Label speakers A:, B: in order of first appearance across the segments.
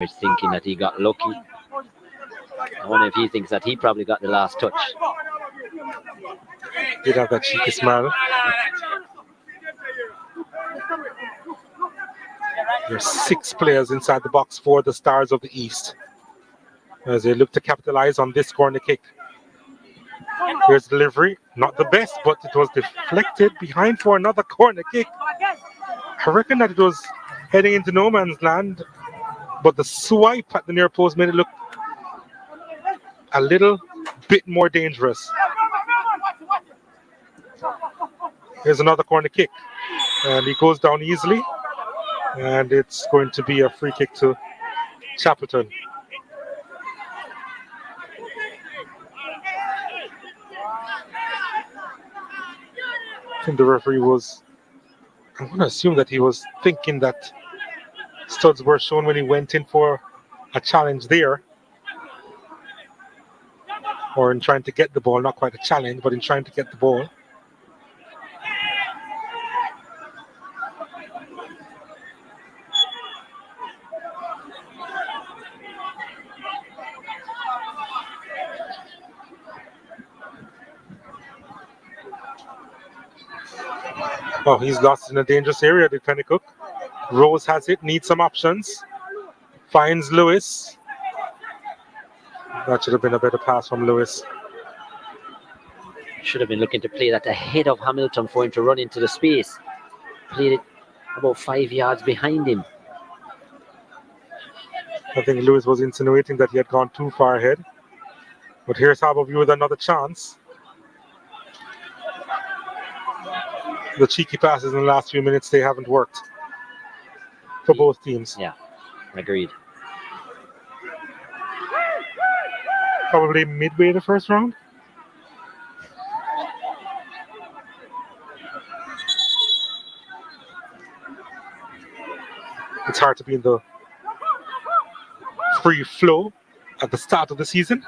A: He's thinking that he got lucky. I wonder if he thinks that he probably got the last touch.
B: Did have that cheeky smile. There's 6 players inside the box for the Stars of the East as they look to capitalize on this corner kick. Here's delivery, not the best, but it was deflected behind for another corner kick. I reckon that it was heading into no man's land, but the swipe at the near post made it look a little bit more dangerous. Here's another corner kick, and he goes down easily, and it's going to be a free kick to Chapelton. I think the referee was, I'm going to assume that he was thinking that studs were shown when he went in for a challenge there, or in trying to get the ball, not quite a challenge, but in trying to get the ball. Oh, he's lost in a dangerous area, the Pennycook. Rose has it, needs some options. Finds Lewis. That should have been a better pass from Lewis.
A: Should have been looking to play that ahead of Hamilton for him to run into the space. Played it about 5 yards behind him.
B: I think Lewis was insinuating that he had gone too far ahead. But here's Harborview with another chance. The cheeky passes in the last few minutes, they haven't worked for both teams.
A: Yeah, agreed.
B: Probably midway the first round. It's hard to be in the free flow at the start of the season.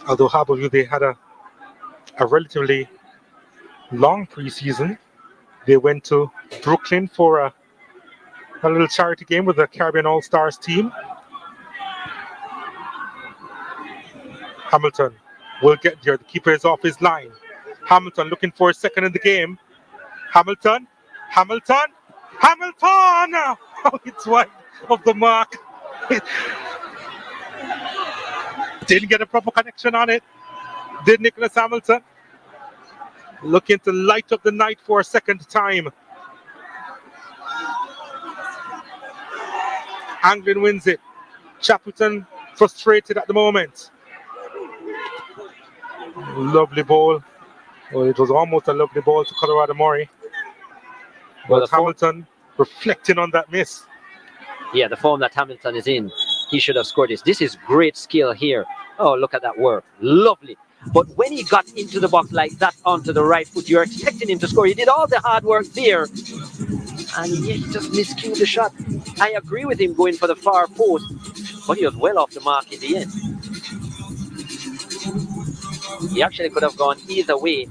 B: Although Harborview, they had a relatively long preseason. They went to Brooklyn for a little charity game with the Caribbean All-Stars team. Hamilton will get there. The keeper is off his line. Hamilton looking for a second in the game. Hamilton! Oh, it's wide of the mark. Didn't get a proper connection on it. Did Nicholas Hamilton. Looking to light up the night for a second time. Anglin wins it. Chapelton frustrated at the moment. Lovely ball. Well, it was almost a lovely ball to Colorado Murray. But Hamilton reflecting on that miss.
A: Yeah, the form that Hamilton is in, he should have scored this. This is great skill here. Oh, look at that work. Lovely. But when he got into the box like that onto the right foot, you're expecting him to score. He did all the hard work there, and he just miscued the shot. I agree with him going for the far post, but he was well off the mark in the end. He actually could have gone either way.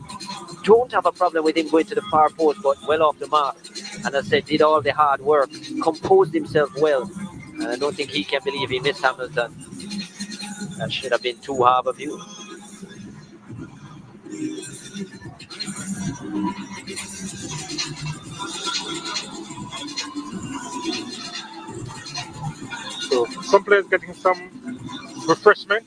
A: Don't have a problem with him going to the far post, but well off the mark. And as I said, did all the hard work, composed himself well. And I don't think he can believe he missed Hamilton. That should have been too Harborview.
B: So some players getting some refreshment.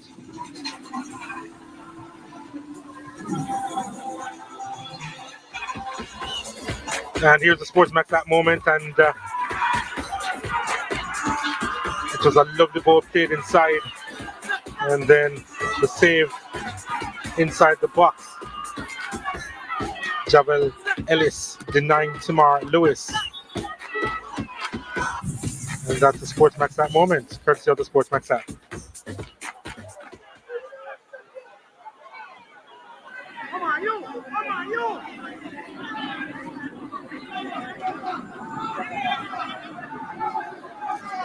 B: And here's the Sportsmax that moment, and it was a lovely ball played inside, and then the save inside the box. Javel Ellis denying Tamar Lewis. And that's the Sportsmax that moment, courtesy of the Sportsmax app.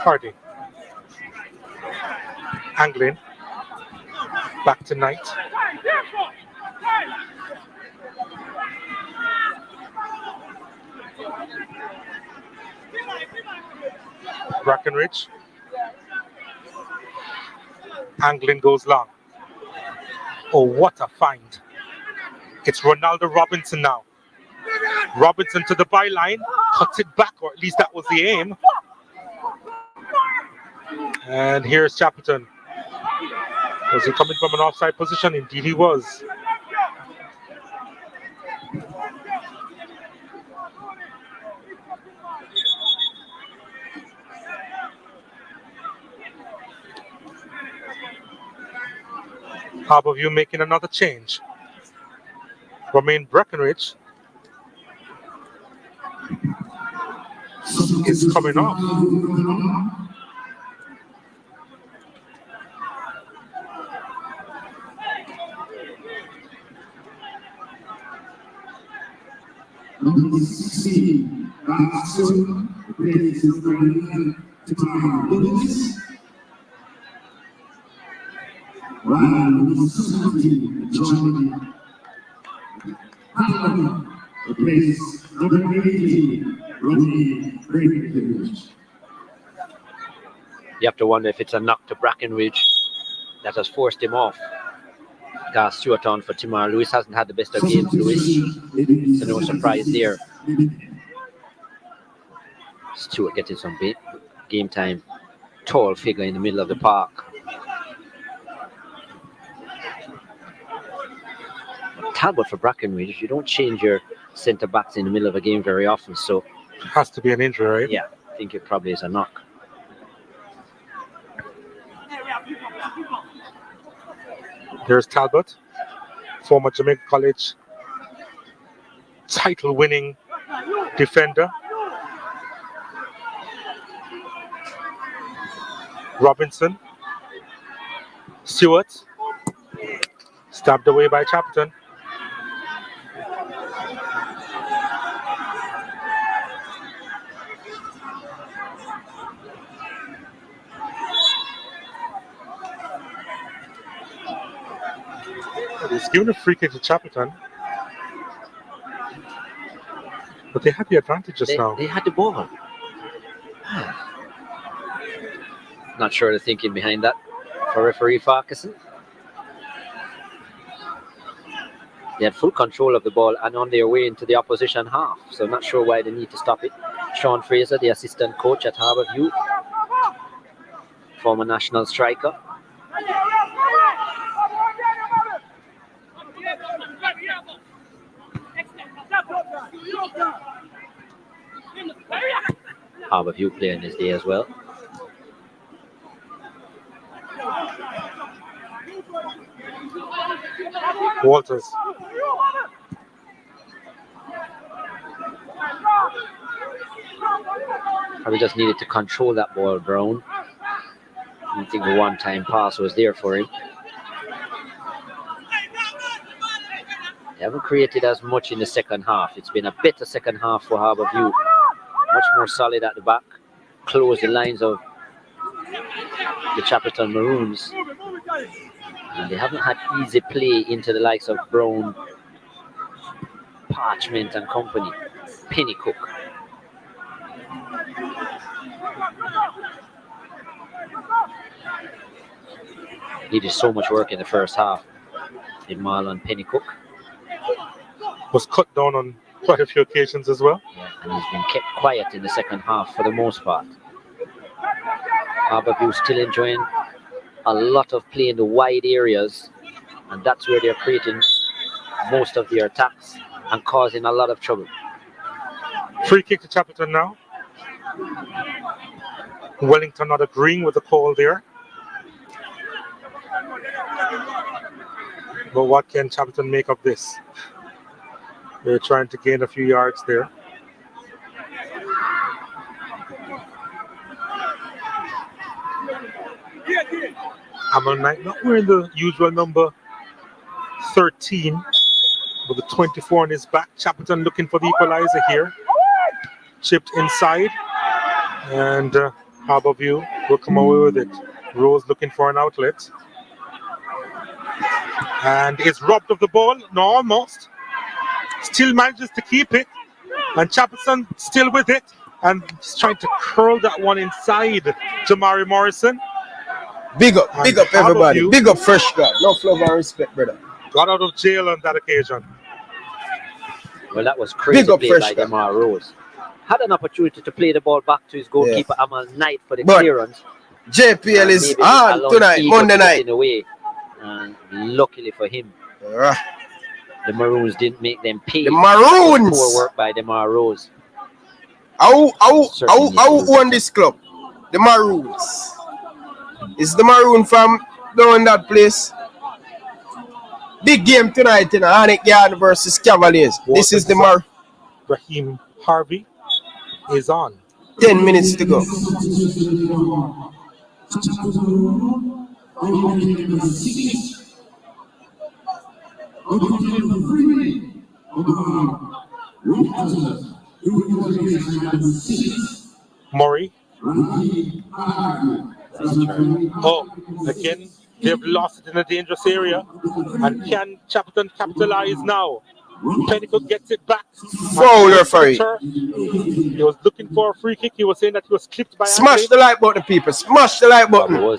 B: Hardy. Anglin. Back to Knight. Brackenridge. Angling goes long. Oh, what a find. It's Ronaldo Robinson now. Robinson to the byline, cuts it back, or at least that was the aim. And here's Chapelton. Was he coming from an offside position? Indeed he was. Harborview making another change. Romain Breckenridge is coming off.
A: You have to wonder if it's a knock to Brackenridge that has forced him off. Got Stewart on for Timar. Lewis hasn't had the best of games, Lewis. So no surprise there. Stewart getting some game time. Tall figure in the middle of the park. Talbot for Brackenridge, you don't change your centre backs in the middle of a game very often, so
B: has to be an injury, right?
A: Yeah, I think it probably is a knock.
B: There's Talbot, former Jamaica College title-winning defender. Robinson, Stewart, stabbed away by Chapelton. He's given a free kick to Chapelton, but they had the advantage just now.
A: They had the ball. Not sure the thinking behind that for referee Farquharson. They had full control of the ball and on their way into the opposition half, so not sure why they need to stop it. Sean Fraser, the assistant coach at Harborview, former national striker. Harborview playing his day as well.
B: Walters.
A: Probably just needed to control that ball, Brown. I think the one-time pass was there for him. They haven't created as much in the second half. It's been a better second half for Harborview. Much more solid at the back. Close the lines of the Chapelton Maroons. And they haven't had easy play into the likes of Brown, Parchment and company. Pennycook. He did so much work in the first half. In Marlon Pennycook.
B: Was cut down on quite a few occasions as well.
A: Yeah, and he's been kept quiet in the second half for the most part. Harborview still enjoying a lot of play in the wide areas, and that's where they're creating most of their attacks and causing a lot of trouble.
B: Free kick to Chapelton now. Wellington not agreeing with the call there. But what can Chapelton make of this? They're trying to gain a few yards there. Ammonite not wearing the usual number 13, with the 24 on his back. Chapelton looking for the equalizer here. Chipped inside, and Harborview will come away with it. Rose looking for an outlet. And is robbed of the ball. No, almost. Still manages to keep it. And Chapelton still with it. And he's trying to curl that one inside Jamari Morrison.
C: Big up everybody. Big up Fresh God. No love and respect, brother.
B: Got out of jail on that occasion.
A: Well, that was crazy
C: Big up
A: play
C: Fresh
A: by
C: God.
A: Demar Rose. Had an opportunity to play the ball back to his goalkeeper, Amal Knight, for the
C: But
A: clearance.
C: JPL
A: And
C: is
A: maybe
C: on
A: allowed
C: tonight,
A: Eagle
C: Monday
A: to get
C: night.
A: in the way. And luckily for him, the Maroons didn't make them pay.
C: The Maroons!
A: Poor work by Demar Rose.
C: How won this club? The Maroons. It's the Maroon from down that place. Big game tonight in Arnett versus Cavaliers. This is the
B: Raheem Harvey is on.
C: 10 minutes to go.
B: Murray. Oh, again, they've lost it in a dangerous area. And can Chappleton capitalize now? Pennycook gets it back.
C: Foul referee.
B: He was looking for a free kick. He was saying that he was clipped by
C: Smash the like button, people. Smash the like button.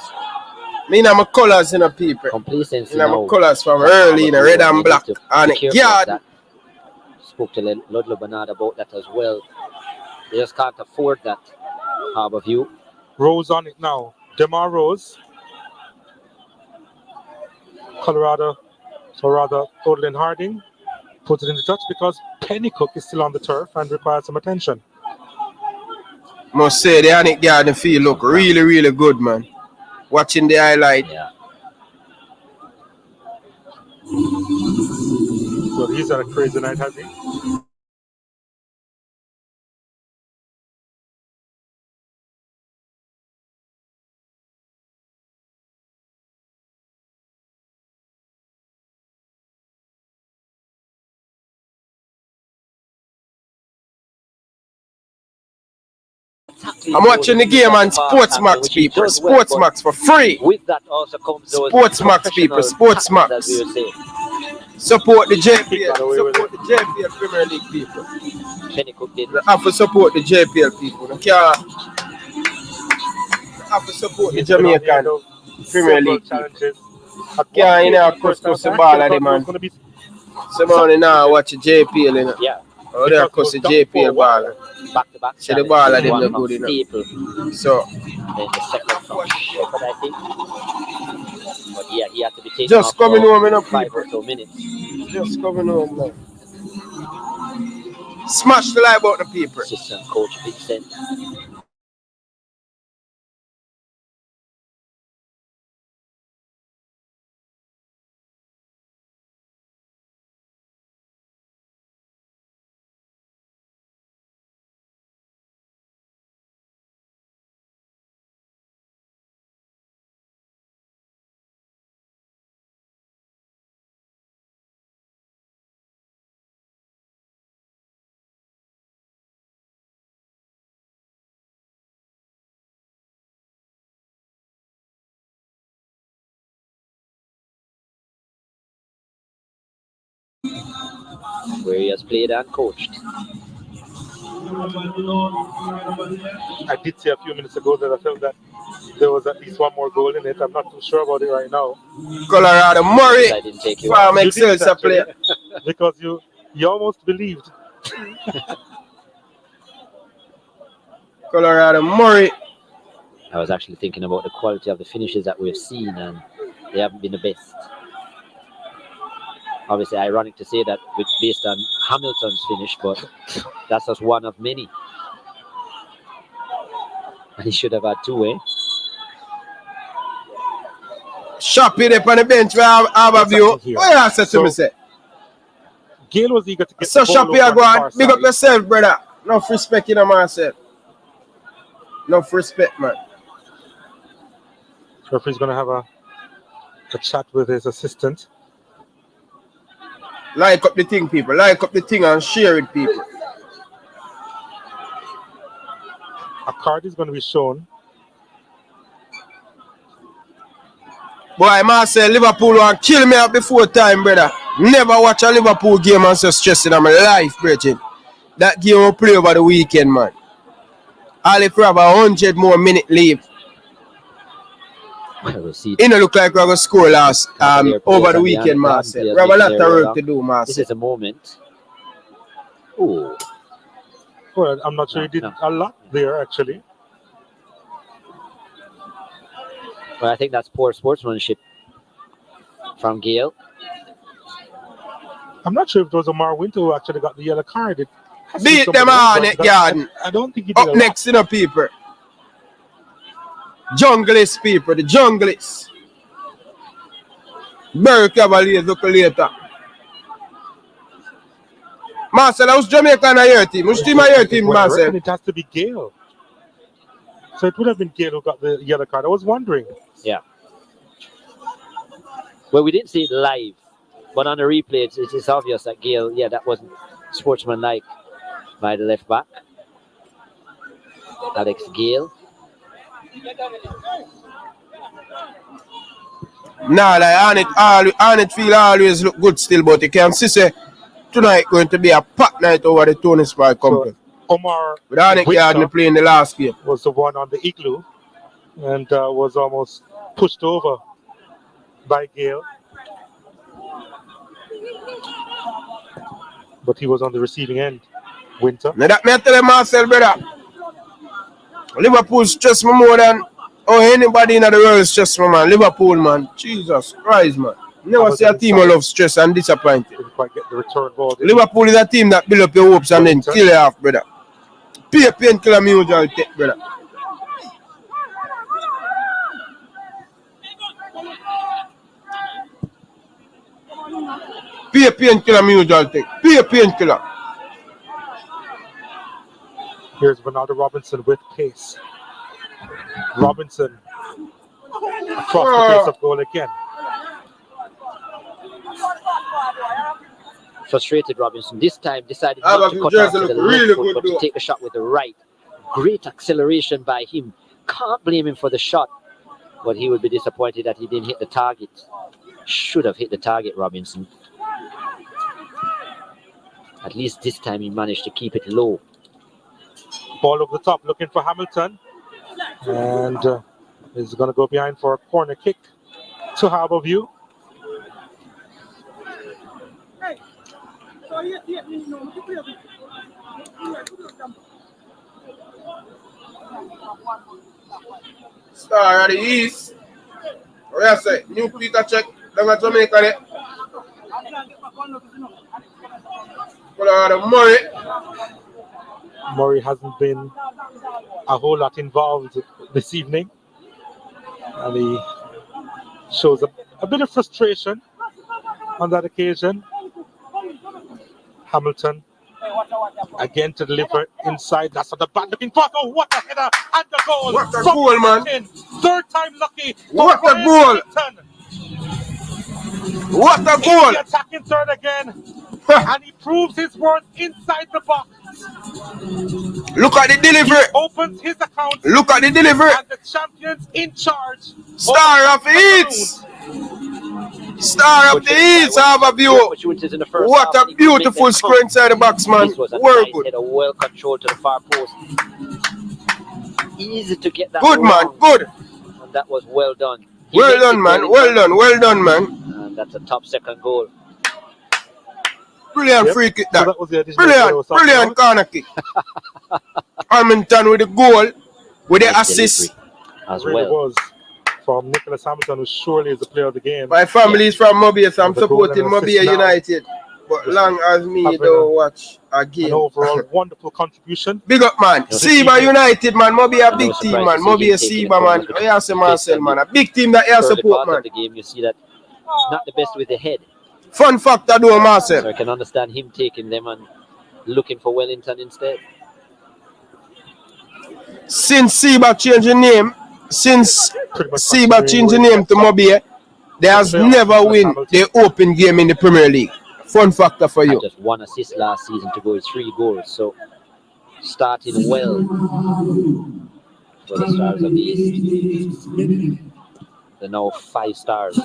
C: Me and my colors in a people.
A: Complacency.
C: And my colors from early in red and black. And yard.
A: Spoke to Ludlow Bernard about that as well. They just can't afford that. Harborview.
B: Rose on it now. Demar Rose. Colorado. So rather, Odlin Harding puts it into touch because Pennycook is still on the turf and requires some attention.
C: Must say the Arnett Garden field look really, really good, man. Watching the highlight.
A: Yeah.
B: So he's had a crazy night, has he?
C: I'm watching the game on Sportsmax, people. Sportsmax for free.
A: With that also comes those
C: Sportsmax, people. Sportsmax. Support the JPL. Support the JPL Premier League people.
A: Pennycook did.
C: You have to support the JPL people. You have to support the Jamaican Premier League people. Yeah, you know, course, the ball at the man. Somebody now watch the JPL, you know.
A: Yeah.
C: Oh, there course the JPL ball.
A: Back to back.
C: See the ball at them look good enough. So
A: then the second from Shepherd, I think. But yeah, he had to be taken
C: just coming home in a
A: 5 or so minutes.
C: Just coming home now. Smash the like button, people.
A: Assistant coach Vincent. Where he has played and coached.
B: I did say a few minutes ago that I felt that there was at least one more goal in it. I'm not too sure about it right now.
C: Colorado Murray
A: I didn't take you
C: from Excelsior player.
B: Because you almost believed.
C: Colorado Murray.
A: I was actually thinking about the quality of the finishes that we've seen, and they haven't been the best. Obviously, ironic to say that based on Hamilton's finish, but that's just one of many. And he should have had two, eh?
C: Shopping up on the bench for Harborview. What you say to me, say?
B: Gail was eager to get
C: so Shoppy, I go on. Big up yourself, brother. Enough respect in myself. Enough respect, man.
B: Referee's going to have a chat with his assistant.
C: Like up the thing, people. Like up the thing and share it, people.
B: A card is going to be shown.
C: Boy, I must say Liverpool want kill me up before time, brother. Never watch a Liverpool game and so stressing on my life, brethren. That game will play over the weekend, man. all if we have 100 more minute leave.
A: We'll see.
C: It don't look like we're going to score last over the weekend, Marcel. We have a lot of work to do,
A: This
C: Marcel.
A: is a moment. Oh,
B: Well, I'm not sure he did a lot there, actually.
A: well, I think that's poor sportsmanship from Gale.
B: I'm not sure if it was Omar Winter who actually got the yellow card. It has to be
C: Beat
B: somebody
C: them
B: else,
C: on
B: but
C: it, Garden.
B: I don't think he did
C: Up
B: a lot.
C: next, you know, people. Junglist, people. The junglist. Bury Cavalier, look later. Marcel, how's Jamaica on your team? Which team are your team,
B: Well, I
C: Marcel?
B: reckon it has to be Gale. So it would have been Gale who got the yellow card. I was wondering.
A: Yeah. Well, we didn't see it live, but on the replay, it's obvious that Gale, yeah, that wasn't sportsmanlike by the left back, Alex Gale.
C: Nah, like Arnett feel always look good still, but you can see say tonight going to be a packed night over the Tony Spy company.
B: So Omar
C: With Arnett Garden playing the last game.
B: was the one on the igloo and was almost pushed over by Gale. But he was on the receiving end. Winter.
C: Now that me tell you, Marcel, brother, Liverpool stress me more than anybody in the world stress me, man. Liverpool, man. Jesus Christ, man. Never see a team who love stress and disappointed.
B: Didn't quite get the return ball.
C: Liverpool is a team that build up your hopes and then kill you off, brother. Painkiller me usual take, brother. Painkiller me usual take. Painkiller.
B: Here's Ronaldo Robinson with pace. Robinson across the face of goal again.
A: Frustrated Robinson this time decided not to cut off to the left foot, but to take the shot with the right. Great acceleration by him. Can't blame him for the shot, but he would be disappointed that he didn't hit the target. Should have hit the target, Robinson. At least this time he managed to keep it low.
B: Ball over the top, looking for Hamilton. And is going to go behind for a corner kick to Harbourview.
C: Star of the East. What you say? New Peter check. Down at Jamaica there. Murray.
B: Murray hasn't been a whole lot involved this evening. And he shows a bit of frustration on that occasion. Hamilton again to deliver inside. That's on the back looking for. Oh, what a header and the goal!
C: What a goal, man!
B: Third time lucky.
C: What a goal! What a goal!
B: The attacking third again. And he proves his worth inside the box.
C: Look at the delivery.
B: He opens his account.
C: Look at the delivery.
B: And the champions in charge.
C: Star of the East. Star of the East, Harbourview. What a beautiful square inside the box, man. Very good.
A: Well controlled to the far post. Easy to get that.
C: Good, man. Good.
A: And that was well done.
C: Well done, man. Well done. Well done, man.
A: And that's a top second goal.
C: Brilliant free kick that.
B: So that was the
C: Brilliant corner kick. Hamilton with the goal, with the assist.
A: As
B: really
A: well.
B: Was from Nicholas Hamilton, who surely is the player of the game.
C: My family is from Mobile, so I'm supporting Mobile United. But long as me don't watch a game.
B: An overall wonderful contribution.
C: Big up, man. Seba United, man. Mobile a big team, man. Mobile Seba, man. I have to Marcel, man. A big team that you support, man.
A: The game, you see that not the best with the head.
C: Fun factor, though, Marcel.
A: So I can understand him taking them and looking for Wellington instead.
C: Since Seba changed the name, to Mobile, they has never win the open game in the Premier League. Fun factor for you.
A: Just one assist last season to go with 3 goals. So starting well for the Stars of the East. They're now 5 stars.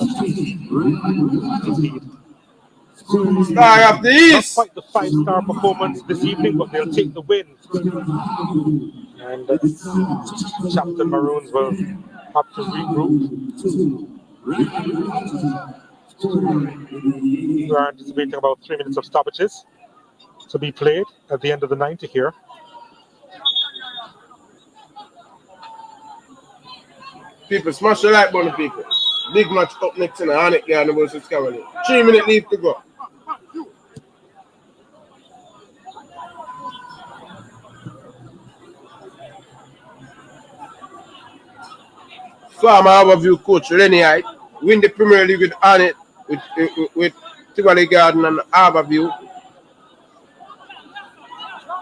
C: Star of the
B: Not
C: East.
B: quite the 5-star performance this evening, but they'll take the win. And Chapter Maroons will have to regroup. We are anticipating about 3 minutes of stoppages to be played at the end of the 90 here.
C: People, smash the like button, people. Big match up next in the Arnett Garden versus Cavalier. 3 minutes leave to go. Former overview coach Lenny Hyde win the Premier League with Arnett with Cavalier Garden and Overview.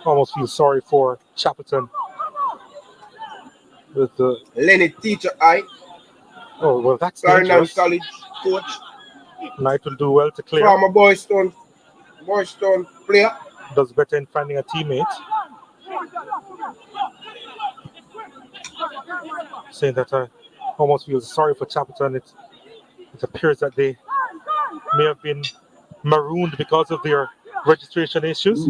B: Almost feel sorry for Chapelton with the
C: Lenny teacher Hyde.
B: oh well, that's
C: Clarendon
B: dangerous.
C: College coach.
B: Knight will do well to clear.
C: Former Boyz player.
B: Does better in finding a teammate. Saying that I almost feel sorry for Chapelton. It appears that they may have been marooned because of their registration issues.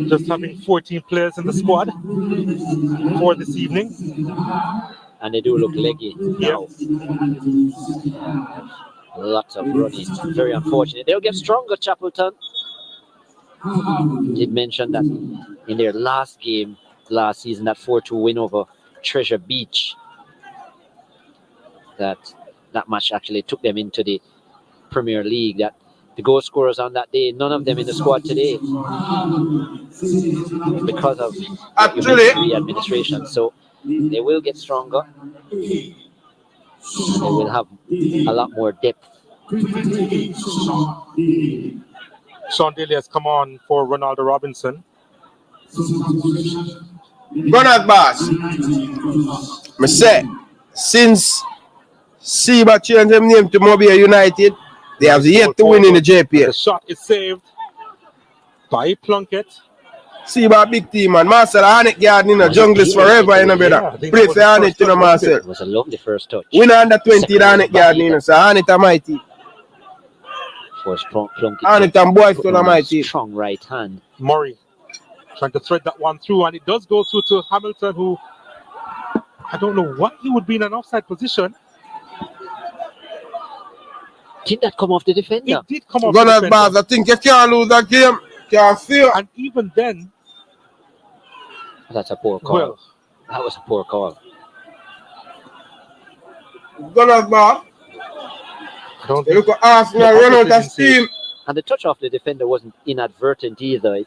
B: Just having 14 players in the squad for this evening.
A: And they do look leggy now. Lots of running. Very unfortunate. They'll get stronger, Chapelton. Did mention that in their last game last season, that 4-2 win over Treasure Beach, that match actually took them into the Premier League. That the goal scorers on that day, none of them in the squad today because of the administration. So they will get stronger. They will have a lot more depth.
B: Sean Daly has come on for Ronaldo Robinson.
C: Ronald Bass. I said, since Seba changed their name to Mobile United, they have yet to win in the JPL.
B: The shot is saved by Plunkett.
C: Seba big team, man. Marcel Arnett Garden in the junglist forever, you know, brother. Play for Arnett, you know, Marcel.
A: It was a lovely first touch.
C: Winner under 20 Arnett Garden, you know, so Arnett are my team.
A: Force Plunkett.
C: Arnett and Boyz are my team.
A: Strong right hand.
B: Murray trying to thread that one through, and it does go through to Hamilton, who I don't know what he would be in an offside position.
A: Did that come off the defender?
B: It did come off
C: Ronald
B: the
C: Bass,
B: defender.
C: I think you can't lose that game. Can't feel.
B: And even then,
A: That's a poor call.
B: well,
A: That was a poor call.
C: Ronald Bass.
B: I don't
C: You
B: think
C: look at Arsenal run out of steam.
A: And the touch off the defender wasn't inadvertent either.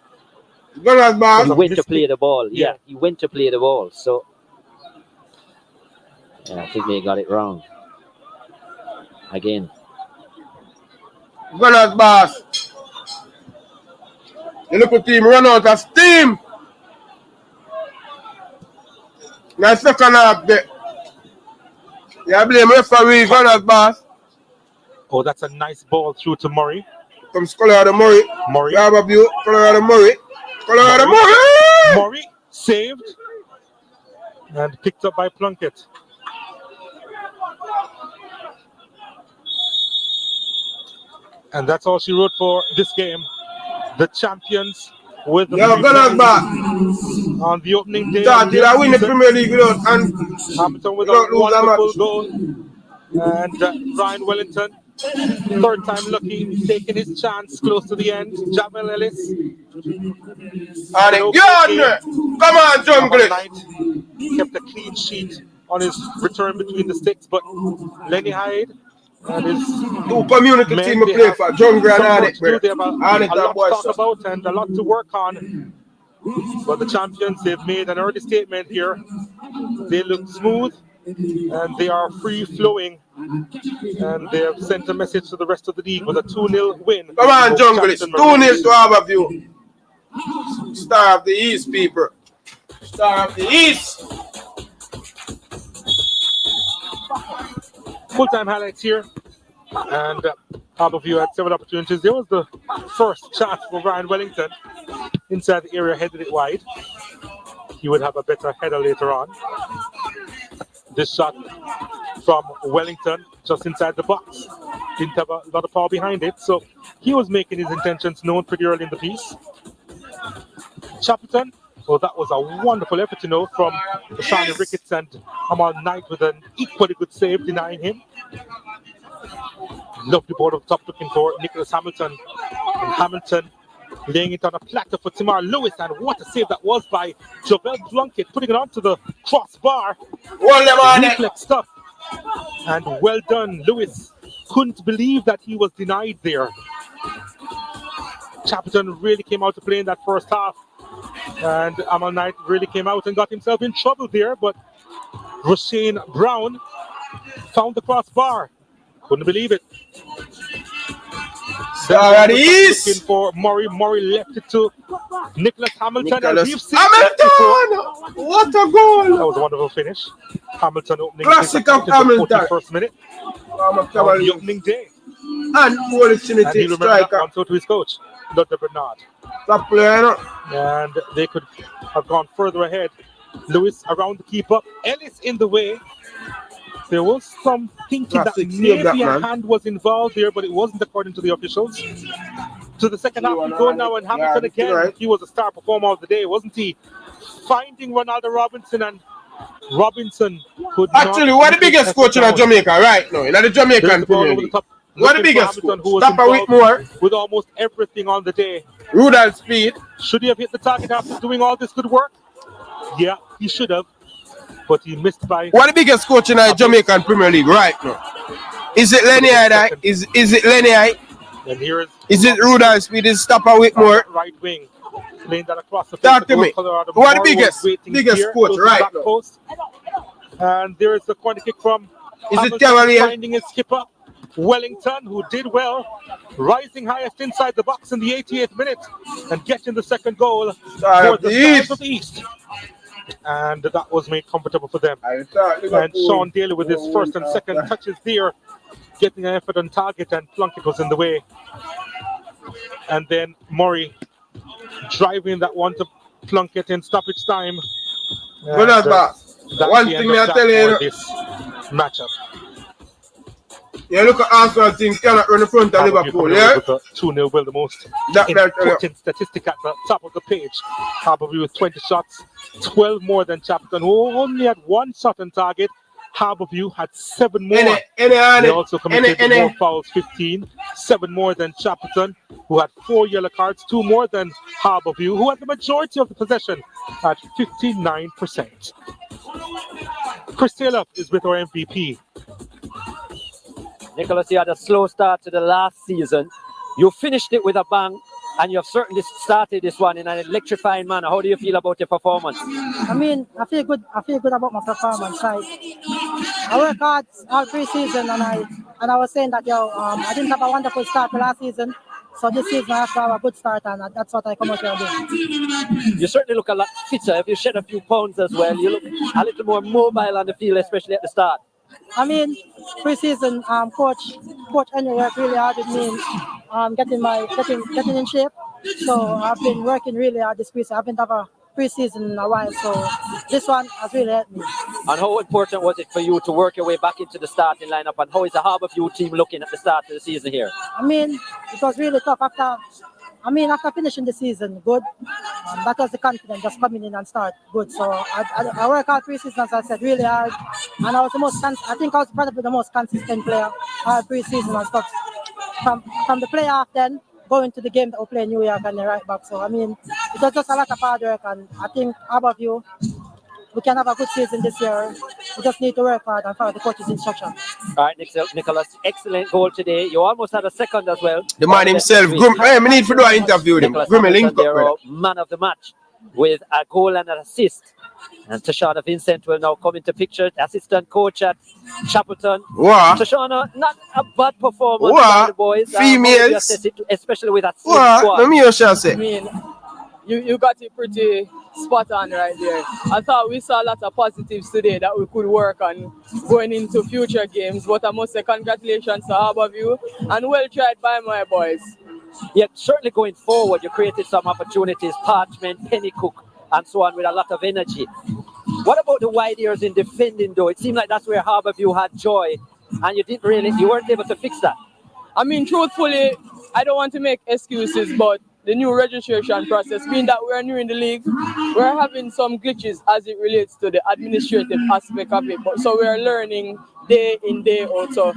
C: Ronald Bass.
A: He went to play the ball.
B: Yeah.
A: Yeah, he went to play the ball. So yeah, I think they got it wrong. Again.
C: Ronald Bass. The local team run out of steam. Now second half there. Yeah, blame referee Ronald Bass.
B: oh, that's a nice ball through to Murray.
C: Comes Colorado Murray.
B: Murray.
C: You have a view. Colorado Murray. Colorado Murray.
B: Murray saved and picked up by Plunkett. And that's all she wrote for this game. The champions with the
C: You have Ronald Bass.
B: on the opening day.
C: Start, did I win the Premier League without and
B: Hamilton with
C: Don't
B: a
C: lose that
B: wonderful
C: match.
B: goal. And Ryan Wellington, third time lucky, taking his chance close to the end. Jamal Ellis.
C: and again. Come on, jungle.
B: Knight kept a clean sheet on his return between the sticks, but Lenny Hyde and his
C: Two community
B: men,
C: team
B: they
C: play
B: have
C: for Jungle and
B: some work
C: Arnett.
B: to do. They have a
C: Arnett
B: lot
C: and
B: to
C: Boyz.
B: talk about and a lot to work on. But the champions, they've made an early statement here. They look smooth and they are free flowing, and they have sent a message to the rest of the league with a 2-0 win.
C: Come on,
B: over
C: jungle. It's
B: Chapelton
C: 2-0
B: Maroons.
C: to Overview. Star of the East, people. Star of the East.
B: Full-time highlights here, and Harborview had several opportunities. There was the first chance for Ryan Wellington inside the area, headed it wide. He would have a better header later on. This shot from Wellington, just inside the box. Didn't have a lot of power behind it, so he was making his intentions known pretty early in the piece. Chappleton, well, that was a wonderful effort, you know, from Shani Ricketts and Amal Knight with an equally good save, denying him. Lovely board up top looking for Nicholas Hamilton. And Hamilton laying it on a platter for Tamar Lewis, and what a save that was by Jovel Plunkett, putting it onto the crossbar. Reflex stuff. And well done, Lewis. Couldn't believe that he was denied there. Chappleton really came out to play in that first half, and Amal Knight really came out and got himself in trouble there, but Roshane Brown found the crossbar. Couldn't believe it. Looking for Murray. Murray left it to Nicholas Hamilton.
C: Hamilton! What a goal!
B: That was a wonderful finish. Hamilton opening
C: classic of Hamilton.
B: First minute. On the opening day.
C: And
B: he remembered that to his coach, Dr. Bernard.
C: Top player.
B: And they could have gone further ahead. Lewis around the keeper. Ellis in the way. There was some thinking that maybe a hand was involved there, but it wasn't according to the officials. To the second half we go now, and Hamilton again. Right. He was a star performer of the day, wasn't he? Finding Ronaldo Robinson, and Robinson could
C: actually, what the biggest coach in Jamaica right now? In the Jamaican Premier League. What the biggest coach? Stop a week more.
B: With almost everything on the day.
C: Rudal speed.
B: Should he have hit the target after doing all this good work? Yeah, he should have. But he missed by.
C: What the biggest coach in the Jamaican Premier League right now? Is it Lenny? Is it Lenny?
B: And here
C: is it Rudal speed? Is Stopper Whitmore?
B: Right wing. Playing that across the
C: talk to me. What the biggest coach right now?
B: Post. And there is the corner kick from.
C: Is it Cavalier?
B: Finding his skipper, Wellington, who did well, rising highest inside the box in the 88th minute and getting the second goal for the Stars of the East. And that was made comfortable for them. And Sean Daly with his first and second touches there, getting an effort on target, and Plunkett was in the way. And then Murray driving that one to Plunkett in stoppage time.
C: But that's one thing I tell you,
B: this matchup.
C: Yeah, look at Arsenal team cannot run in front of Liverpool, yeah?
B: 2-0 will the most important statistic at the top of the page. Harborview with 20 shots, 12 more than Chappleton, who only had one shot on target. Harborview had 7 more. They also committed more fouls, 15. 7 more than Chappleton, who had 4 yellow cards, 2 more than Harborview, who had the majority of the possession at 59%. Chris Taylor is with our MVP.
A: Nicholas, you had a slow start to the last season. You finished it with a bang, and you have certainly started this one in an electrifying manner. How do you feel about your performance?
D: I mean, I feel good about my performance. I worked hard all pre-season, and I was saying that I didn't have a wonderful start to last season. So this season I have to have a good start, and that's what I come out here doing.
A: You certainly look a lot fitter. If you shed a few pounds as well, you look a little more mobile on the field, especially at the start.
D: I mean, pre-season, coach Henry worked really hard with me, getting in shape. So I've been working really hard this preseason. I haven't had a pre-season in a while, so this one has really helped me.
A: And how important was it for you to work your way back into the starting lineup? And how is the Harborview team looking at the start of the season here?
D: I mean, it was really tough after finishing the season good. That was the confidence, just coming in and start good. So I worked hard pre-season, as I said, really hard. And I was I think I was probably the most consistent player pre-season and stuff. From the playoff then, going to the game that we play in New York and the right back. So, I mean, it was just a lot of hard work. And I think Harborview, we can have a good season this year. We just need to work hard and follow the coach's instruction.
A: All right, Nicholas, excellent goal today. You almost had a second as well.
C: The man himself, I need to do an interview with him.
A: Man of the match with a goal and an assist. And Tashana Vincent will now come into picture, assistant coach at Chappleton.
C: Wow.
A: Tashana, not a bad performance by the boys.
C: Females.
A: Especially with that squad.
C: Let me shall say.
E: I mean, you got it pretty spot on right there. I thought we saw a lot of positives today that we could work on going into future games. But I must say congratulations to Harborview and well tried by my boys.
A: Yeah, certainly going forward, you created some opportunities, Parchment, Pennycook, and so on with a lot of energy. What about the wide ears in defending though? It seemed like that's where Harborview had joy, and you weren't able to fix that.
E: I mean, truthfully, I don't want to make excuses, but the new registration process, being that we're new in the league, we're having some glitches as it relates to the administrative aspect of it. But so we're learning day in, day out. So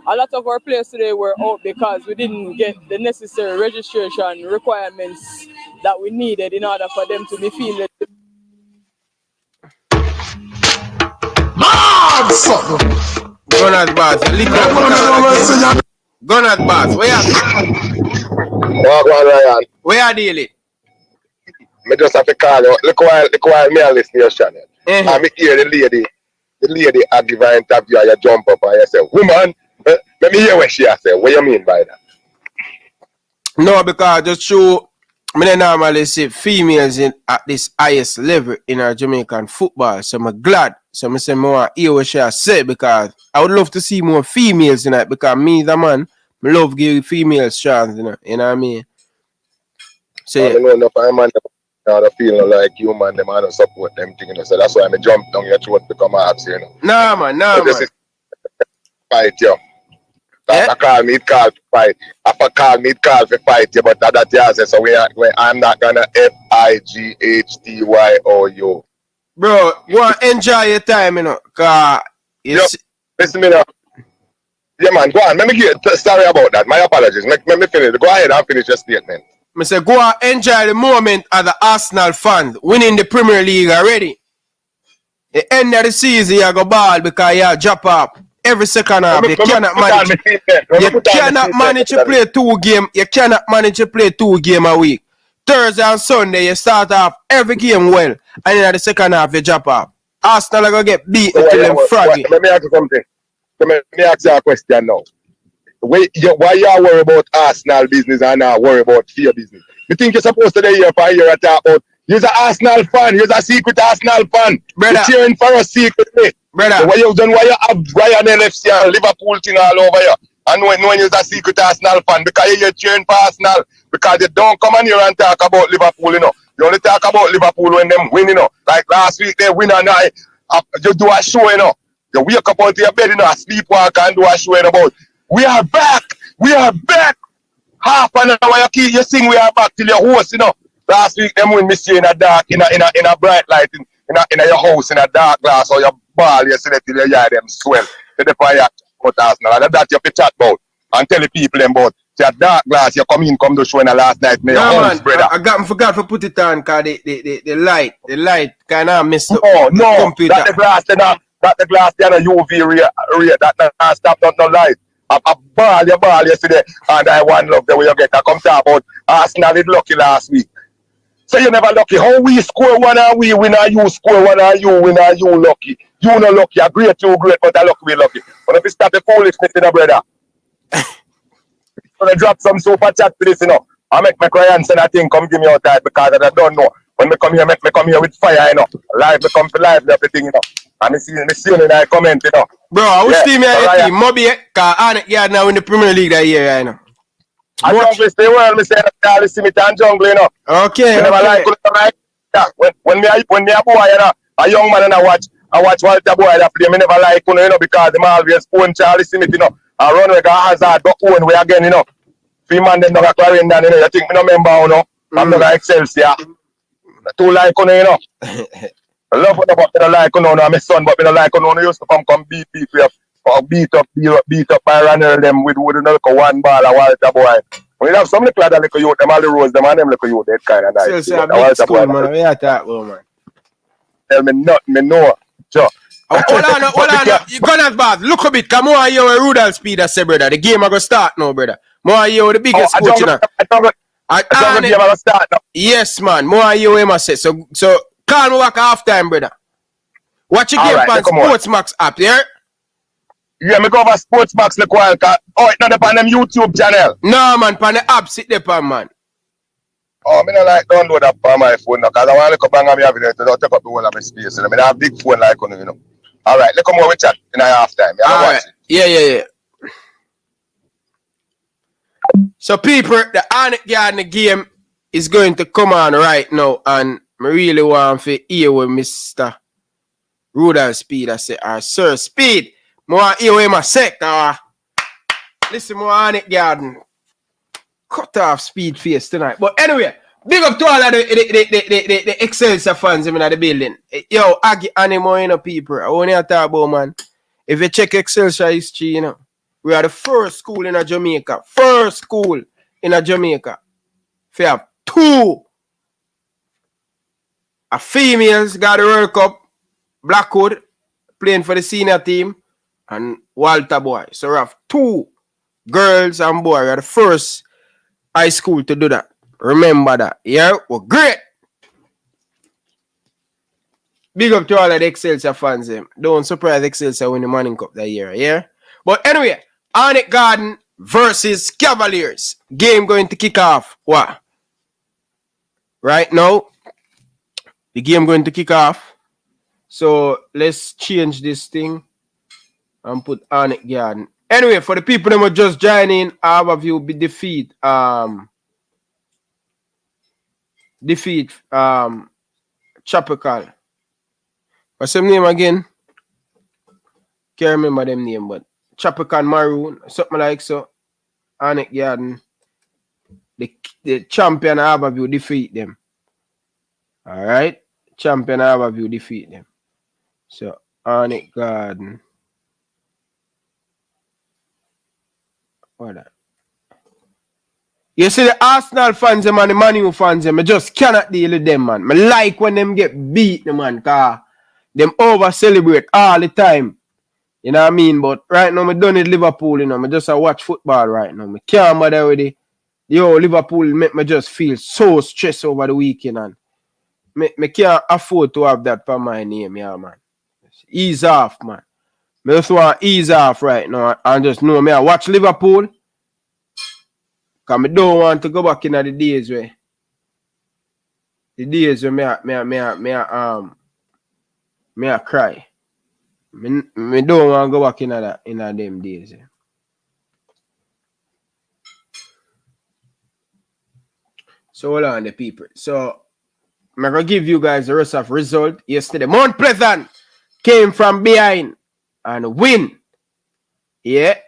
E: a lot of our players today were out because we didn't get the necessary registration requirements that we needed in order for them to be feeling.
C: Gunner's boss, Gunner's boss, where
F: Ryan.
C: Where are dealing?
F: Me just have to call you. Look while me and listen to your channel. And me hear the lady I give her interview and you jump up and you say, woman, let me hear what she has said. What you mean by that?
C: No, because just show me normally see females at this highest level in our Jamaican football. So I'm glad. So I say more hear what she has said because I would love to see more females in it because me the man, I love give females chance, you know what I mean? So
F: I don't know enough I man not feeling like you man, them I don't support them thing, you know. So that's why I jump down your throat become abs, you know.
C: Nah man.
F: This is fight you. I call me call for fight. If I call me call for fight you, but that you say so I'm not gonna FIGHTYOU.
C: Bro, you want to enjoy your time, you know, cause
F: listen me now. Yeah man, go on. Let me get sorry about that. My apologies. Let me finish. Go ahead and finish your statement.
C: I say go and enjoy the moment as the Arsenal fan winning the Premier League already. The end of the season you go ball because you drop up every second half. You cannot manage to play 2 games. You cannot manage to play 2 games a week. Thursday and Sunday you start off every game well, and in the second half you drop off. Arsenal are gonna get beat until them froggy.
F: Let me ask you something. Let me ask you a question now. Why you worry about Arsenal business and not worry about fear business? You think you're supposed to be here for a year and talk about you're an Arsenal fan, you're a secret Arsenal fan.
C: Brother.
F: You're cheering for us secretly.
C: Brother.
F: Why you have Ryan LFC and Liverpool thing all over you? And when you're a secret Arsenal fan, because you're cheering for Arsenal, because you don't come on here and talk about Liverpool, you know. You only talk about Liverpool when them win, you know. Like last week they win and you do a show, you know. You wake up out of your bed, you know, sleepwalk and do a show about. We are back. We are back. Half an hour you sing we are back till your host, you know. Last week them win me see in a dark, in a bright light, in your house in a dark glass or your ball, you see that till your yard them swell. To the fire now. That you have to chat about and tell the people them about. Your dark glass, you come to show in the last night, your house, brother.
C: I forgot to put it on because the light kind of messed up.
F: No,
C: computer.
F: That the glass there no UV ray, that not stop no light. A ball yesterday, and I want love the way you get. I come talk about Arsenal did lucky last week. So you never lucky. How we score one and we win and you score one and you win and you lucky. You no lucky. A great, you great, but I lucky we lucky. But if you stop the foolishness, you know, brother. Gonna drop some super chat to this, you know. I make my clients and I think come give me your time because I don't know. When me come here, make me come here with fire, you know. Live, me come for live, everything, you know. And me see you in I comment, you know.
C: Bro, I will see me at the team. Moby, because Arnett now in the Premier League that year, you know.
F: I jungle stay well, me say that see me and jungle, you know.
C: Okay.
F: When me a boy, you know, a young man and I watch Walter Boy that play, me never like, you know, because them always phone Charlie Smith, you know. I run with a hazard, go own way again, you know. 3 man them not Clarendon, you know. You think me no member, you know. I'm not Excelsior. Too like, you know. I love what about me no like, you know, I'm my son, but me no like, you know, used to come beat people up, beat up by runner them with another 1 ball, a Walter Boy. When you have some little other little youth, them all the rose, them and them little youth, that kind of nice.
C: So big school, man, we are talking about, man.
F: Tell me nothing, me know. Sure.
C: Hold on. You gonna bad. Look a bit. Come on, you're a Rudolph Speed, I say, brother. The game are gonna start now, brother. More you the biggest coach, you know.
F: I don't game are start now.
C: Yes, man. More you must say. So call me back half time, brother. Watch your game on Sportsmax app, yeah?
F: Yeah, me go over Sportsmax like while. Oh, it's not up on them YouTube channel.
C: No, man, on the app sit there, man.
F: Oh, me not like download that on my phone now, because I want to look bang on me having it to take up the whole of my space. I mean, I have a big phone like you know. All right, let's come over with chat in our half time.
C: Right. Yeah. So, people, the Arnett Garden game is going to come on right now, and I really want to hear what Mr. Ruder Speed, I say, Sir Speed. More hear what I say, listen, more on it, garden. Cut off Speed face tonight. But anyway, big up to all of the Excelsior fans in the building. Yo, Aggie Animo, you know, people. I want to talk about, man. If you check Excelsior history, you know, we are the first school in Jamaica. First school in Jamaica. We have 2 females got the World Cup. Blackwood playing for the senior team. And Walter Boy. So we have 2 girls and boys. We are the first high school to do that. Remember that. Yeah, we're great. Big up to all of the Excelsior fans. Don't surprise Excelsior win the Manning Cup that year. Yeah. But anyway, Arnett Garden versus Cavaliers. Game going to kick off. What? Right now, the game going to kick off. So let's change this thing and put Arnett Garden. Anyway, for the people that were just joining, I have a view be defeat Tropical. What's his name again? Can't remember them name, but Tropical Maroon, something like so. Arnett Garden. The champion Harborview defeat them. Alright? Champion Harborview defeat them. So Arnett Garden. What that? You see the Arsenal fans and the Man U fans, I just cannot deal with them, man. I like when them get beat, man, cause them over celebrate all the time. You know what I mean? But right now, I done it Liverpool, you know. I just watch football right now. I can't bother with it. Yo, Liverpool make me just feel so stressed over the weekend, and I can't afford to have that for my name, yeah, man. Ease off, man. I just want to ease off right now and just know me. I watch Liverpool. Because I don't want to go back in the days where I cry. I don't want to go back in them days. So hold on the people. So I'm going to give you guys the rest of result yesterday. Mount Pleasant came from behind and win. Yeah.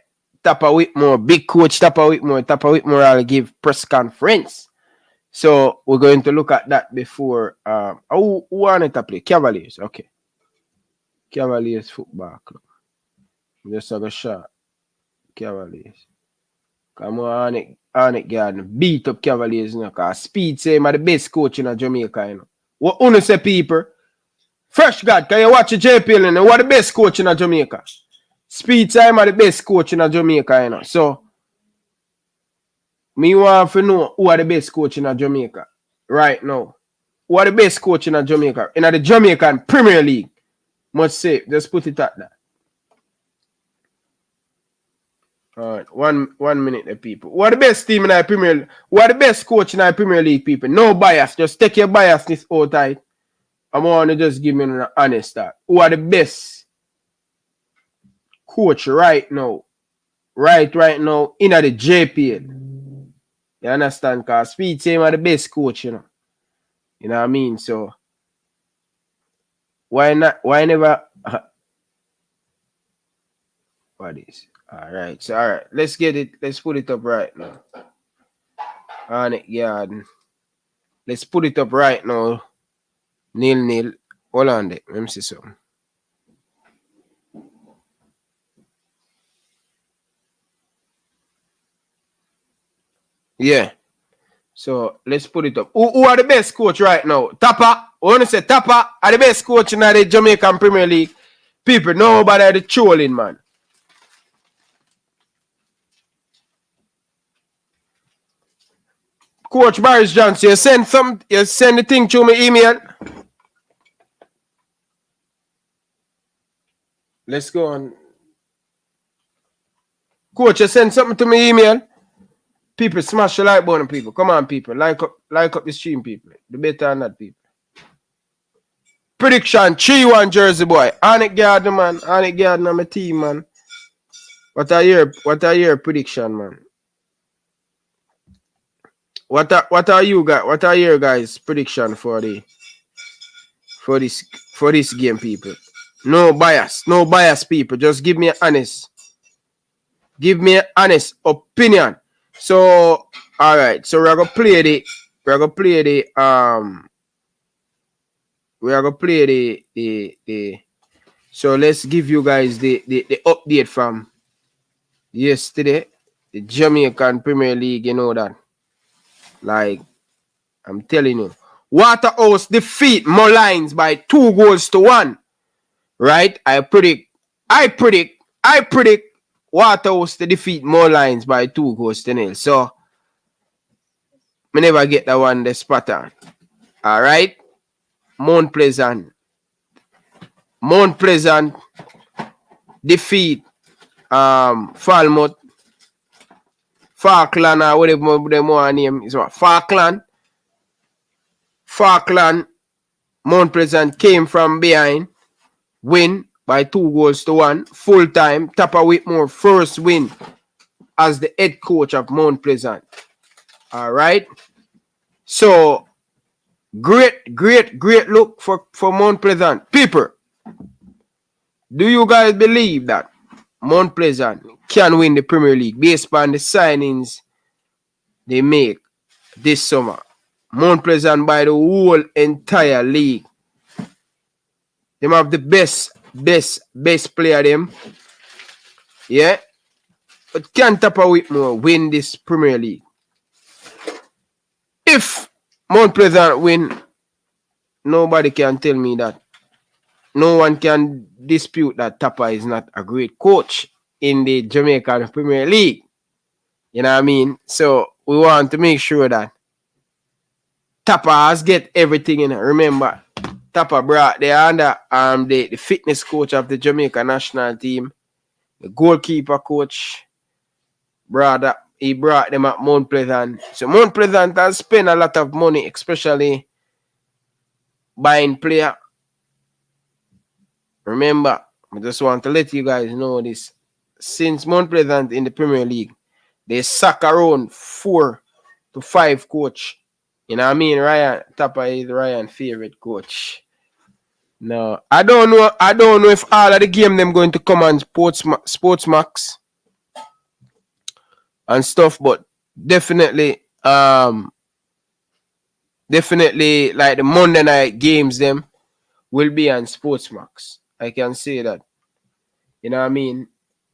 C: Tapa Whitmore, big coach Tapa Whitmore will give press conference. So we're going to look at that before. Who wanted to play? Cavaliers. Okay. Cavaliers football club. Just have a shot. Cavaliers. Come on, Arnett Garden beat up Cavaliers, you know, because Speed say I'm the best coach in Jamaica, you know. What you say, people? Fresh God, can you watch the JPL, you know? What the best coach in Jamaica? Speed time are the best coach in Jamaica, you know. So, me want to know who are the best coach in Jamaica right now. Who are the best coach in Jamaica? In the Jamaican Premier League. Must say, just put it at that. Alright, one minute, the people. Who are the best team in the Premier League? Who are the best coach in the Premier League, people? No bias. Just take your biasness out of it. I want to just give me an honest start. Who are the best coach right now in the JPL? You understand? Because Speed say I'm the best coach, you know. You know what I mean? So why never what is? Alright, so alright. Let's get it. Let's put it up right now. Arnett Garden. Let's put it up right now. 0-0. Hold on there. Let me see something. Yeah. So let's put it up. Who are the best coach right now? Tapa. I want to say Tapa are the best coach in the Jamaican Premier League. People, nobody are the trolling, man. Coach Boris Johnson, you send the thing to my email. Let's go on. Coach, you send something to my email. People, smash the like button, people. Come on, people. Like up the stream, people. The better than that, people. Prediction, 3-1 Jersey boy. Arnett Garden, man. Arnett Garden on my team, man. What are your prediction, man? What are you guys? What are your guys' prediction for this game, people? No bias. No bias, people. Just give me an honest. Give me an honest opinion. So, all right. So we're gonna play the. We're gonna play the. We are gonna play the. So let's give you guys the update from yesterday. The Jamaican Premier League. You know that. Like I'm telling you, Waterhouse defeat Moulins by 2-1. Right? I predict Waterhouse to defeat Moulins by 2-0. So, me never get that one the spot on. Alright? Mount Pleasant defeat Falmouth. Falkland or whatever they want name is what? Falkland. Mount Pleasant came from behind. Win by 2-1. Full time. Tapper Whitmore first win as the head coach of Mount Pleasant. Alright. So great look for Mount Pleasant. People, do you guys believe that Mount Pleasant can win the Premier League based on the signings they make this summer? Mount Pleasant by the whole entire league. They have the best player them. Yeah. But can Tapper Whitmore win this Premier League? If Mount Pleasant win, nobody can tell me that. No one can dispute that Tapper is not a great coach in the Jamaican Premier League. You know what I mean? So we want to make sure that Tapper has get everything in. Remember, Tapper brought the fitness coach of the Jamaica national team, the goalkeeper coach, he brought them at Mount Pleasant. So Mount Pleasant has spent a lot of money, especially buying player. Remember, I just want to let you guys know this. Since Mount Pleasant in the Premier League, they sack around 4 to 5 coach. You know what I mean? Ryan Tapper is Ryan's favorite coach. No, I don't know if all of the game them going to come on Sportsmax and stuff, but definitely like the Monday night games them will be on Sportsmax. I can say that. You know what I mean?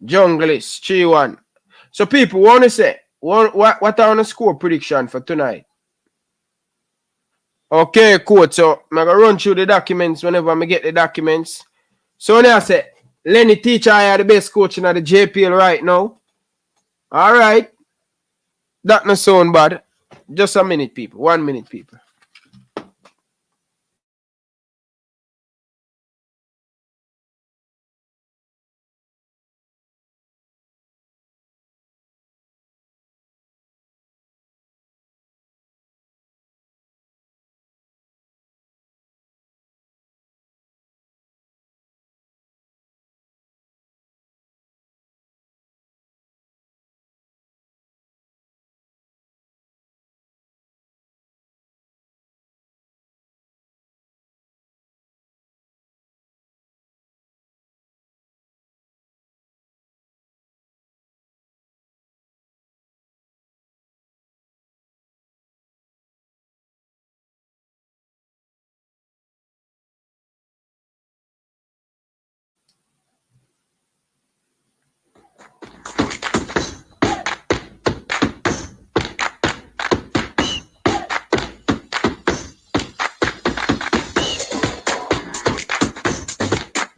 C: Junglist 3-1. So people want to say what are on the score prediction for tonight? Okay, cool. So I'm gonna run through the documents whenever I get the documents. So now I say Lenny Teacher I are the best coach in the JPL right now. Alright. That not sound bad. Just a minute, people. 1 minute, people.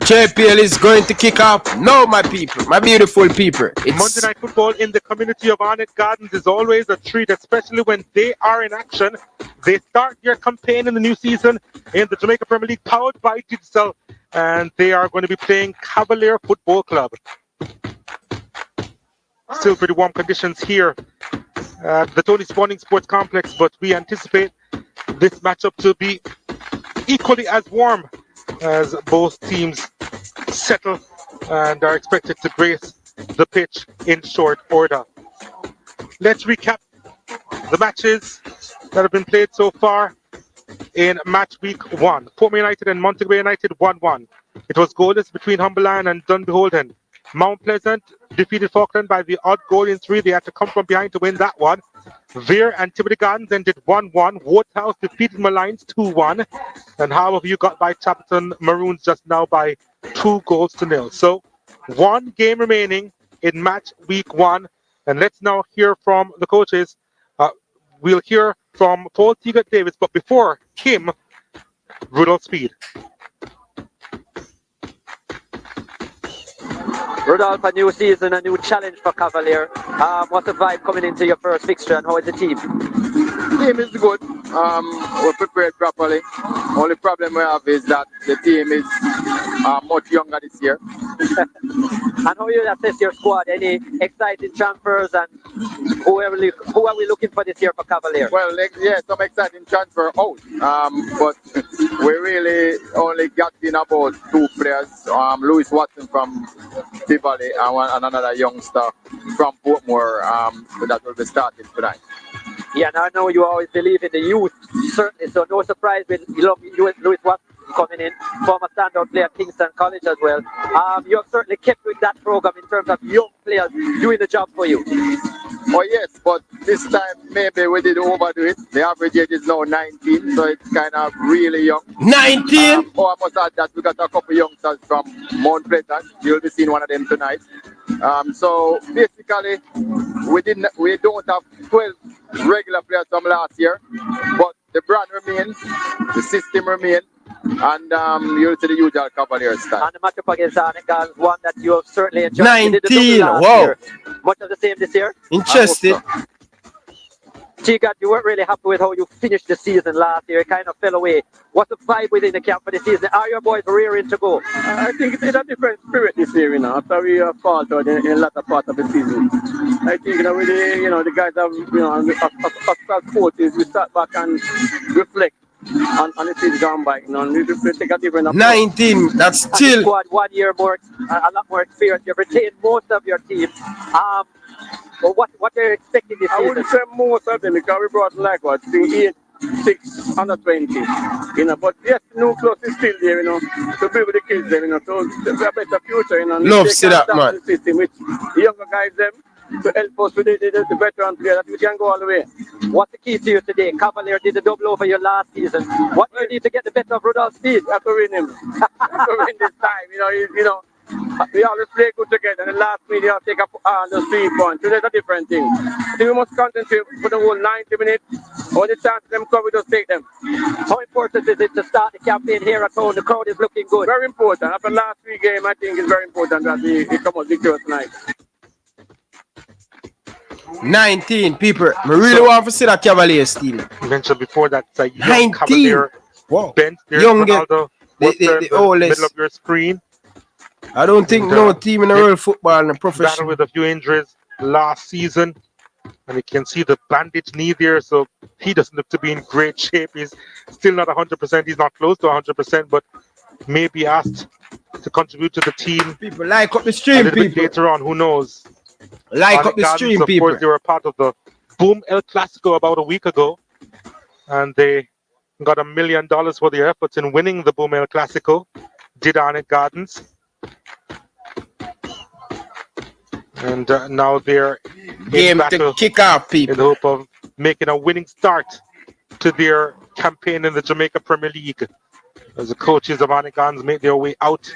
C: JPL is going to kick off now, my people, my beautiful people.
B: Monday Night Football in the community of Arnett Gardens is always a treat, especially when they are in action. They start their campaign in the new season in the Jamaica Premier League, powered by Digital, and they are going to be playing Cavalier Football Club. Still pretty warm conditions here at the Tony Spawning Sports Complex, but we anticipate this matchup to be equally as warm as both teams settle and are expected to grace the pitch in short order. Let's recap the matches that have been played so far in match week 1. Portman United and Montego Bay United 1-1. It was goalless between Humble Lion and Dunbeholden. Mount Pleasant defeated Falkland by the odd goal in 3. They had to come from behind to win that one. Veer and Timothy Gardens ended 1-1. Woodhouse defeated Malines 2-1. And Harbourview got by Chapelton Maroons just now by 2-0. So 1 game remaining in match week 1. And let's now hear from the coaches. We'll hear from Paul Teagat Davis, but before him, Rudolph Speed.
A: Rudolph, a new season, a new challenge for Cavalier. What's the vibe coming into your first fixture, and how is the team?
G: Team is good. We're prepared properly. Only problem we have is that the team is much younger this year.
A: And how you assess your squad? Any exciting transfers, and who are we looking for this year for Cavalier?
G: Well, yeah, some exciting transfer out. But we really only got in about 2 players. Lewis Watson from Cavalier and another youngster from Portmore that will be starting tonight.
A: Yeah, now I know you always believe in the youth, certainly, so no surprise with Lewis Watson coming in, former standout player at Kingston College as well. You have certainly kept with that program in terms of young players doing the job for you.
G: Oh yes, but this time maybe we did overdo it. The average age is now 19, so it's kind of really young.
C: 19?
G: I must add that we got a couple youngsters from Mount Pleasant. You'll be seeing one of them tonight. So basically, we don't have 12 regular players from last year, but the brand remains, the system remains, and you'll see the usual Cavalier style.
A: And the matchup against Arnett is one that you have certainly enjoyed.
C: 19, wow.
A: Much of the same this year?
C: Interesting.
A: Chigat, you weren't really happy with how you finished the season last year. It kind of fell away. What's the vibe within the camp for the season? Are your boys rearing to go?
H: I think it's in a different spirit this year, after we faltered in a latter part of the season. I think, the guys have, as coaches, we start back and reflect on the season gone by. We take a different approach.
C: 19, that's still.
A: Squad 1 year more, a lot more experience. You've retained most of your team. But what are you expecting this season?
H: I wouldn't say most of them because we brought 8, 6, under 20. But yes, new clothes is still there, to be with the kids there, so there's a better future,
C: Love to see that, man.
H: The system with the younger guys them to help us with the veteran players that we can go all the way.
A: What's the key to you today? Cavalier did a double over your last season. What do you need to get the better of Rudolph Speed?
H: We have to win him. We have to win this time, we always play good together, and the last meeting I'll take the 3 points. So that's a different thing. I think we must concentrate for the whole 90 minutes. All the chance them come, we just take them.
A: How important is it to start the campaign here at home? The crowd is looking good.
H: Very important. After the last 3 games, I think it's very important that we come out victorious tonight.
C: 19 people. I really want to see that Cavalier still.
B: You mentioned before that
C: 19.
B: Cavalier bench. There's
C: Young
B: Ronaldo.
C: the oldest.
B: Middle of your screen.
C: I don't think no team in the world football in the
B: Battled
C: professional.
B: with a few injuries last season, and you can see the bandaged knee there, so he doesn't look to be in great shape. He's still not 100%. He's not close to 100%, but may be asked to contribute to the team.
C: People like up the
B: A
C: stream,
B: little bit
C: people.
B: later on, who knows?
C: Like up the
B: Gardens,
C: stream,
B: of
C: people.
B: course, they were part of the Boom El Clasico about a week ago, and they got $1 million for their efforts in winning the Boom El Clasico. Did Arnett Gardens. And now they're
C: Game to kick off,
B: in the
C: people.
B: hope of making a winning start to their campaign in the Jamaica Premier League. As the coaches of Arnett Gardens make their way out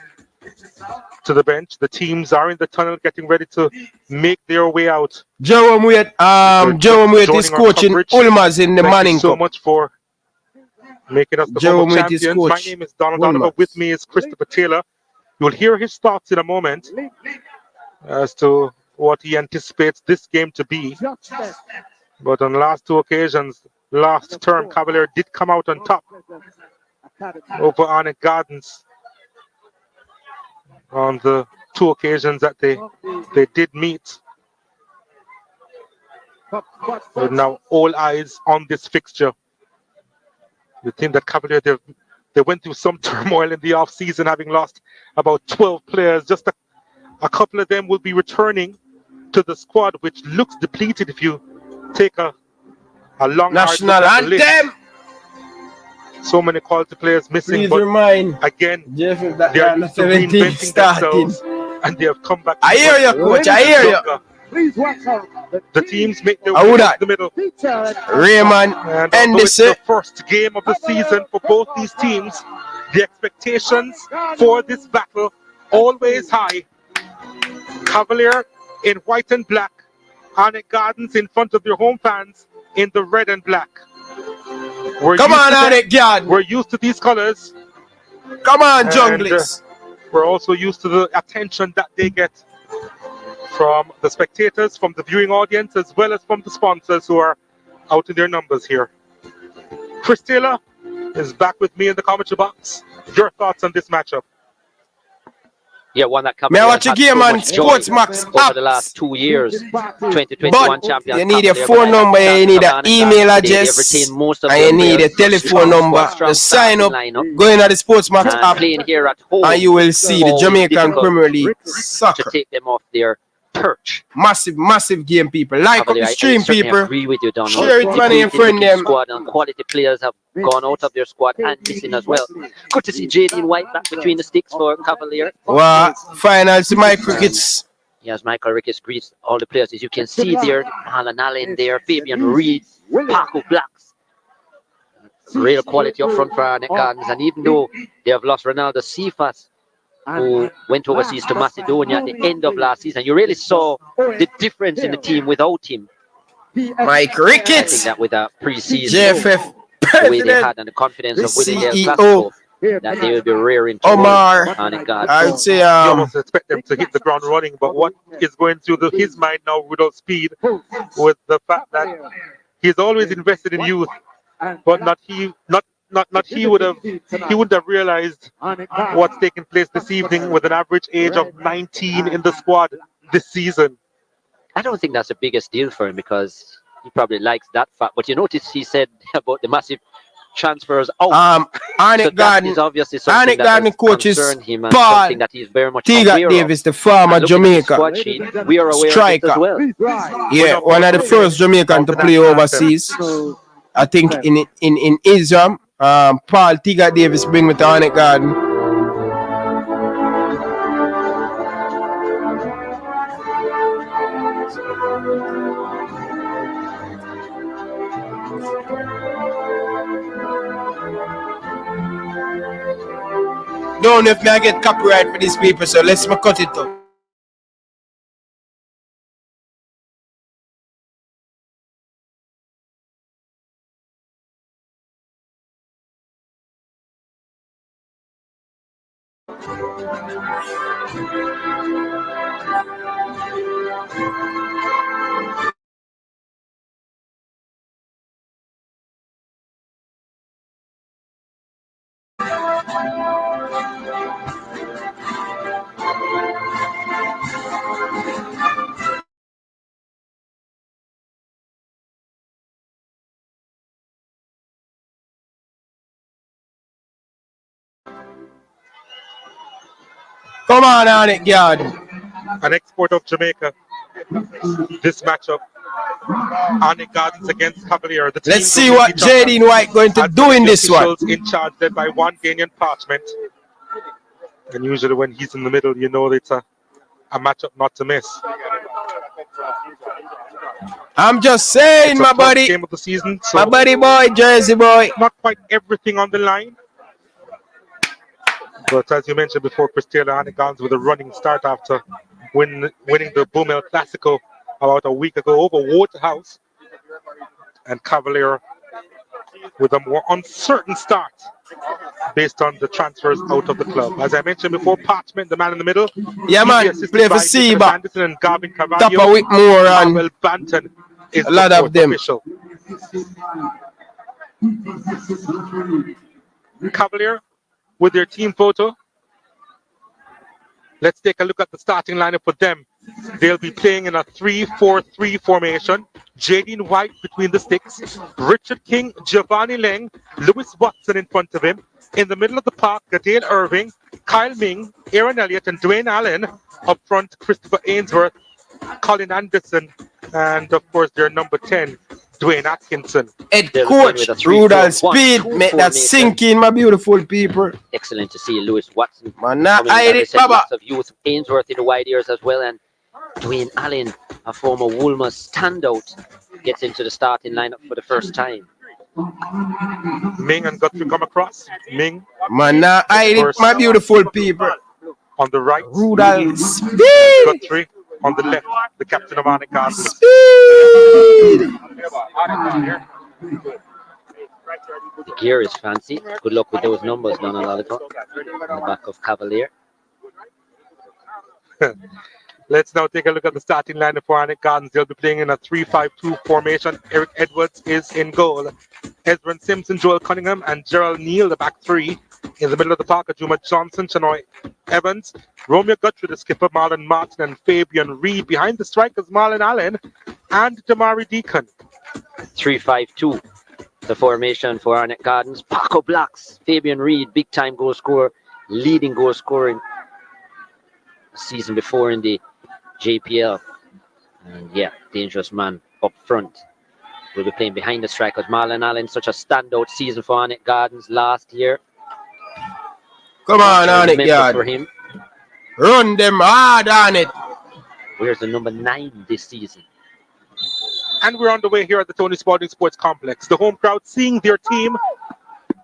B: to the bench, the teams are in the tunnel getting ready to make their way out.
C: Jerome Wade is coaching Ulmas in the
B: Thank
C: Manning
B: you so
C: Cup.
B: much for making us the
C: Jerome
B: former
C: Wade is
B: champions. My
C: coach
B: name is Donald Donovan.
C: Ulmas.
B: With me is Christopher Taylor. You'll hear his thoughts in a moment as to what he anticipates this game to be. But on the last 2 occasions, last term, Cavalier did come out on top over Arnett Gardens on the 2 occasions that they did meet. But now all eyes on this fixture. You think that Cavalier, they went through some turmoil in the off-season, having lost about 12 players. Just a couple of them will be returning to the squad, which looks depleted if you take a long
C: National
B: hard look at the list.
C: anthem.
B: So many quality players missing,
C: Please
B: but
C: remind
B: again,
C: Jeff that
B: they are
C: under
B: used to
C: 17
B: reinventing
C: starting.
B: themselves, and they have come back.
C: I hear you, coach. I hear you.
G: Please watch out.
B: The teams make their
C: Who
B: way
C: that?
B: to the middle.
C: Raymond
B: And
C: and
B: although it's
C: this
B: the first game of the season for both these teams, the expectations for this battle always high. Cavalier in white and black, Arnett Gardens in front of their home fans in the red and black.
C: Come on, Arnett Garden.
B: We're used to these colors.
C: Come on,
B: And,
C: Junglers.
B: we're also used to the attention that they get from the spectators, from the viewing audience, as well as from the sponsors who are out in their numbers here. Chris Taylor is back with me in the commentary box. Your thoughts on this matchup?
A: Yeah, one that
C: May I watch a game on Sports Max
A: over the last 2 years. 2021
C: But
A: champions.
C: you need a
A: Cavalier,
C: phone
A: but
C: number, you need an
A: Cavalier,
C: email
A: they
C: address,
A: retain most of
C: and
A: their
C: you need a
A: players.
C: telephone number to sign up. Go in at the Sports Max
A: And
C: app,
A: playing here at home,
C: and you will see the
A: how
C: Jamaican
A: difficult
C: Premier League
A: to
C: soccer.
A: take them off their perch.
C: Massive game, people. Like up
A: Cavalier,
C: the
A: I
C: stream,
A: certainly
C: people.
A: agree with you, Donald.
C: Share it, man, and your friend them.
A: Squad and quality players have gone out of their squad and missing as well. Good to see JD White back between the sticks for Cavalier.
C: Well, finals, my crickets.
A: Yes, Michael Ricketts greets all the players. As you can see there, Alan Allen there, Fabian Reed, Paco Blacks. Real quality up front for Arnett Gardens. And even though they have lost Ronaldo Cephas, who went overseas to Macedonia at the end of last season, you really saw the difference in the team without him.
C: Mike
A: I think
C: Ricketts,
A: that with a pre-season,
C: JFF
A: the way they
C: President,
A: had and the confidence of winning their
C: CEO.
A: Clasico, that they will be rearing to
C: Omar.
A: Arnett Gardens.
C: I would say,
B: You almost expect them to hit the ground running, but what is going through his mind now without speed, with the fact that he's always invested in youth, but he wouldn't have realized what's taking place this evening with an average age of 19 in the squad this season.
A: I don't think that's the biggest deal for him because he probably likes that fact. But you notice he said about the massive transfers out.
C: Arnett
A: So that
C: Garden,
A: is obviously something
C: Arnett
A: that
C: Garden
A: has
C: coach is
A: concerned him and
C: Paul
A: something that he's very much
C: Tiga
A: aware
C: Davis,
A: of.
C: the former
A: And looking at the
C: Jamaica
A: squad sheet, we are aware
C: striker.
A: of it as well.
C: Yeah, one of the first Jamaican to play overseas. I think in Israel, Paul Tiga Davis bring with Arnett Garden. Don't know if I get copyright for these people, so let's me cut it up. Come on, Arnett Garden.
B: An export of Jamaica. This matchup, Arnett Gardens against Cavalier. The
C: Let's see
B: teams
C: what
B: against each other.
C: JD White going to
B: And
C: do in
B: the
C: this one.
B: officials in charge, led by one Danian Parchment. And usually when he's in the middle, you know it's a matchup not to miss.
C: I'm just saying,
B: It's a
C: my
B: first
C: buddy.
B: game of the season, so
C: My buddy boy, Jersey boy.
B: not quite everything on the line. But as you mentioned before, Chris Taylor, Arnett Gardens with a running start after winning the Boomel Clasico about a week ago over Waterhouse. And Cavalier with a more uncertain start based on the transfers out of the club. As I mentioned before, Parchment, the man in the middle.
C: Yeah, man,
B: assisted
C: play for
B: by Nicholas
C: Seba.
B: Anderson and Garvin Carvalho.
C: Tapa Whitmore and
B: Marvel Banton is
C: a lot
B: the
C: of
B: fourth
C: them.
B: official. Cavalier with their team photo. Let's take a look at the starting lineup for them. They'll be playing in a 3-4-3 formation. Jaden White between the sticks. Richard King, Giovanni Leng, Lewis Watson in front of him. In the middle of the park, Gadale Irving, Kyle Ming, Aaron Elliott, and Dwayne Allen. Up front, Christopher Ainsworth, Colin Anderson, and of course their number 10, Dwayne Atkinson.
C: Head
A: They're playing with
C: coach,
A: a 3-4-1-2
C: Rudal Speed, make that
A: formation.
C: sink in, my beautiful people.
A: Excellent to see Lewis Watson.
C: Man, now
A: coming in.
C: I
A: As I
C: it,
A: said,
C: Baba.
A: lots of youth. Ainsworth in the wide ears as well. And Dwayne Allen, a former Woolmer standout, gets into the starting lineup for the first time.
B: Ming and Guthrie come across. Ming
C: Man, now I it, my beautiful people.
B: on the right.
C: Rudal Speed.
B: Guthrie on the left. The captain of Arnett Gardens.
C: Speed.
A: The gear is fancy. Good luck with those numbers, Donald Oliver, on the back of Cavalier.
B: Let's now take a look at the starting lineup for Arnett Gardens. They'll be playing in a 3-5-2 formation. Eric Edwards is in goal. Ezra Simpson, Joel Cunningham, and Gerald Neal, the back three. In the middle of the park, Juma Johnson, Chanoy Evans, Romeo Guthrie, the skipper, Marlon Martin, and Fabian Reed. Behind the strikers, Marlon Allen and Damari Deacon.
A: 3-5-2. The formation for Arnett Gardens. Paco Blacks, Fabian Reed, big time goal scorer, leading goal scorer in the season before in the JPL. And yeah, dangerous man up front. We'll be playing behind the strikers. Marlon Allen, such a standout season for Arnett Gardens last year.
C: Come on, Arnett
A: For
C: Gardens.
A: him.
C: Run them hard on it.
A: Where's the number 9 this season?
B: And we're on the way here at the Tony Spalding Sports Complex. The home crowd seeing their team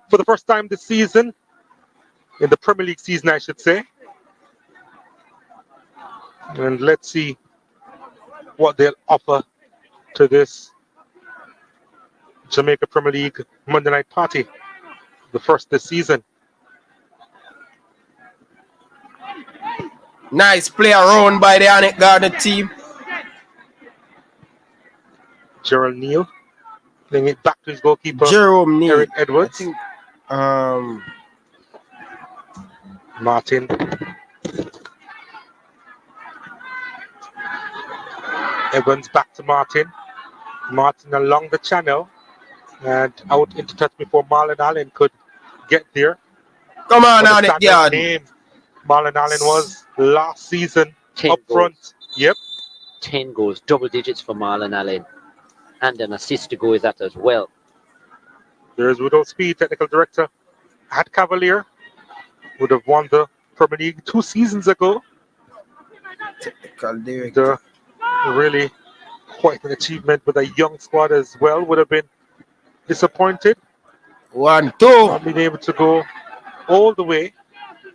B: for the first time this season, in the Premier League season, I should say. And let's see what they'll offer to this Jamaica Premier League Monday night party, the first this season.
C: Nice play around by the Arnett Gardens team.
B: Gerald Neal playing it back to his goalkeeper,
C: Jerome Neal.
B: Eric Edwards. Martin. Evans back to Martin. Martin along the channel and out into touch before Marlon Allen could get there.
C: Come on, Arnett Gardens.
B: Name Marlon Allen was last season
A: 10
B: up front. Yep.
A: 10 goals, double digits for Marlon Allen. And an assist to go with that as well.
B: There's Widow Speed, technical director at Cavalier. Would have won the Premier League 2 seasons ago.
C: Technical director.
B: Really quite an achievement with a young squad as well. Would have been disappointed.
C: 1-2.
B: Not being able to go all the way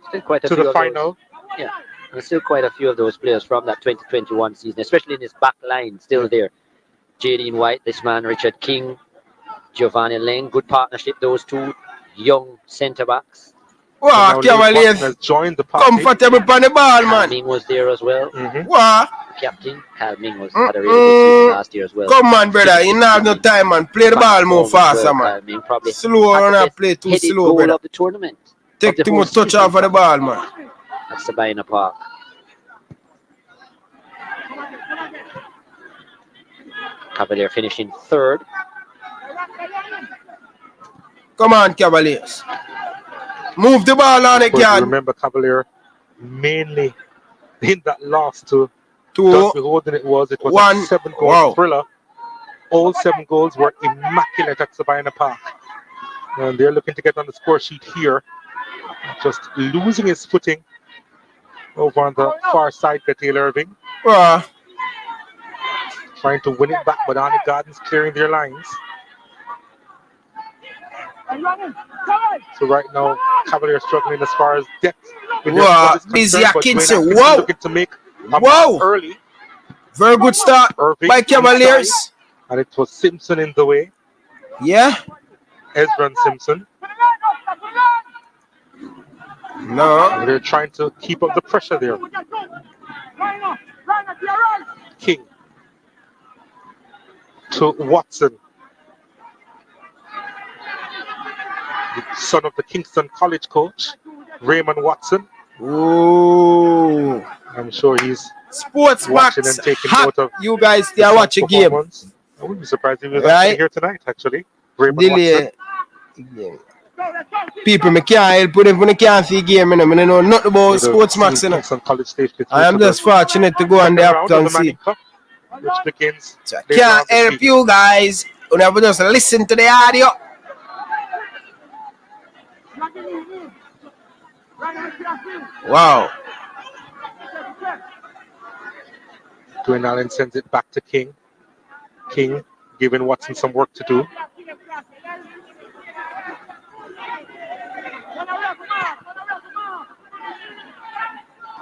A: Still quite a
B: to
A: few
B: the
A: of
B: final.
A: Those, yeah, there's still quite a few of those players from that 2021 season, especially in his back line, still there. Jadine White, this man, Richard King, Giovanni Lang, good partnership, those two young centre backs.
C: Wow, Cavaliers
B: has joined the party.
C: comfortable on the ball,
A: Kyle
C: man.
A: Ming was there as well.
C: Wow.
A: Captain Kyle Ming had a really good season last year as well.
C: Come on, brother. You don't have no time, man. Play the ball more faster, man.
A: Kyle Ming probably
C: Slow
A: had
C: and
A: the
C: not
A: best
C: play too
A: headed
C: slow,
A: goal
C: brother.
A: of the tournament.
C: Take
A: of the
C: too
A: whole
C: much touch
A: season
C: off of the ball, man.
A: at Sabina Park. Cavalier finishing third.
C: Come on, Cavaliers. Move the ball on
B: Of course,
C: again.
B: remember Cavalier mainly in that loss to
C: Two.
B: Dusty Holden. It was a 7-goal thriller. All 7 goals were immaculate at Sabina Park. And they're looking to get on the score sheet here. Just losing his footing over on the far side, Gatil Irving. Trying to win it back, but Arnett Gardens clearing their lines. So right now, Cavalier struggling as far as depth.
C: Wow, busy Atkinson. Wow.
B: Looking to make a
C: Wow.
B: early.
C: Very good start
B: Irving
C: by Cavaliers.
B: inside, and it was Simpson in the way.
C: Yeah.
B: Ezra Simpson.
C: No.
B: And they're trying to keep up the pressure there. King to Watson. The son of the Kingston College coach, Raymond Watson.
C: Ooh.
B: I'm sure he's
C: Sports
B: watching
C: Max
B: and taking
C: hot.
B: note of
C: You guys still watch a game.
B: performance. I wouldn't be surprised if he was
C: Right.
B: actually here tonight, actually. Raymond Watson.
C: Delay. People, me can't help with them when they can't see game. I don't know nothing about
B: With the
C: Sports Max.
B: team Kingston College Stage
C: I am just fortunate to go on the
B: second round of
C: uptown
B: the
C: see.
B: Manning Cup, which begins later on
C: Can't
B: this
C: help
B: week.
C: you guys You never just listen to the audio. Wow.
B: Dwayne Allen sends it back to King. King giving Watson some work to do.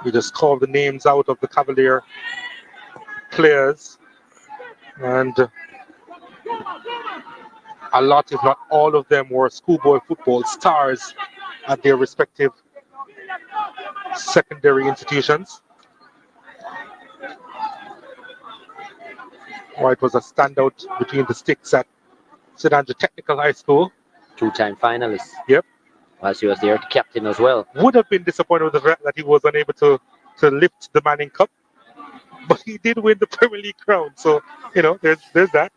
B: We just called the names out of the Cavalier players, and a lot, if not all of them, were schoolboy football stars at their respective secondary institutions. It was a standout between the sticks at St. Andrew Technical High School.
A: Two-time finalist.
B: Yep.
A: As he was there to captain as well.
B: Would have been disappointed with the fact that he was unable to lift the Manning Cup, but he did win the Premier League crown. So, there's that.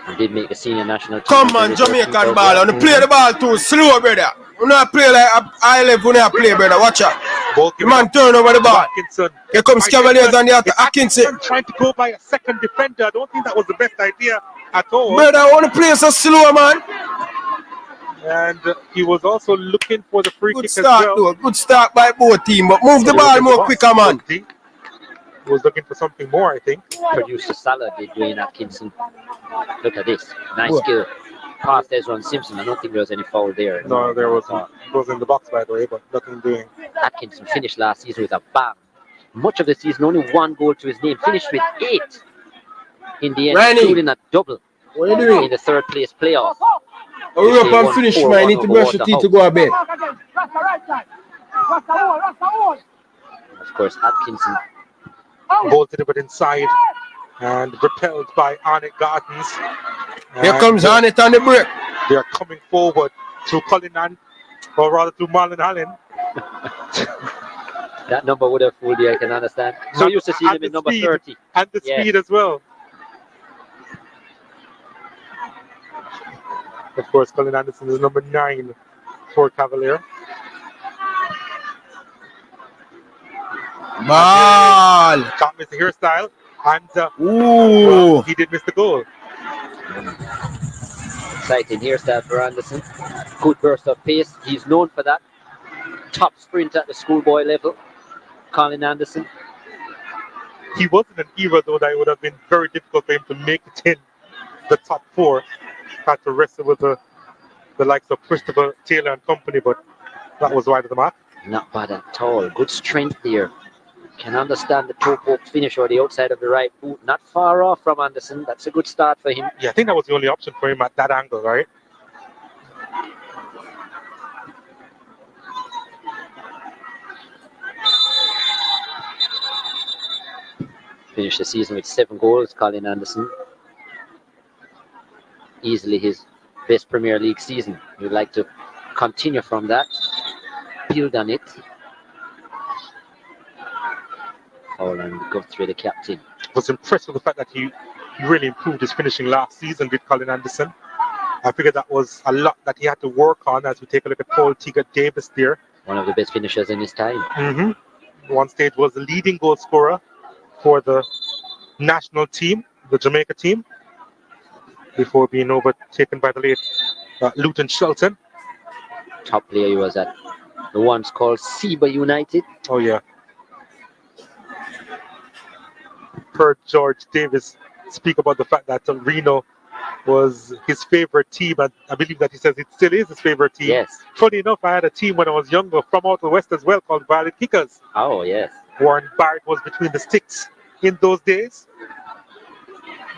A: He did make the senior national team.
C: Come on, Jamaican ball. And play the ball too slow, brother. You not play like high level when you play, brother. Watch out. The man turn over the ball.
B: Atkinson.
C: Here comes Cavaliers on the attack. Atkinson.
B: Trying to go by a second defender. I don't think that was the best idea at all.
C: Brother, I want to play so slow, man.
B: And he was also looking for the free
C: Good
B: kick
C: start,
B: as well.
C: though. Good start by both teams, but move the ball more quicker, man.
B: He was looking for something more, I think.
A: Produced a salad, did Dwayne Atkinson. Look at this. Nice skill. Past Ezron Simpson. I don't think there was any foul there.
B: No, there wasn't. It was in the box, by the way, but nothing doing.
A: Atkinson finished last season with a bang. Much of the season, only 1 goal to his name. Finished with 8 in the end, including a double.
C: What are you doing?
A: In the 3rd place playoff.
C: Hurry up and finish, man. I need to brush your teeth to go to bed.
A: Of course, Atkinson
B: bolted it inside and repelled by Arnett Gardens.
C: Here comes Arnett on the break.
B: They are coming forward through Cullinan, or rather through Marlon Allen.
A: That number would have fooled you, I can understand. So used to see him in number 30.
B: And the speed as well. Of course, Colin Anderson is number 9 for Cavalier.
C: Ball.
B: Can't miss the hairstyle. And he did miss the goal.
A: Exciting hairstyle for Anderson. Good burst of pace. He's known for that. Top sprint at the schoolboy level. Colin Anderson.
B: He was in an era, though, that it would have been very difficult for him to make it in the top 4. Had to wrestle with the likes of Christopher Taylor and company, but that was wide of the mark.
A: Not bad at all. Good strength there. Can understand the toe poke finish or the outside of the right boot. Not far off from Anderson. That's a good start for him.
B: Yeah, I think that was the only option for him at that angle, right?
A: Finished the season with 7 goals, Colin Anderson. Easily his best Premier League season. We'd like to continue from that. Build on it. And go through the captain.
B: I was impressed with the fact that he really improved his finishing last season with Colin Anderson. I figured that was a lot that he had to work on as we take a look at Paul Teagat Davis there.
A: One of the best finishers in his time.
B: One stage was the leading goal scorer for the national team, the Jamaica team, before being overtaken by the late Luton Shelton.
A: Top player he was at the once called Seba United.
B: Oh yeah. Heard George Davis speak about the fact that Reno was his favorite team, and I believe that he says it still is his favorite team.
A: Yes.
B: Funny enough, I had a team when I was younger from out of the West as well called Violet Kickers.
A: Oh yes.
B: Warren Barrett was between the sticks in those days.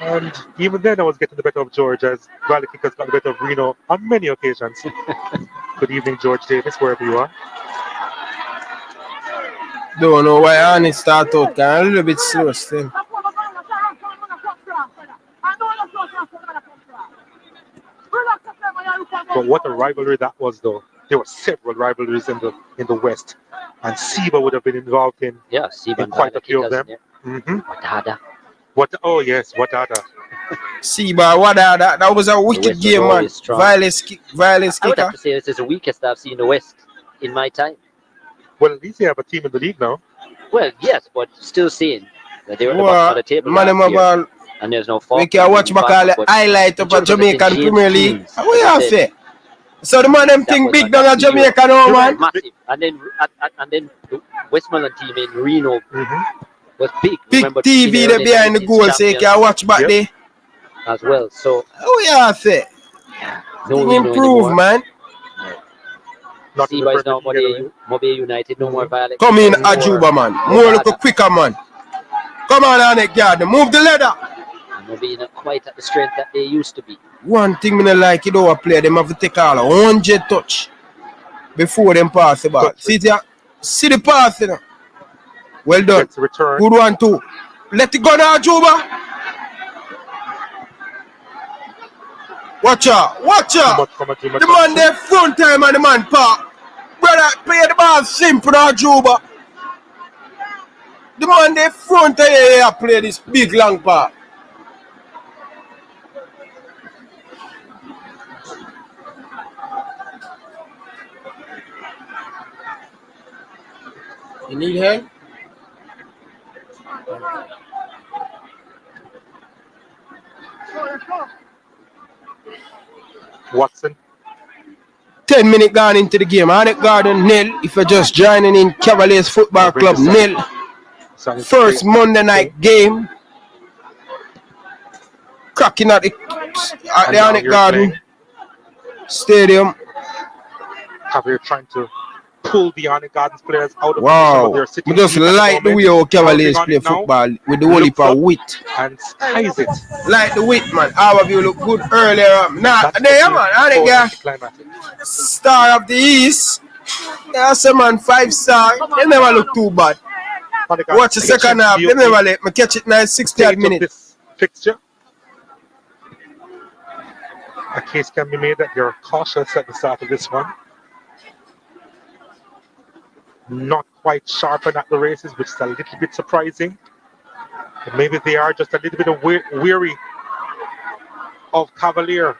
B: And even then I was getting the better of George, as Valley Kickers got the better of Reno on many occasions. Good evening, George Davis, wherever you are.
C: Don't know why Arnett start out, a little bit slow still.
B: But what a rivalry that was, though. There were several rivalries in the West, and Seba would have been involved in,
A: Seba
B: quite a few of them.
A: Wadada.
B: Oh yes, Wadada.
C: Seba, Wadada. That was a wicked game, man. Violence
A: I would have
C: kicker.
A: to say this is the weakest I've seen in the West in my time.
B: Well, at least they have a team in the league now.
A: Well, yes, but still seeing that they were at the bottom of the table
C: Man,
A: last year. And there's no fault.
C: We can watch back all the highlight of a Jamaican Premier League. And we have it. So the man them think big down at Jamaica now, man.
A: Massive. And then the Westmoreland team in Reno was big.
C: Big
A: Remember,
C: TV there behind the goal, so you can watch back there.
A: As well. So
C: we have it.
A: no
C: Improve, man.
A: See, boys now, Mobile United, no more violent.
C: Come in, Ajuba, man. More look quicker, man. Come on, Arnett, Garden. Move the leather.
A: Mobile not quite at the strength that they used to be.
C: One thing I like it over play, them have to take all 100 touch before them pass the ball. See the pass, you know. Well done. Good one, too. Let it go now, Ajuba. Watch out, watch out. The man there front time and the man park. Brother, play the ball simple now, Juba. The man there front here play this big long part. You need help?
B: Watson.
C: 10 minutes gone into the game. Arnett Garden nil. If you're just joining in, Cavaliers Football Club nil. First Monday night game. Cracking at the Arnett Garden Stadium.
B: Cavalier trying to pull the Arnett Gardens players out of
C: wow.
B: their
C: I just like the way how Cavaliers play football with the whole heap of wit.
B: And skies it.
C: Like the wit, man. Our of you look good earlier. Nah, there, man. Arnett Garden. Star of the East. That's a man, 5-star. They never look too bad. Watch the second half. They never let me catch it now 60 minutes.
B: Fixture. A case can be made that you're cautious at the start of this one. Not quite sharpened at the races, which is a little bit surprising. But maybe they are just a little bit weary of Cavalier.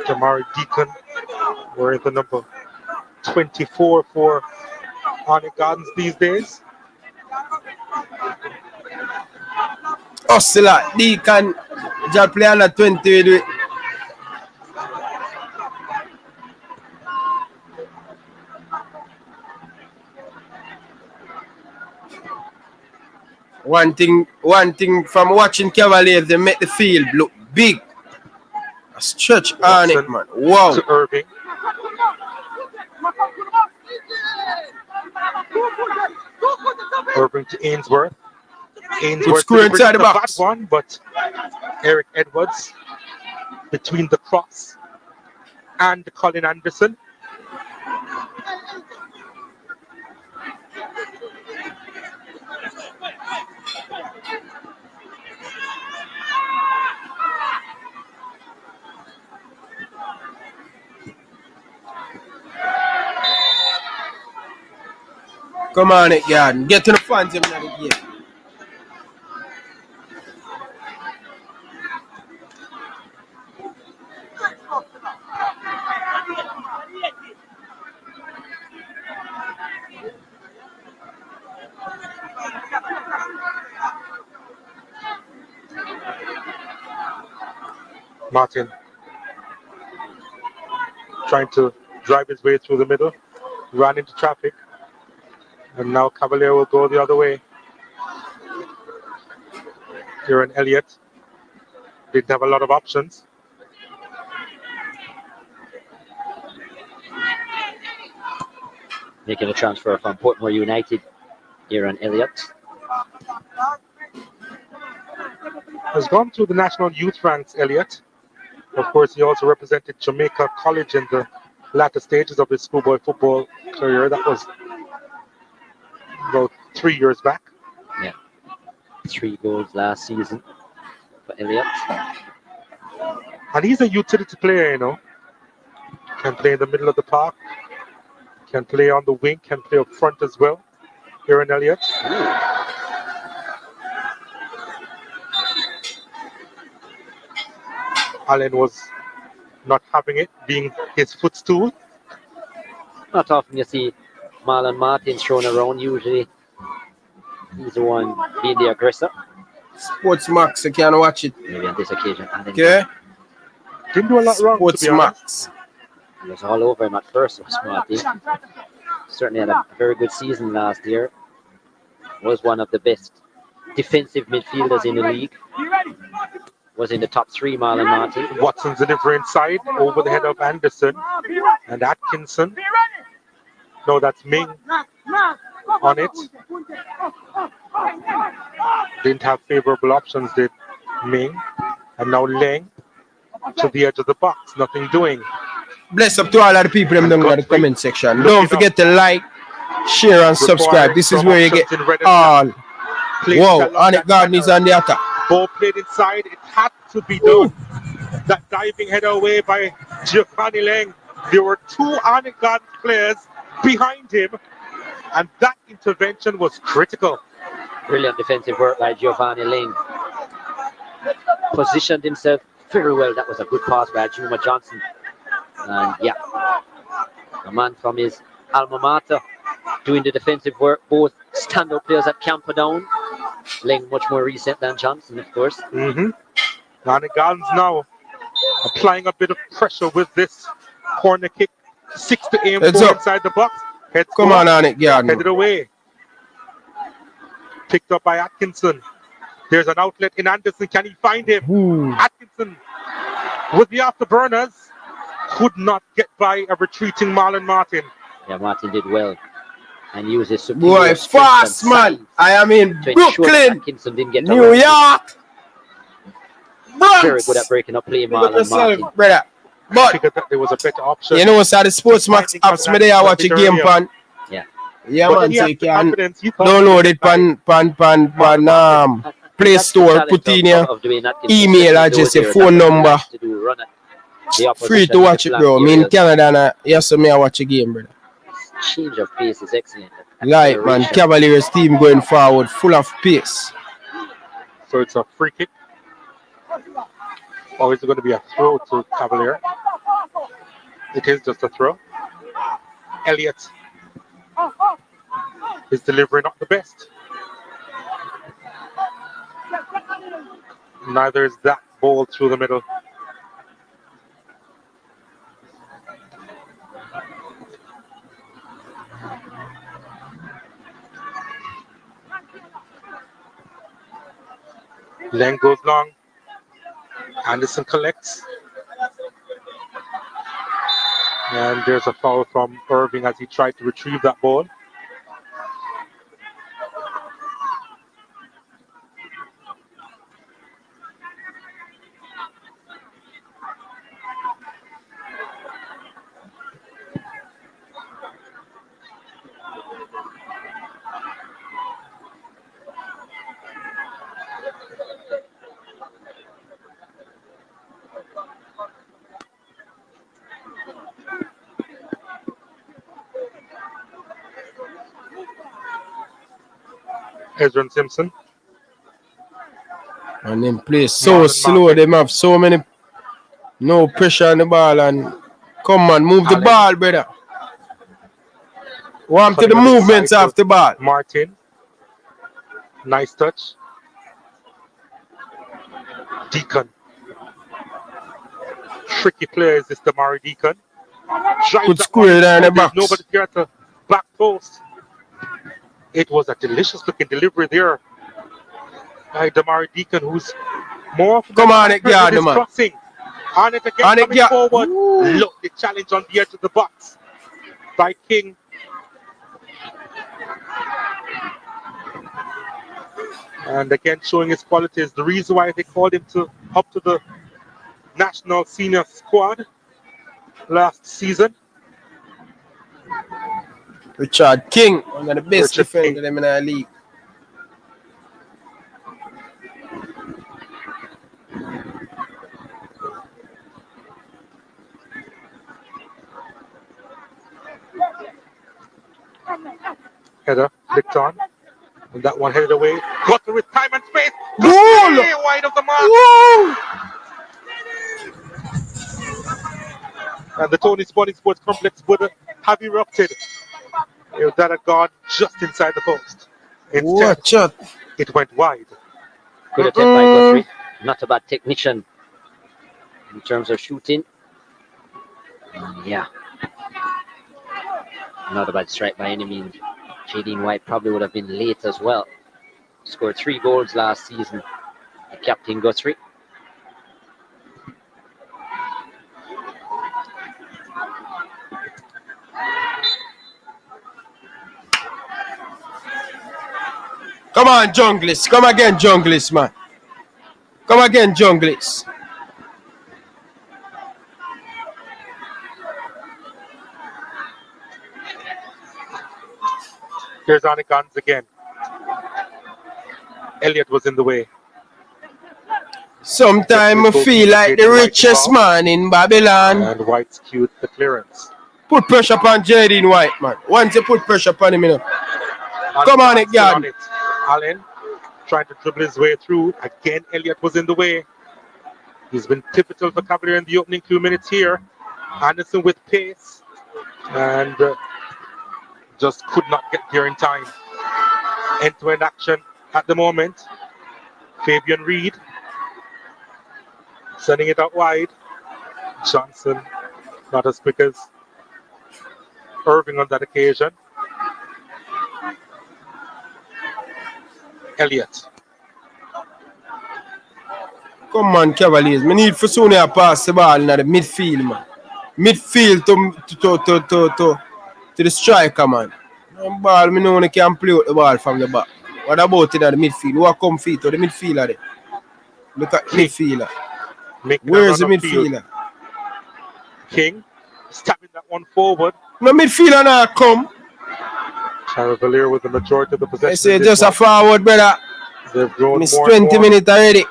B: Jamari Deacon wearing the number 24 for Arnett Gardens these days.
C: Hustler, Deacon, just play under 20. One thing from watching Cavaliers, they make the field look big. A stretch on it, man. Wow.
B: To Irving. Irving to Ainsworth. Ainsworth
C: screw inside the box.
B: One, but Eric Edwards between the cross and Colin Anderson.
C: Come on, it, Garden. Get to the fans in the game.
B: Martin trying to drive his way through the middle, ran into traffic. And now Cavalier will go the other way. Here in Elliott. Didn't have a lot of options.
A: Making a transfer from Portmore United here in Elliott.
B: Has gone through the national youth ranks, Elliott. Of course, he also represented Jamaica College in the latter stages of his schoolboy football career. That was about 3 years back.
A: Yeah. 3 goals last season for Elliott.
B: And he's a utility player, you know. Can play in the middle of the park. Can play on the wing. Can play up front as well. Here in Elliott. Allen was not having it, being his footstool.
A: Not often you see Marlon Martins thrown around. Usually He's the one being the aggressor.
C: Sports Max, you can watch it.
A: Maybe on this occasion.
C: Okay?
B: Didn't do a lot wrong, to
C: Sports
B: be honest.
C: Max.
A: He was all over him at first, was Marty. Certainly had a very good season last year. Was one of the best defensive midfielders in the league. Was in the top 3, Marlon Martin.
B: Watson's delivery inside over the head of Anderson and Atkinson. No, that's Ming on it. Didn't have favorable options, did Ming. And now Leng to the edge of the box, nothing doing.
C: Bless up to all of the people down in the comment section. Don't forget to like, share, and subscribe. This is where you get all. Whoa, Arnett Garden is on the attack.
B: Ball played inside, it had to be done. That diving header away by Giovanni Leng. There were 2 Arnett Garden players behind him, and that intervention was critical.
A: Brilliant defensive work by Giovanni Leng. Positioned himself very well. That was a good pass by Juma Johnson. And yeah, a man from his alma mater doing the defensive work. Both standout players at Camperdown. Leng much more recent than Johnson, of course.
B: Arnett Gardens now applying a bit of pressure with this corner kick. 6 to aim for inside the box.
C: Come on, Arnett Garden.
B: Headed away. Picked up by Atkinson. There's an outlet in Anderson. Can he find him? Atkinson with the afterburners could not get by a retreating Marlon Martin.
A: Yeah, Martin did well and used his
C: boy, fast man. I am in Brooklyn,
A: Atkinson didn't get
C: New York. Bronx.
A: Very good at breaking up play, Marlon Martin.
C: Brother. But
B: figured that there was a better option.
C: You know what's the Sports Max apps me there watch a game pan. Yeah,
B: But
C: man,
B: he
C: so
B: has
C: you
B: the
C: can
B: confidence, he thought
C: download it pan Play Store, put in your email address, your phone number. Free to watch it, bro. Me in Canada, and yes, so me I watch a game, brother.
A: Change of pace is excellent.
C: Like, man, Cavalier's team going forward, full of pace.
B: So it's a free kick. Or is it going to be a throw to Cavalier? It is just a throw. Elliott. His delivery not the best. Neither is that ball through the middle. Leng goes long. Anderson collects. And there's a foul from Irving as he tried to retrieve that ball. Ezra Simpson.
C: And them play so slow. Them have so many, no pressure on the ball. And come on, move the ball, brother. Warm to the movements of the ball.
B: Martin. Nice touch. Deacon. Tricky player is this Damari Deacon.
C: Good square there in the box.
B: Nobody here at the back post. It was a delicious looking delivery there by Damari Deacon, who's more
C: come on, it man.
B: Crossing. Arnett again coming forward. Look, the challenge on the edge of the box by King. And again showing his qualities. The reason why they called him up to the national senior squad last season.
C: Richard King, one of the best defenders in the league.
B: Header, flicked on. And that one headed away. Got with time and space. Wide of the mark. And the Tony Sporting Sports Complex would have erupted if that had gone just inside the post. Instead,
C: Watch out.
B: it went wide.
A: Good attempt by Guthrie. Not a bad technician in terms of shooting. Yeah. Not a bad strike by any means. Jadine White probably would have been late as well. Scored 3 goals last season. The captain Guthrie.
C: Come on, Junglist. Come again, Junglist, man. Come again, Junglist.
B: Here's on the guns again. Elliott was in the way.
C: Sometimes I feel like the richest man in Babylon.
B: And White skewed the clearance.
C: Put pressure upon Jadine White, man. Once you put pressure upon him, you know. Come on, it, God.
B: Allen trying to dribble his way through. Again, Elliott was in the way. He's been pivotal for Cavalier in the opening 2 minutes here. Anderson with pace. And just could not get there in time. End-to-end action at the moment. Fabian Reed sending it out wide. Johnson not as quick as Irving on that occasion. Elliott.
C: Come on, Cavaliers. We need for soon to pass the ball in the midfield, man. Midfield to the striker, man. The ball, me know they can play with the ball from the back. What about it at the midfield? Who are come feet to the midfielder there? Look at midfielder. Where's the midfielder?
B: King stabbing that one forward.
C: No midfielder now come.
B: Cavalier with the majority of the possession.
C: I say just a forward, brother.
B: They've grown
C: Miss
B: more
C: 20 minutes already.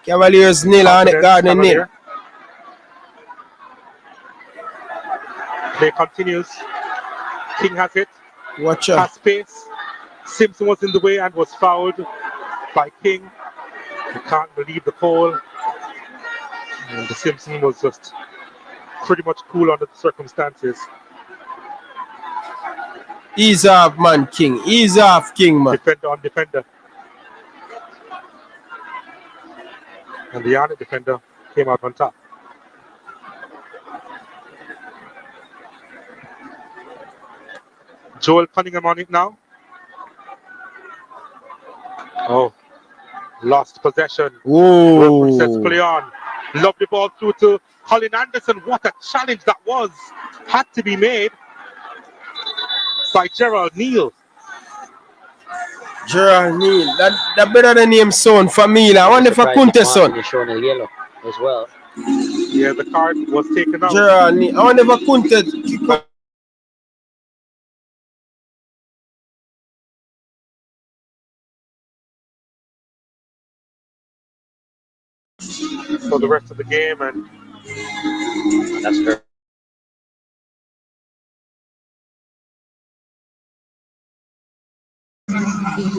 C: Cavaliers nil, Arnett Gardner nil.
B: Play continues. King has it.
C: Watch out.
B: Has space. Simpson was in the way and was fouled by King. You can't believe the call. And the Simpson was just pretty much cool under the circumstances.
C: Ease off, man, King. Ease off, King, man.
B: Defender on defender. And the Arnett defender came out on top. Joel Cunningham on it now. Oh, lost possession.
C: Whoa.
B: Sets play on. Lovely ball through to Colin Anderson. What a challenge that was. Had to be made by Gerald Neal.
C: Gerald Neal. That better than name son, Famila. I wonder if I couldn't son.
A: He's shown a yellow as well.
B: Yeah, the card was taken out.
C: Gerald Neal. I wonder if I couldn't.
B: For the rest of the game, and
A: that's fair.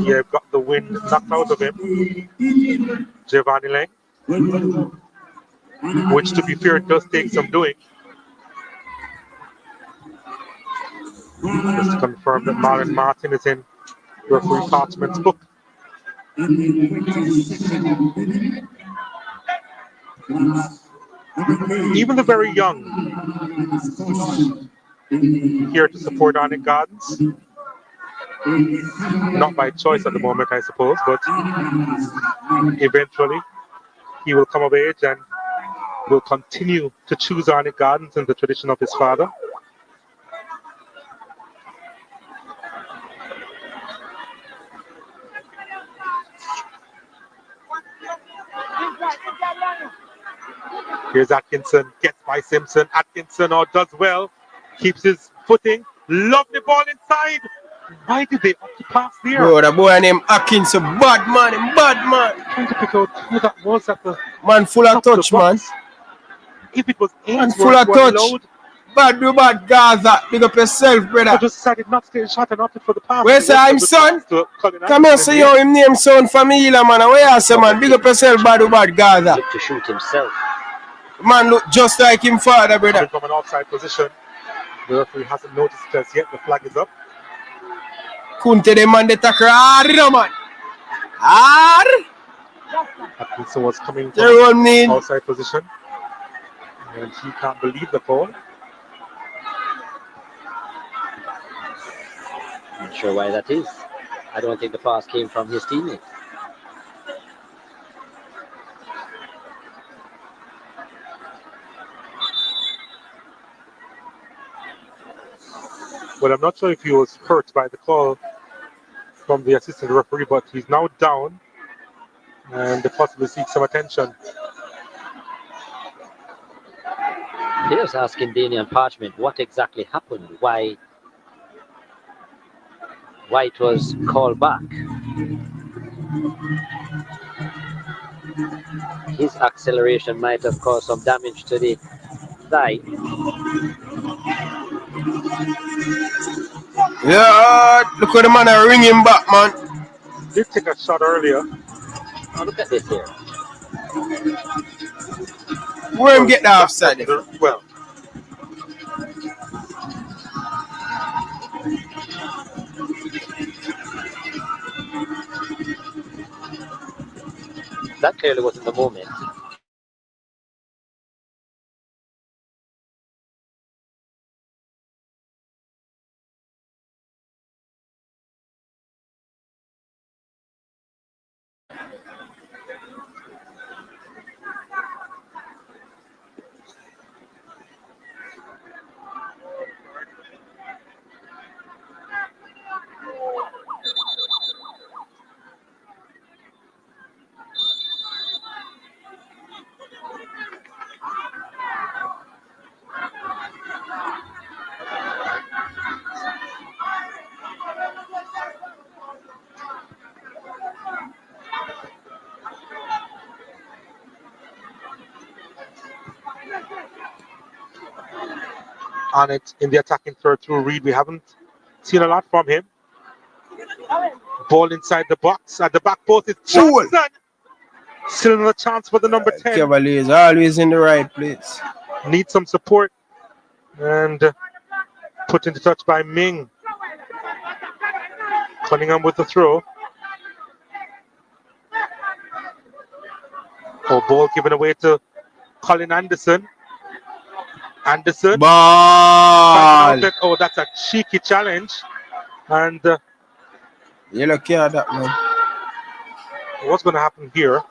B: Yeah, got the wind knocked out of him. Giovanni Lang, which to be fair does take some doing. Just to confirm that Marlon Martin is in referee Parchment's book. Even the very young here to support Arnett Gardens. Not by choice at the moment, I suppose, but eventually he will come of age and will continue to choose Arnett Gardens in the tradition of his father. Here's Atkinson, gets by Simpson. Atkinson does well, keeps his footing. Lovely ball inside. Why did they opt to pass there?
C: Bro, the boy named Atkinson, bad man, bad man.
B: Trying to pick out who that was at the
C: man full of touch, man.
B: If it was
C: man full of touch. Bad do bad Gaza. Big up yourself, brother.
B: I just decided not to take a shot and opted for the pass.
C: Where's I'm son? Come here, say yo, him name son Famila, man. Where you say, man? Big up yourself, bad do bad Gaza.
A: Look to shoot himself.
C: Man look just like him father, brother.
B: From an offside position. The referee hasn't noticed it as yet. The flag is up.
C: Kunte the man, the tackle hard, man. Hard.
B: Atkinson was coming
C: They
B: from
C: run in.
B: outside position. And he can't believe the call.
A: Not sure why that is. I don't think the pass came from his teammate.
B: Well, I'm not sure if he was hurt by the call from the assistant referee, but he's now down and possibly seek some attention.
A: Players asking Daniel Parchment what exactly happened, why it was called back. His acceleration might have caused some damage to the thigh.
C: Yeah, look at the man ringing back, man.
B: Did take a shot earlier.
A: Oh, look at this here.
C: Where him get the offside?
B: Well,
A: That clearly wasn't the moment.
B: Arnett in the attacking third through Reed. We haven't seen a lot from him. Ball inside the box. At the back post is Johnson. Still another chance for the number 10.
C: Cavalier is always in the right place.
B: Need some support. And put into touch by Ming. Cunningham with the throw. Oh, ball given away to Colin Anderson. Anderson.
C: Ball.
B: Oh, that's a cheeky challenge. And
C: yellow card that, man.
B: what's going to happen here?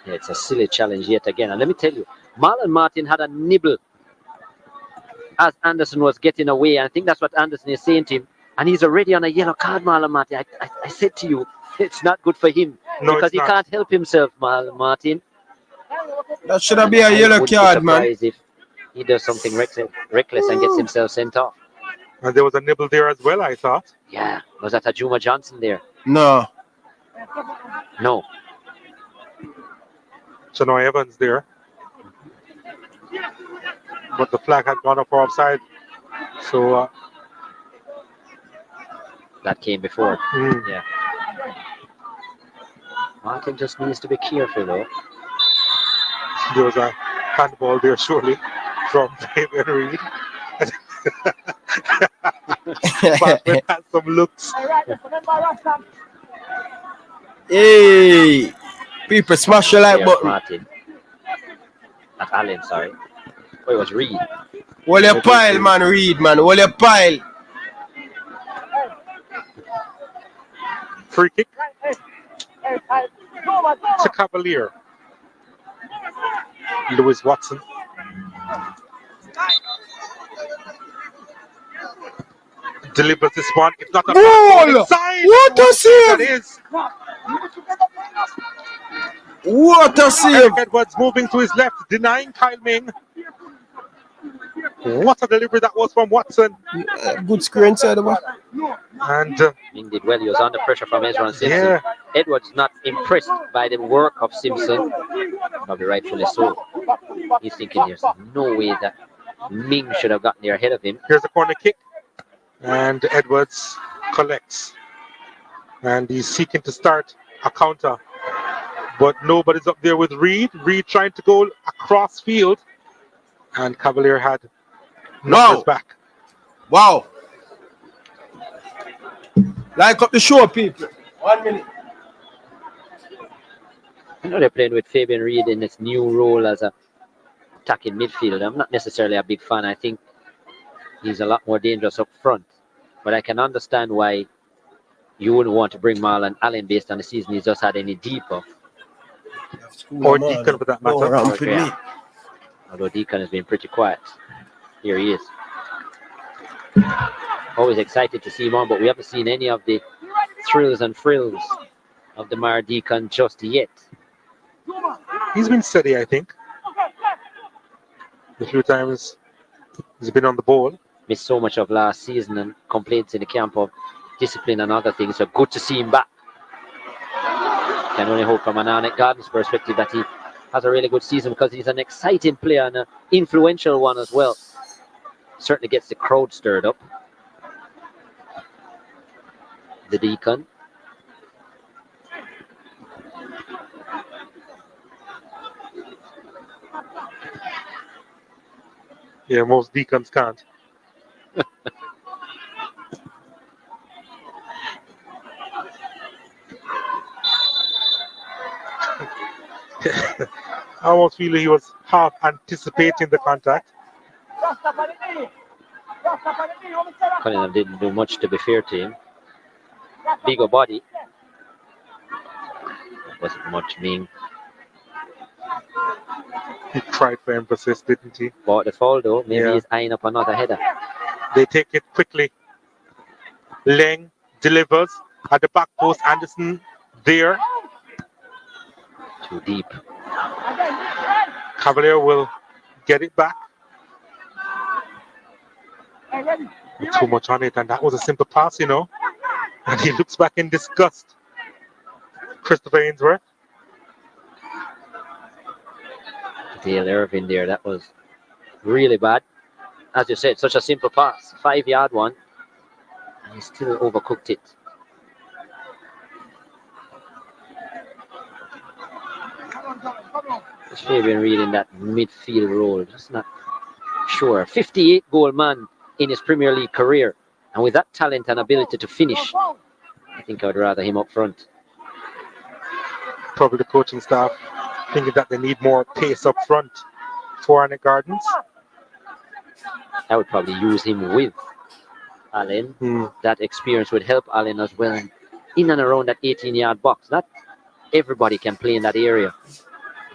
A: Yeah, it's a silly challenge yet again. And let me tell you, Marlon Martin had a nibble as Anderson was getting away. I think that's what Anderson is saying to him. And he's already on a yellow card, Marlon Martin. I said to you, it's not good for him because he can't help himself, Marlon Martin.
C: That should have been a yellow card, man.
A: If he does something reckless and gets himself sent off.
B: And there was a nibble there as well, I thought.
A: Yeah, was that a Juma Johnson there?
C: No.
A: No.
B: Chanoy Evans there. But the flag had gone up for offside. So
A: that came before. Yeah. Martin just needs to be careful though.
B: There was a handball there surely from David Reed. Batman had some looks.
C: Hey, people smash the like button.
A: Martin. Not Allen, sorry. Oh, it was Reed.
C: Hold your pile, man, Reed, man. Hold your pile.
B: Free kick to Cavalier. Lewis Watson. Delivers this one. It's not a
C: goal.
B: Inside.
C: What a save!
B: That is.
C: What a save!
B: Eric Edwards moving to his left, denying Kyle Ming. What a delivery that was from Watson.
C: Good screen inside the back.
A: And Ming did well. He was under pressure from Ezra and Simpson.
B: Yeah.
A: Edwards not impressed by the work of Simpson. Probably rightfully so. He's thinking there's no way that Ming should have gotten there ahead of him.
B: Here's a corner kick. And Edwards collects. And he's seeking to start a counter. But nobody's up there with Reed. Reed trying to go across field. And Cavalier had numbers back.
C: Wow. Like up the show, people. 1 minute.
A: I know they're playing with Fabian Reid in this new role as a attacking midfielder. I'm not necessarily a big fan. I think he's a lot more dangerous up front. But I can understand why you wouldn't want to bring Marlon Allen based on the season he's just had any deeper.
B: Or Deacon for that matter.
A: Yeah. Although Deacon has been pretty quiet. Here he is. Always excited to see him on, but we haven't seen any of the thrills and frills of the Mar Deacon just yet.
B: He's been steady, I think. A few times he's been on the ball.
A: Missed so much of last season and complaints in the camp of discipline and other things. So good to see him back. Can only hope from an Arnett Gardens perspective that he has a really good season because he's an exciting player and an influential one as well. Certainly gets the crowd stirred up. The Deacon.
B: Yeah, most Deacons can't. I almost feel he was half anticipating the contact.
A: Cunningham didn't do much, to be fair to him. Bigger body. Wasn't much mean.
B: He tried for emphasis, didn't he?
A: Bought the foul though. Maybe he's eyeing up another header.
B: They take it quickly. Leng delivers at the back post. Anderson there.
A: Too deep.
B: Cavalier will get it back. Too much on it, and that was a simple pass, you know. And he looks back in disgust. Christopher Ainsworth.
A: Dale Irvin there, that was really bad. As you said, such a simple pass, 5-yard one, and he still overcooked it. It's Fabian Reid in that midfield role, just not sure. 58-goal man in his Premier League career, and with that talent and ability to finish, I think I would rather him up front.
B: Probably the coaching staff thinking that they need more pace up front for Arnett Gardens.
A: I would probably use him with Allen. That experience would help Allen as well in and around that 18-yard box. Not everybody can play in that area,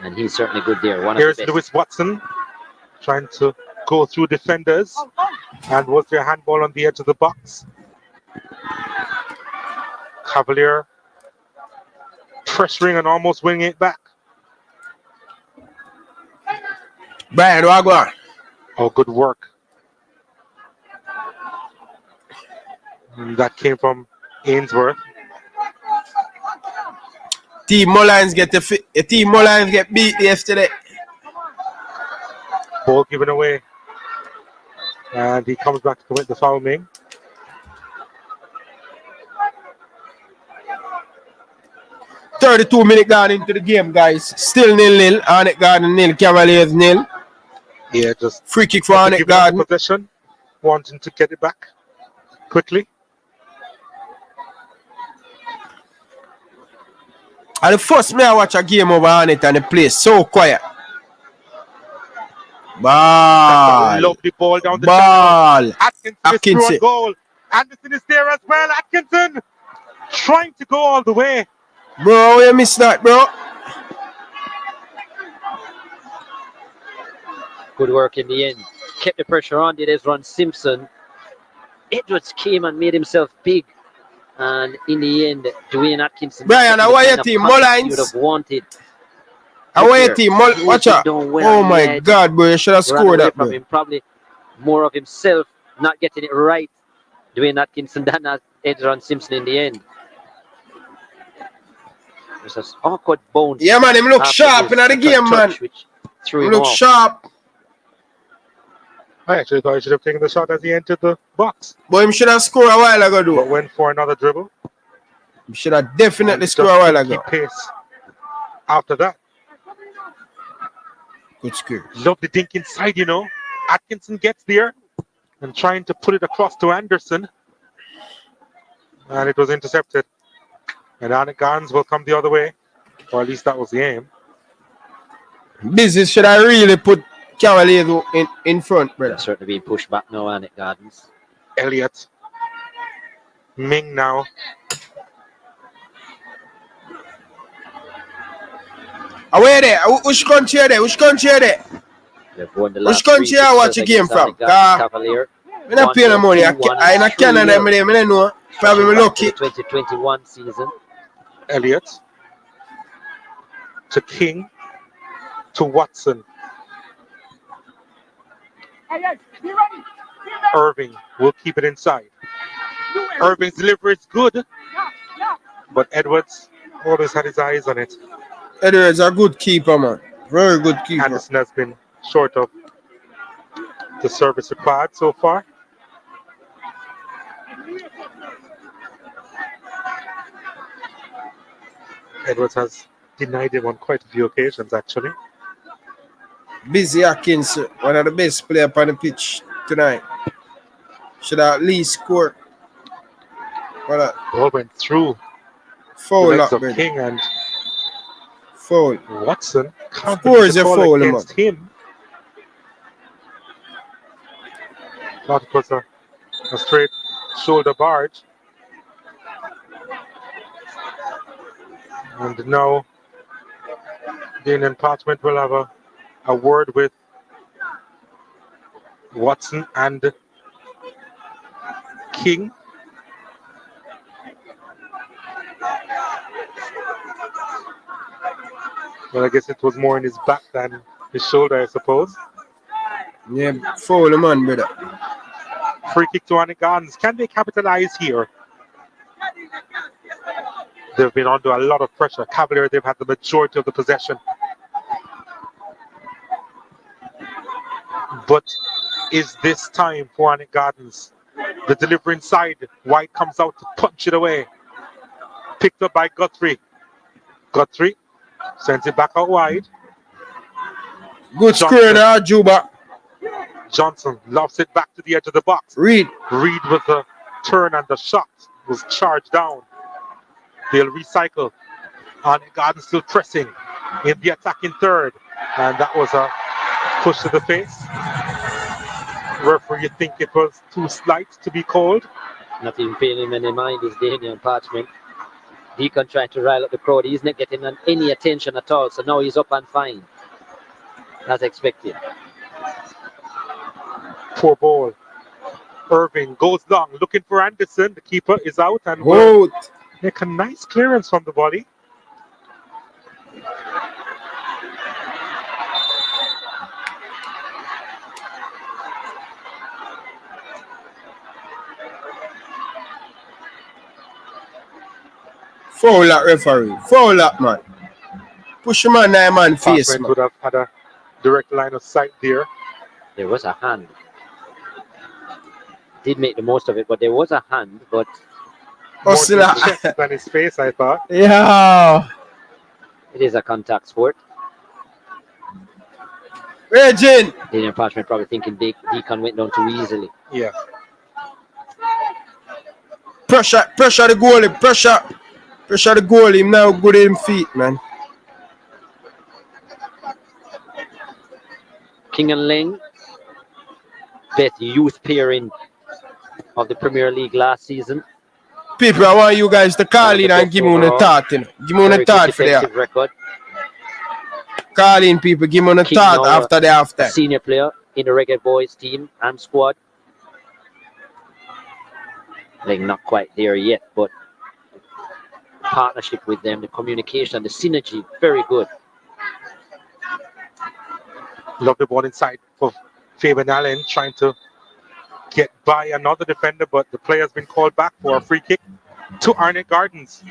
A: and he's certainly good there.
B: Here's Lewis Watson trying to go through defenders, and was there a handball on the edge of the box? Cavalier pressuring and almost winning it back.
C: Brian, Wagwan.
B: Oh, good work. And that came from Ainsworth.
C: Team Mullins get beat yesterday.
B: Ball given away. And he comes back to commit the foul, Ming.
C: $32 gone into the game, guys. Still 0-0. Arnett Garden 0. Cavaliers 0.
B: Yeah, just
C: free kick for Arnett Garden.
B: Possession, wanting to get it back quickly.
C: And the first me I watch a game over Arnett and the place so quiet. Ball.
B: Lovely ball down the
C: ball.
B: Atkinson is through a goal. Anderson is there as well. Atkinson trying to go all the way.
C: Bro, you missed that, bro.
A: Good work in the end. Kept the pressure on, did Ezron Simpson. Edwards came and made himself big. And in the end, Dwayne Atkinson.
C: Brian, how are your team? Mullins?
A: You would have wanted.
C: How are your team? Watch out. Oh my God, bro. You should have scored that, bro.
A: Probably more of himself not getting it right. Dwayne Atkinson than Ezron Simpson in the end. There's an awkward bounce.
C: Yeah, man. Him look sharp in the game, man. He look sharp.
B: I actually thought he should have taken the shot as he entered the box.
C: But him should have scored a while ago, though.
B: But went for another dribble.
C: He should have definitely scored a while ago.
B: Keep pace after that.
C: Good score.
B: Lovely dink inside, you know. Atkinson gets there and trying to put it across to Anderson. And it was intercepted. And Arnett Gardens will come the other way. Or at least that was the aim.
C: Business should I really put Cavalier in front, brother?
A: They're certainly being pushed back now, Arnett Gardens.
B: Elliott. Ming now.
C: Away there. Which country there? Which country there? Which country I watch a game from?
A: Cavalier.
C: I'm not paying the money. I'm in Canada. I don't know. Probably lucky.
A: 2021 season.
B: Elliott. To King. To Watson. Irving will keep it inside. Irving's delivery is good. But Edwards always had his eyes on it.
C: Edwards a good keeper, man. Very good keeper.
B: Anderson has been short of the service required so far. Edwards has denied him on quite a few occasions, actually.
C: Busy Atkins, one of the best players on the pitch tonight. Should have at least score.
B: Ball went through
C: foul
B: the legs of
C: man.
B: King and
C: foul.
B: Watson.
C: Scores a foul
B: against him. Thought it was a straight shoulder barge. And now Dean and Parchment will have a word with Watson and King. Well, I guess it was more in his back than his shoulder, I suppose.
C: Yeah, foul man, brother.
B: Free kick to Arnett Gardens. Can they capitalize here? They've been under a lot of pressure. Cavalier, they've had the majority of the possession. But is this time for Arnett Gardens? The delivery inside. White comes out to punch it away. Picked up by Guthrie. Guthrie sends it back out wide.
C: Good square now, Juba.
B: Johnson lofts it back to the edge of the box.
C: Reed
B: with the turn and the shot was charged down. They'll recycle. Arnett Gardens still pressing in the attacking third. And that was a push to the face. Referee, you think it was too slight to be called?
A: Not even paying him any mind, is Daniel Parchment. Deacon trying to rile up the crowd. He's not getting any attention at all. So now he's up and fine. As expected.
B: Poor ball. Irving goes long, looking for Anderson. The keeper is out and
C: will
B: make a nice clearance from the volley.
C: Foul that referee. Foul that man. Push him on that man face, man.
B: Would have had a direct line of sight there.
A: There was a hand. Did make the most of it, but there was a hand, but
B: more to his chest than his face, I thought.
C: Yeah.
A: It is a contact sport.
C: Regin.
A: Daniel Parchment probably thinking Deacon went down too easily.
B: Yeah.
C: Pressure the goalie. Pressure the goalie. Him now good in feet, man.
A: King and Ling, best youth pairing of the Premier League last season.
C: People, I want you guys to call in and give me a thought. You know. Give me a thought for that.
A: Record.
C: Call in, people. Give me a thought after the halftime.
A: Senior player in the Reggae Boyz team and squad. Like not quite there yet, but partnership with them, the communication, the synergy, very good.
B: Love the ball inside for Fabian Allen, trying to get by another defender, but the player has been called back for a free kick to Arnett Gardens.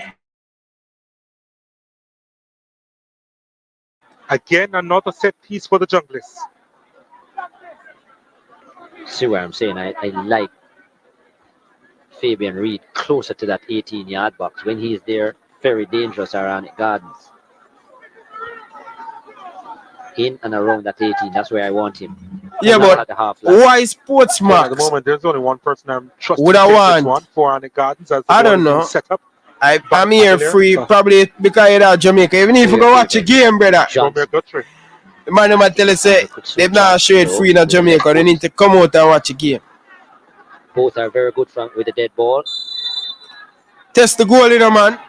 B: Again, another set piece for the Junglists.
A: See what I'm saying? I like Fabian Reed closer to that 18-yard box. When he's there, very dangerous around Arnett Gardens. In and around that 18, that's where I want him.
C: Yeah,
A: not
C: but
A: at the half line.
C: why Sports
B: Well, at the
C: Max?
B: moment, there's only one person I'm trusting
C: Would
B: to
C: I
B: take
C: want?
B: this one for Arnett Gardens as the
C: I
B: ball
C: don't
B: is being
C: know.
B: set up.
C: I'm here
B: Cavalier,
C: free,
B: so-
C: probably because you're at Jamaica. Even if you go watch a game, brother,
B: Romeo Guthrie.
C: the man them tell us say they've not show it free in Jamaica. They need to come out and watch a game.
A: Both are very good from with the dead ball.
C: Test the goal in a man.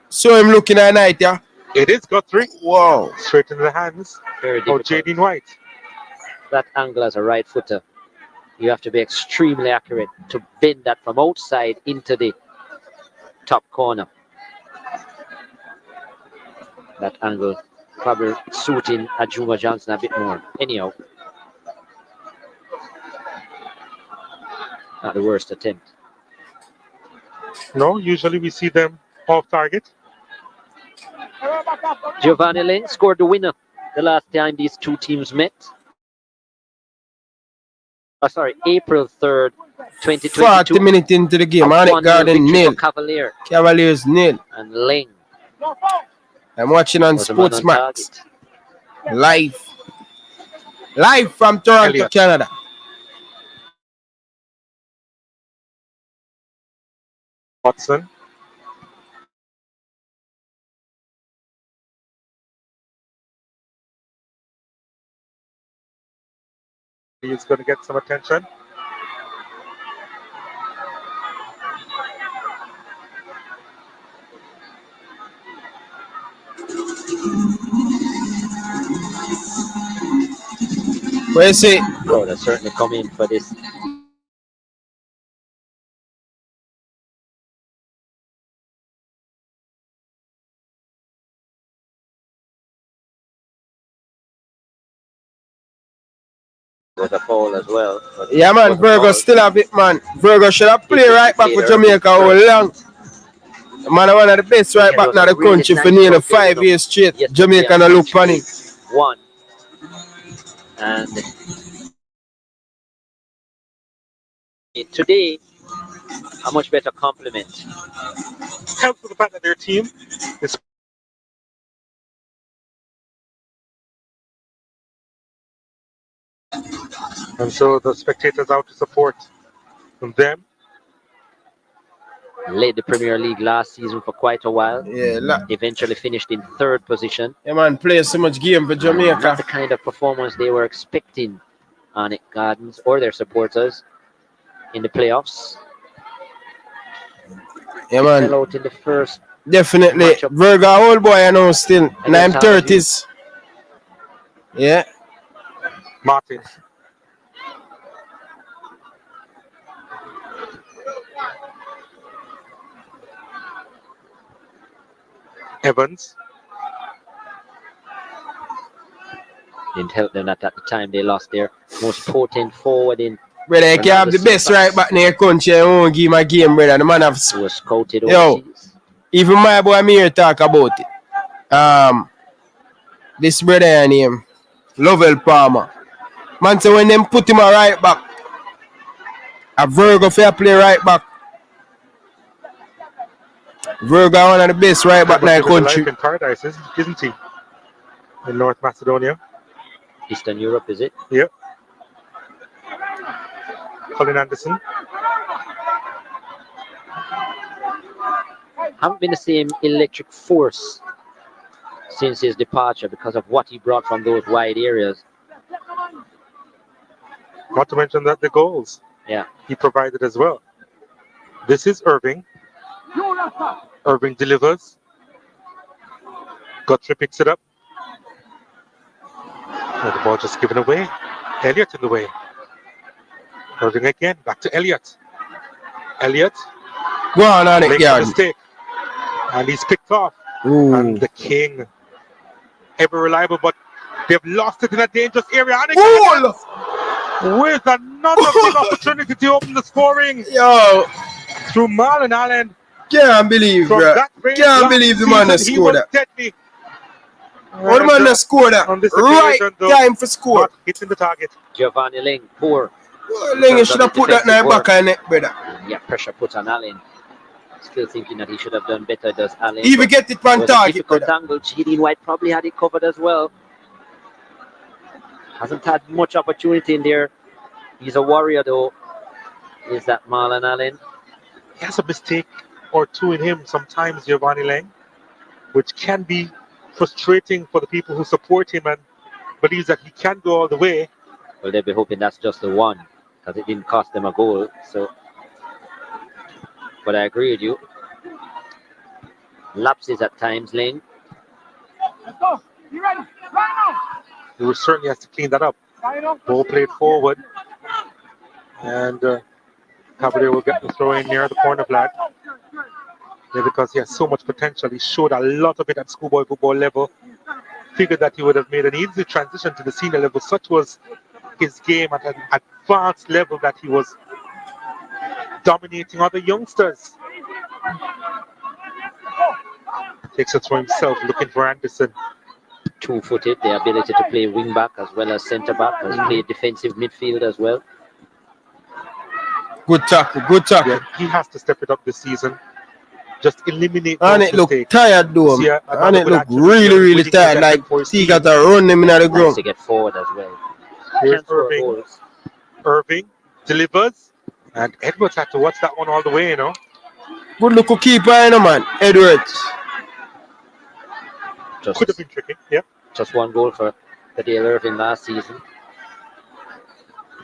C: So him looking at night, yeah.
B: It is Guthrie.
C: Wow.
B: Straight into the hands
A: Very
B: of
A: difficult.
B: Jaden White.
A: That angle as a right footer, you have to be extremely accurate to bend that from outside into the top corner. That angle probably suiting Ajuma Johnson a bit more. Anyhow, not the worst attempt.
B: No, usually we see them off target.
A: Giovanni Lane scored the winner the last time these two teams met. April 3rd, 2022.
C: 40 minutes into the game. Arnett Garden nil.
A: Cavalier
C: Cavaliers nil.
A: and Ling
C: I'm watching on
A: was the man
C: Sports
A: on
C: Max.
A: target.
C: Live from Toronto,
B: Elliot.
C: Canada.
B: Watson. He's going to get some attention.
C: Where you see?
A: Oh, that's certainly come in for this. Was a foul as well. but
C: Yeah,
A: it
C: man.
A: was a
C: Virgo
A: foul.
C: still have it, man. Virgo should have played right back for Jamaica all along. Man, one of the best right back in the country for nearly 5 years straight.
A: Yes,
C: Jamaica
A: yeah,
C: no look for him.
A: One. And today, a much better compliment.
B: Helps with the fact that their team is and so the spectators out to support them.
A: Led the Premier League last season for quite a while.
C: Yeah,
A: Eventually finished in 3rd position.
C: yeah, man. Play so much game for
A: Not
C: Jamaica.
A: the kind of performance they were expecting on it Gardens or their supporters in the playoffs.
C: Yeah, man.
A: Fell out in the first.
C: Definitely.
A: Matchup.
C: Virgo, old boy, I know still. And I'm
A: Against Harvard
C: 30s. Yeah.
B: Martin. Evans.
A: Didn't help them at the time they lost their most potent forward in
C: Brother, you can have the best right back in your country and won't give him a game, brother. The man have.
A: who was scouted
C: Yo.
A: overseas.
C: Even my boy me here talk about it. This brother name, Lovell Palmer. Man say when them put him a right back, a Virgo fair play right back. Virgo one of the best right back in the country.
B: In paradise, isn't he? In North Macedonia.
A: Eastern Europe, is it?
B: Yep. Colin Anderson.
A: Haven't been the same electric force since his departure because of what he brought from those wide areas.
B: Not to mention that the goals he provided as well. This is Irving. Irving delivers. Guthrie picks it up. And the ball just given away. Elliott in the way. Irving again. Back to Elliott. Elliott.
C: Go on it,
B: Makes a
C: yeah.
B: mistake. And he's picked off.
C: Ooh.
B: And the king. Ever reliable, but they've lost it in a dangerous area. And
C: Goal!
B: with another big opportunity to open the scoring
C: Yo,
B: through Marlon Allen.
C: can't believe,
B: From
C: bro.
B: that range
C: Can't
B: last
C: believe the man that
B: season, he
C: scored
B: was
C: that.
B: deadly.
C: What the man that scored that?
B: On this
C: Right
B: occasion, though,
C: time for score.
B: not hitting the target.
A: Giovanni Ling, poor.
C: Ling, you should have put that in the back of the net, brother.
A: Yeah, pressure put on Allen. Still thinking that he should have done better, does Allen.
C: Even get it
A: It
C: on
A: was a
C: target,
A: difficult
C: brother.
A: angle. Jaden White probably had it covered as well. Hasn't had much opportunity in there. He's a warrior though. Is that Marlon Allen?
B: He has a mistake or two in him sometimes, Giovanni Lang, which can be frustrating for the people who support him and believes that he can go all the way.
A: Well, they'll be hoping that's just the one because it didn't cost them a goal. So, but I agree with you. Lapses at times, Lane.
I: Let's go. You ready? Right
B: He will certainly has to clean that up. Ball played forward, and Cavalier will get the throw in near the corner flag. Yeah, because he has so much potential. He showed a lot of it at schoolboy football level. Figured that he would have made an easy transition to the senior level. Such was his game at an advanced level that he was dominating other youngsters. Takes it for himself, looking for Anderson.
A: Two-footed, the ability to play wing back as well as centre back, has played defensive midfield as well.
C: Good tackle, good tackle.
B: Yeah, he has to step it up this season. Just eliminate
C: Arnett
B: those
C: look
B: mistakes.
C: tired though.
B: See,
C: Arnett look really tired, like he got to run him in the
A: Nice
C: ground.
A: to get forward as well.
B: Here's
A: Can't score
B: Irving.
A: goals.
B: Irving delivers, and Edwards had to watch that one all the way, you know.
C: Good look who keeper, you know, man. Edwards.
B: Could have been tricky, yeah.
A: Just one goal for Dale Irving last season.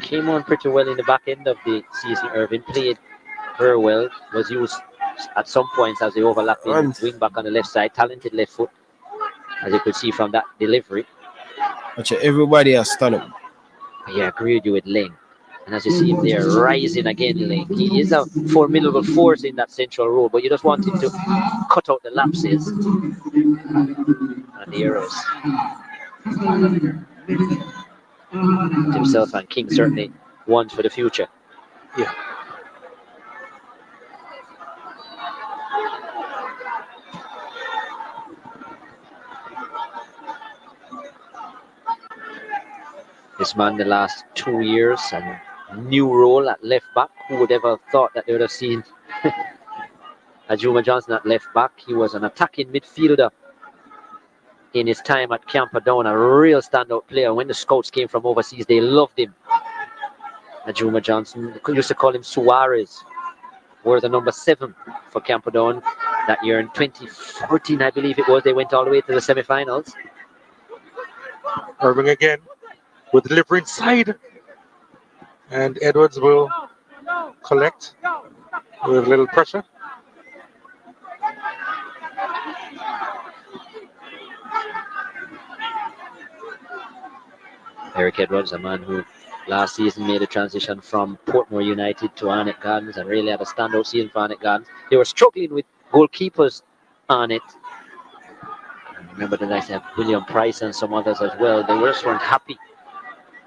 A: Came on pretty well in the back end of the season. Irving played very well. Was used at some points as the overlapping wing back on the left side. Talented left foot, as you could see from that delivery.
C: Actually, everybody has done it.
A: Yeah, I agree with you with Lane. And as you see him there, rising again, Lane. He is a formidable force in that central role, but you just want him to cut out the lapses and the errors. Himself and King certainly one for the future.
B: Yeah.
A: This man the last 2 years and new role at left back. Who would ever have thought that they would have seen Ajuma Johnson at left back? He was an attacking midfielder in his time at Camperdown, a real standout player. When the scouts came from overseas, they loved him. Ajuma Johnson, they used to call him Suarez. Wore the number 7 for Camperdown that year in 2014, I believe it was. They went all the way to the semi-finals.
B: Irving again with delivery inside, and Edwards will collect with a little pressure.
A: Eric Edwards, a man who last season made a transition from Portmore United to Arnett Gardens and really had a standout season for Arnett Gardens. They were struggling with goalkeepers on it. Remember the nice have William Price and some others as well. They just weren't happy.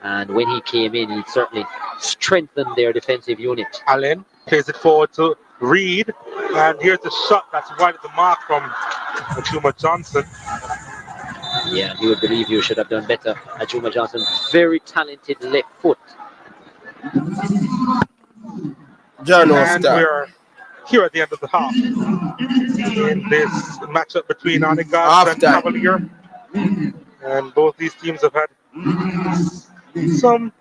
A: And when he came in, he certainly strengthened their defensive unit.
B: Allen plays it forward to Reed, and here's the shot that's right at the mark from Ajuma Johnson.
A: Yeah, you would believe you should have done better. Ajuma Johnson, very talented left foot.
C: John
B: And we're here at the end of the half in this matchup between Arnett Gardens and Cavalier. And both these teams have had some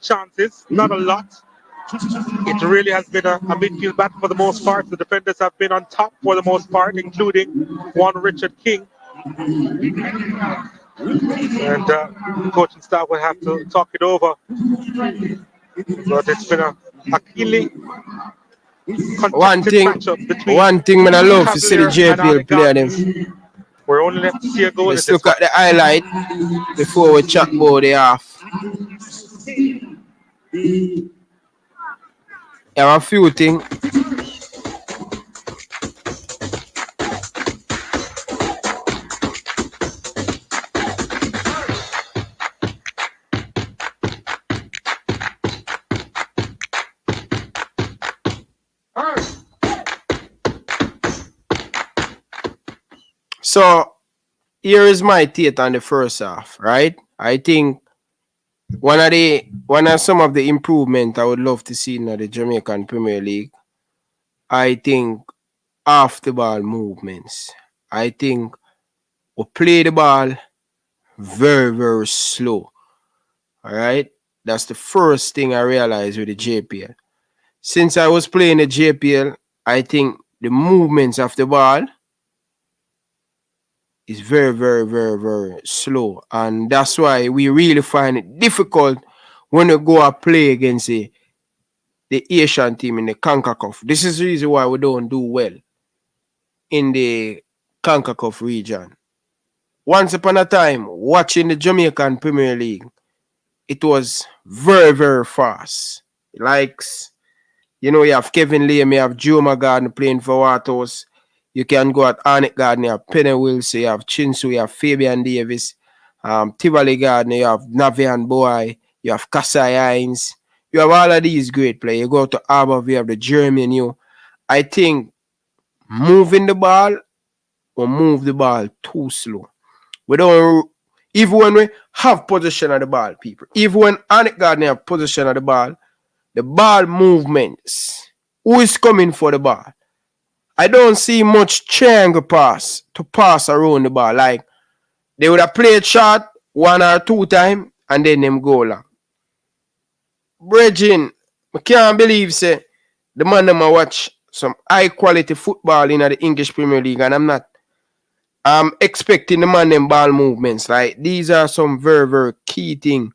B: chances, not a lot. It really has been a midfield battle for the most part. The defenders have been on top for the most part, including one Richard King. And coaching staff will have to talk it over. But it's been a keenly contested matchup between
C: one thing I love to see the
B: Cavalier and
C: JPL play them.
B: We're only left to see a goal.
C: Let's look at the highlight before we chat about the half. There are a few things. So here is my take on the first half, right? I think one of some of the improvement I would love to see in the Jamaican Premier League, I think off the ball movements. I think we play the ball very, very slow. All right. That's the first thing I realized with the JPL. Since I was playing the JPL, I think the movements of the ball is very, very, very, very slow. And that's why we really find it difficult when we go and play against the Asian team in the CONCACAF. This is the reason why we don't do well in the CONCACAF region. Once upon a time, watching the Jamaican Premier League, it was very, very fast. Like, you know, you have Kevin Layme, you have Joe McGarden playing for Watos. You can go at Arnett Garden, you have Penny Wilson, you have Chinsu, you have Fabian Davis, Tivoli Garden, you have Navian Boy, you have Kasai Hines. You have all of these great players. You go to Harbour, you have the German, I think moving the ball or move the ball too slow. We don't, even when we have possession of the ball, people, even when Arnett Garden have possession of the ball movements, who is coming for the ball? I don't see much triangle pass to pass around the ball. Like, they would have played short 1 or 2 times and then them go long. Bridging, I can't believe, say, the man them watch some high quality football in the English Premier League, and I'm expecting the man them ball movements. Like, these are some very, very key things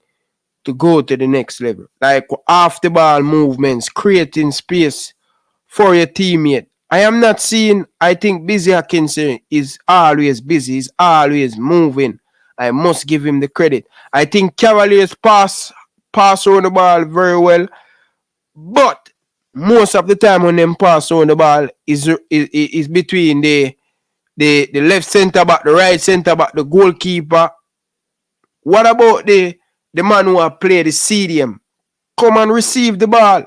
C: to go to the next level. Like, off the ball movements, creating space for your teammate. I am not seeing, I think Busy Atkinson is always busy, he's always moving. I must give him the credit. I think Cavalier's pass around the ball very well, but most of the time when them pass around the ball is between the left centre back, the right centre back, the goalkeeper. What about the man who have played the CDM? Come and receive the ball.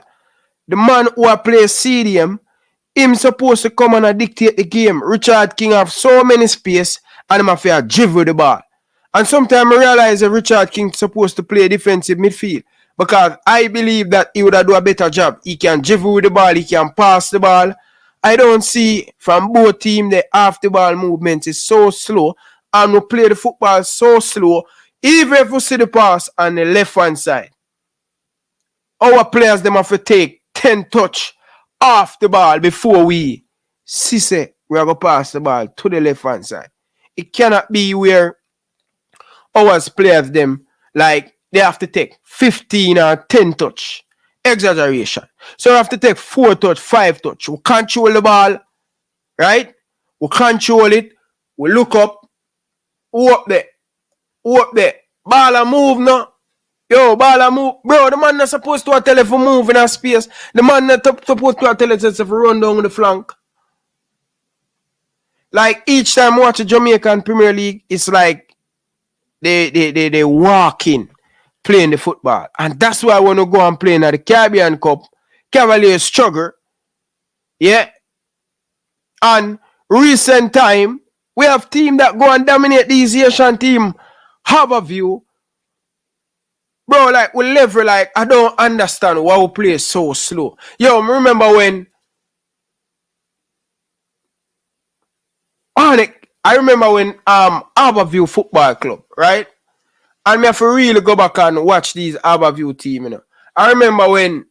C: The man who have played CDM, him supposed to come and dictate the game. Richard King have so many space and him have to dribble the ball. And sometimes I realize that Richard King is supposed to play defensive midfield, because I believe that he would have do a better job. He can dribble with the ball, he can pass the ball. I don't see from both teams the half the ball movement is so slow, and we play the football so slow. Even if we see the pass on the left hand side, our players them have to take 10 touch off the ball before we see say we are going to pass the ball to the left hand side. It cannot be where our players them, like, they have to take 15 or 10 touch. Exaggeration. So we have to take 4 touch, 5 touch. We control the ball, right? We control it. We look up. Who up there? Who up there? Ball and move now. Yo, ball and move. Bro, the man not supposed to tell if we move in a space. The man not supposed to tell us if we run down the flank. Like, each time I watch the Jamaican Premier League, it's like they walk in playing the football. And that's why I want to go and play in the Caribbean Cup. Cavalier struggle. Yeah. And recent time, we have team that go and dominate these Asian team. Have a view. Bro, like, we level, like, I don't understand why we play so slow. Yo, remember when I remember when Harbourview Football Club, right? And me have to really go back and watch these Harbourview team, you know. I remember when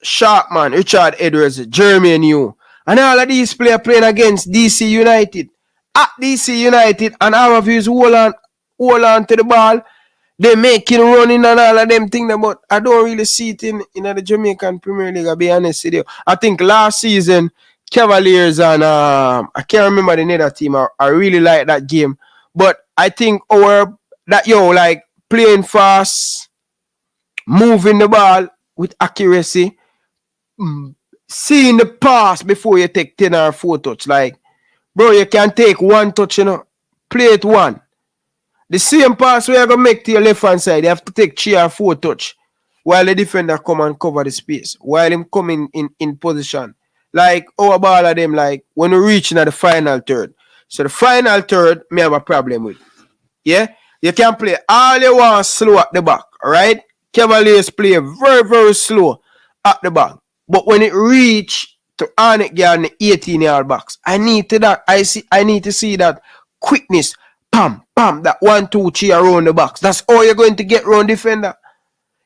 C: Sharpman, Richard Edwards, Jeremy New, and all of these players playing against DC United. At DC United, and Harbourview is hold on to the ball. They making running and all of them things, but I don't really see it in the Jamaican Premier League, I'll be honest with you. I think last season, Cavaliers and I can't remember the other team. I really like that game. But I think like playing fast, moving the ball with accuracy, seeing the pass before you take 10 or 4 touch. Like, bro, you can take 1 touch, you know, play it 1. The same pass where you're going to make to your left hand side, you have to take 3 or 4 touch while the defender come and cover the space, while him coming in position. Like, our ball of them, like, when we reach into the final third. So the final third, me have a problem with. Yeah? You can play all you want slow at the back, right? Cavaliers play very, very slow at the back. But when it reach to Arnett Garden 18-yard box, I need to see that quickness. Pam, pam, that 1, 2, 3 around the box. That's all you're going to get around defender.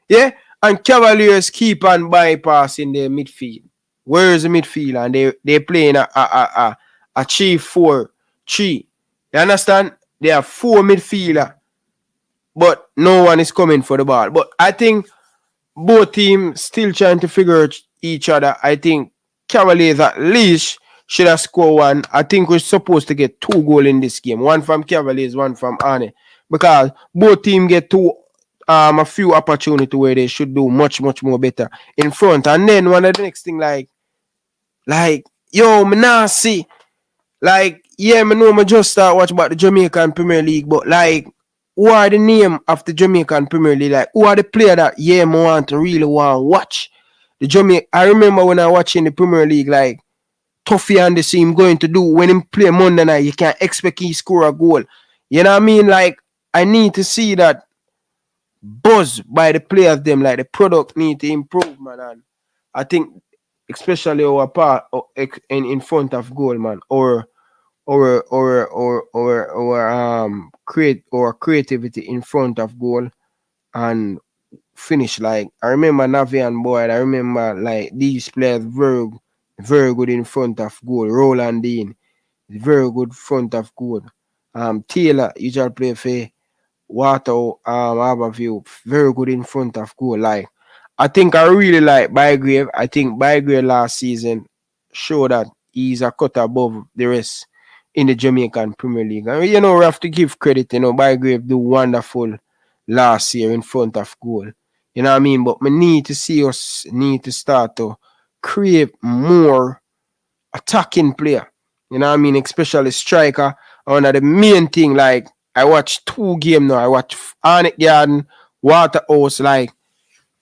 C: Yeah, and Cavaliers keep on bypassing their midfield. Where is the midfield? And they playing a 3-4-3. You understand? They have 4 midfielder, but no one is coming for the ball. But I think both teams still trying to figure out each other. I think Cavaliers at least should have scored one. I think we're supposed to get 2 goals in this game. One from Cavaliers, one from Arnett. Because both teams get a few opportunities where they should do much more better in front. And then one of the next thing like yo, me nah see. Like, yeah, me know me just start watch about the Jamaican Premier League, but like, who are the name of the Jamaican Premier League? Like, who are the player that me want to really want to watch? I remember when I watching the Premier League, like Tuffy and the team going to do when him play Monday night, you can't expect he score a goal. You know what I mean? Like, I need to see that buzz by the players them, like the product need to improve, man. And I think especially our part in front of goal, man, or creativity in front of goal and finish. Like I remember Navi and Boyd, I remember like these players very good in front of goal. Roland Dean, very good front of goal. Taylor usually play for Water Harborview, very good in front of goal. Like I think I really like Bygrave. I think Bygrave last season showed that he's a cut above the rest in the Jamaican Premier League. And you know, we have to give credit, you know, Bygrave do wonderful last year in front of goal. You know what I mean? But we need to see us need to start to create more attacking player. You know what I mean? Especially striker. One of the main thing, like I watch 2 games now. I watch Arnett Garden, Waterhouse. Like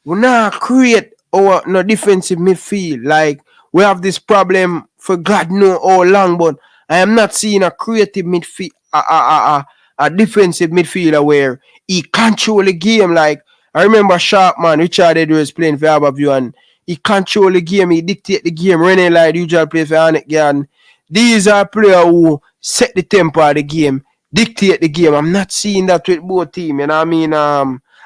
C: we not create our no defensive midfield. Like we have this problem for God know how long, but I am not seeing a creative midfield, a defensive midfielder where he control the game. Like I remember Sharpman, Richard Edwards playing for Harborview, and he control the game, he dictate the game. René Light usually play for Arnett Garden. These are players who set the tempo of the game, dictate the game. I'm not seeing that with both teams. You know what I mean?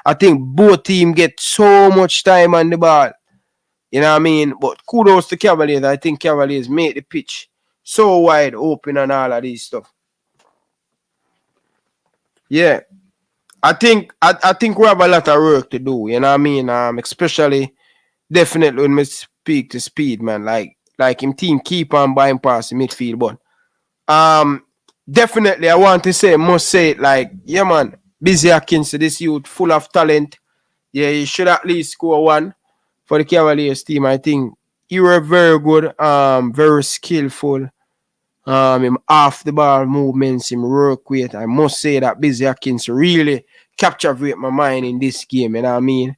C: I think both teams get so much time on the ball. You know what I mean? But kudos to Cavaliers. I think Cavaliers made the pitch so wide open and all of these stuff. Yeah. I think we have a lot of work to do. You know what I mean? Especially definitely when we speak to Speed, man. Like him team keep on buying past the midfield. But definitely I want to say, must say it like, yeah man, Busy Atkins, this youth full of talent. Yeah, he should at least score 1 for the Cavaliers team. I think he were very good, very skillful. Him off the ball movements, him work with. I must say that Busy Atkins really captured my mind in this game, you know what I mean?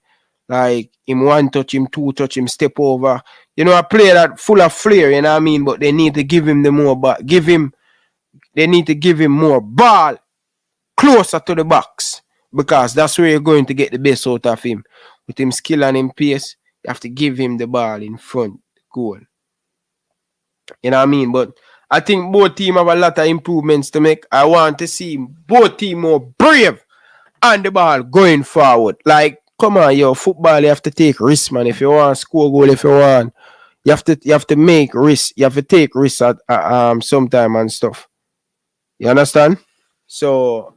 C: Like him 1 touch, him 2 touch, him step over. You know, a player that full of flair, you know what I mean? But they need to give him the more they need to give him more ball closer to the box, because that's where you're going to get the best out of him. With him skill and him pace, you have to give him the ball in front goal. You know what I mean? But I think both teams have a lot of improvements to make. I want to see both teams more brave on the ball going forward. Like, come on, yo, football, you have to take risks, man. If you want to score goal, if you want, you have to make risks. You have to take risks at sometime and stuff. You understand? So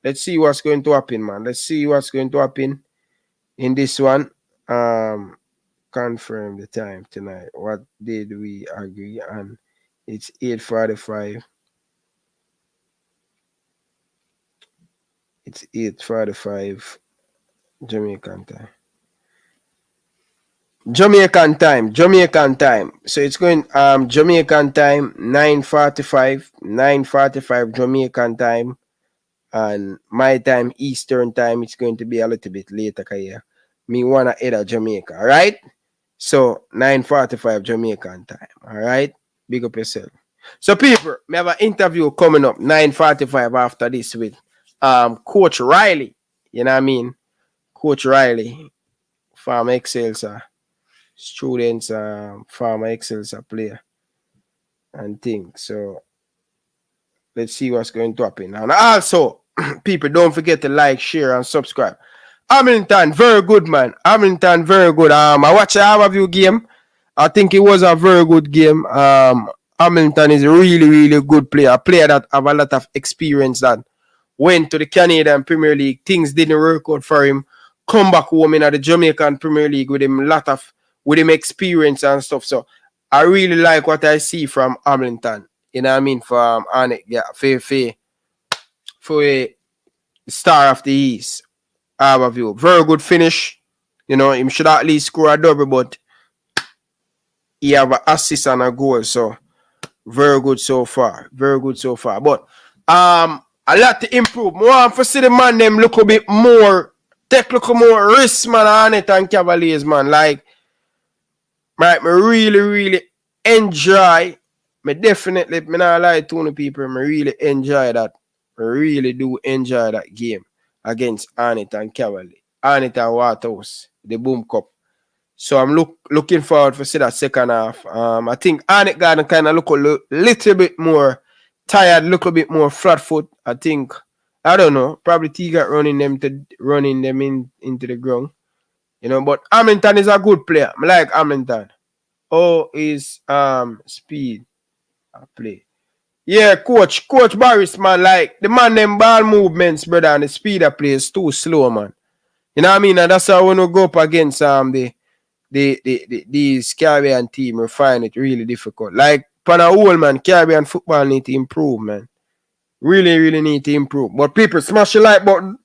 C: let's see what's going to happen, man. Let's see what's going to happen in this one. Confirm the time tonight. What did we agree on? It's 8:45. It's 8:45 Jamaican time. Jamaican time. So it's going Jamaican time 9:45 Jamaican time, and my time Eastern time it's going to be a little bit later here. Me wanna head at Jamaica, all right? So 9:45 Jamaican time, all right? Big up yourself. So people, we have an interview coming up 9:45 after this with Coach Riley. You know what I mean? Coach Riley, Farmer Excelsior students, Farmer Excelsior player and things. So let's see what's going to happen. And also, people, don't forget to like, share, and subscribe. Hamilton, very good, man. Hamilton, very good. I watched the overview game. I think it was a very good game. Hamilton is a really, really good player. A player that have a lot of experience that went to the Canadian Premier League. Things didn't work out for him. Come back home in the Jamaican Premier League with him with him experience and stuff. So I really like what I see from Hamilton. You know what I mean? From Arnett, yeah, for a star of the East. Overview. Very good finish. You know, him should at least score a double, but he have an assist and a goal. So very good so far. Very good so far. But a lot to improve. More for see the man them look a bit more, take look more risk, man, Arnett and Cavaliers, man. Like, right, me really, really enjoy. Me definitely, me not lie to the people, me really enjoy that. I really do enjoy that game against Arnett and Cavalier. Arnett and Waterhouse, the Boom Cup. So I'm looking forward to see that second half. I think Arnett Garden kind of look a little bit more tired, look a bit more flat foot. I think, I don't know, probably T got running them into the ground. You know, but Hamilton is a good player. I like Hamilton. Oh, is speed play. Yeah, Coach Barris, man, like the man them ball movements, brother, and the speed of play is too slow, man. You know what I mean? And that's how when we go up against these Caribbean team, we find it really difficult. Like for the whole, man, Caribbean football need to improve, man. Really, really need to improve. But people, smash the like button.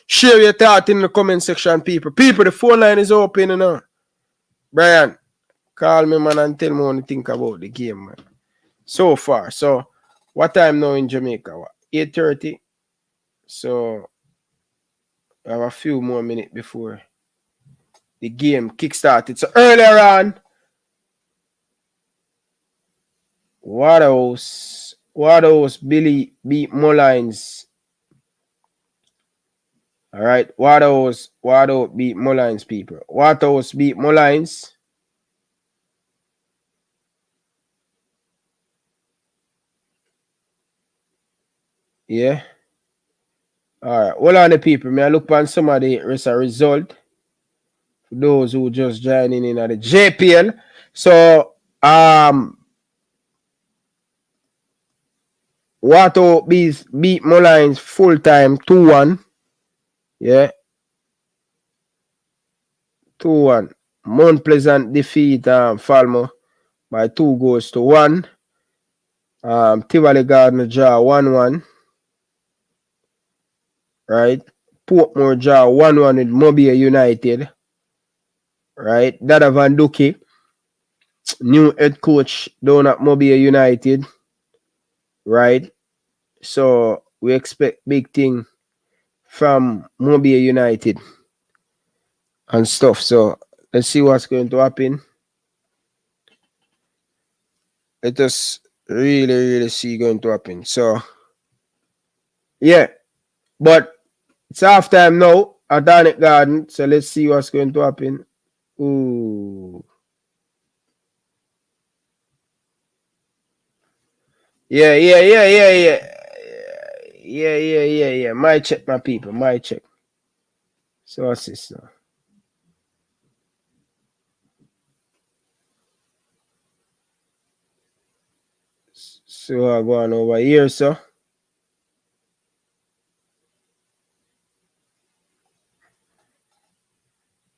C: Share your thought in the comment section, people. People, the phone line is open, you know. Brian, call me, man, and tell me what you think about the game, man. So far. So, what time now in Jamaica? 8:30. So, I have a few more minutes before the game kick-started. So, earlier on, Waterhouse Billy beat Mullines. All right, Waterhouse beat Mullines, people. Waterhouse beat Mullines. Yeah. All right. Hold on, the people. May I look on some of the result for those who just joining in at the JPL. So, Waterhouse beat Mullines full time 2-1. Yeah. 2-1. Mount Pleasant defeat Falmouth by 2-1. Tivoli Gardner draw 1-1. Right? Portmore draw 1-1 with Mobile United. Right? Dada Van Duke, new head coach down at Mobile United. Right? So we expect big thing from Mobile United and stuff. So let's see what's going to happen. Let us really, really see going to happen. So yeah. But it's half time now at Arnett Garden. So let's see what's going to happen. Ooh. Yeah. My check, my people. My check. So what's this now? So I'm going over here, so.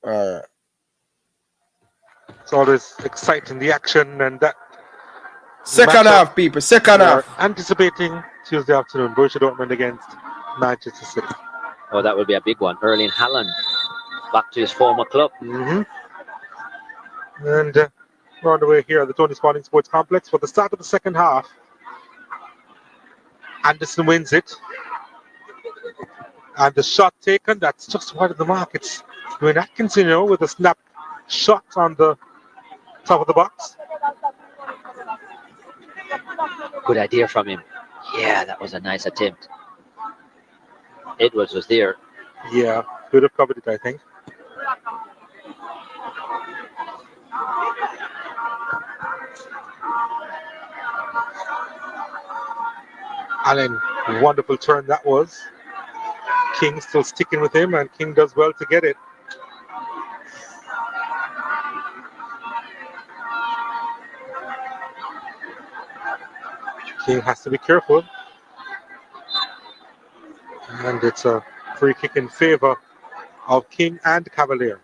C: Alright.
B: It's always exciting, the action, and that.
C: Second half, people. Second half.
B: Anticipating Tuesday afternoon, Borussia Dortmund against Manchester City.
A: Oh, that will be a big one. Erling Haaland back to his former club.
B: And we're on the way here at the Tony Spalding Sports Complex for the start of the second half. Anderson wins it. And the shot taken, that's just wide of the mark. It's Dwayne Atkinson, with a snap shot on the top of the box.
A: Good idea from him. Yeah, that was a nice attempt. Edwards was there.
B: Yeah, could have covered it, I think. Allen, wonderful turn that was. King still sticking with him, and King does well to get it. King has to be careful. And it's a free kick in favor of King and Cavalier.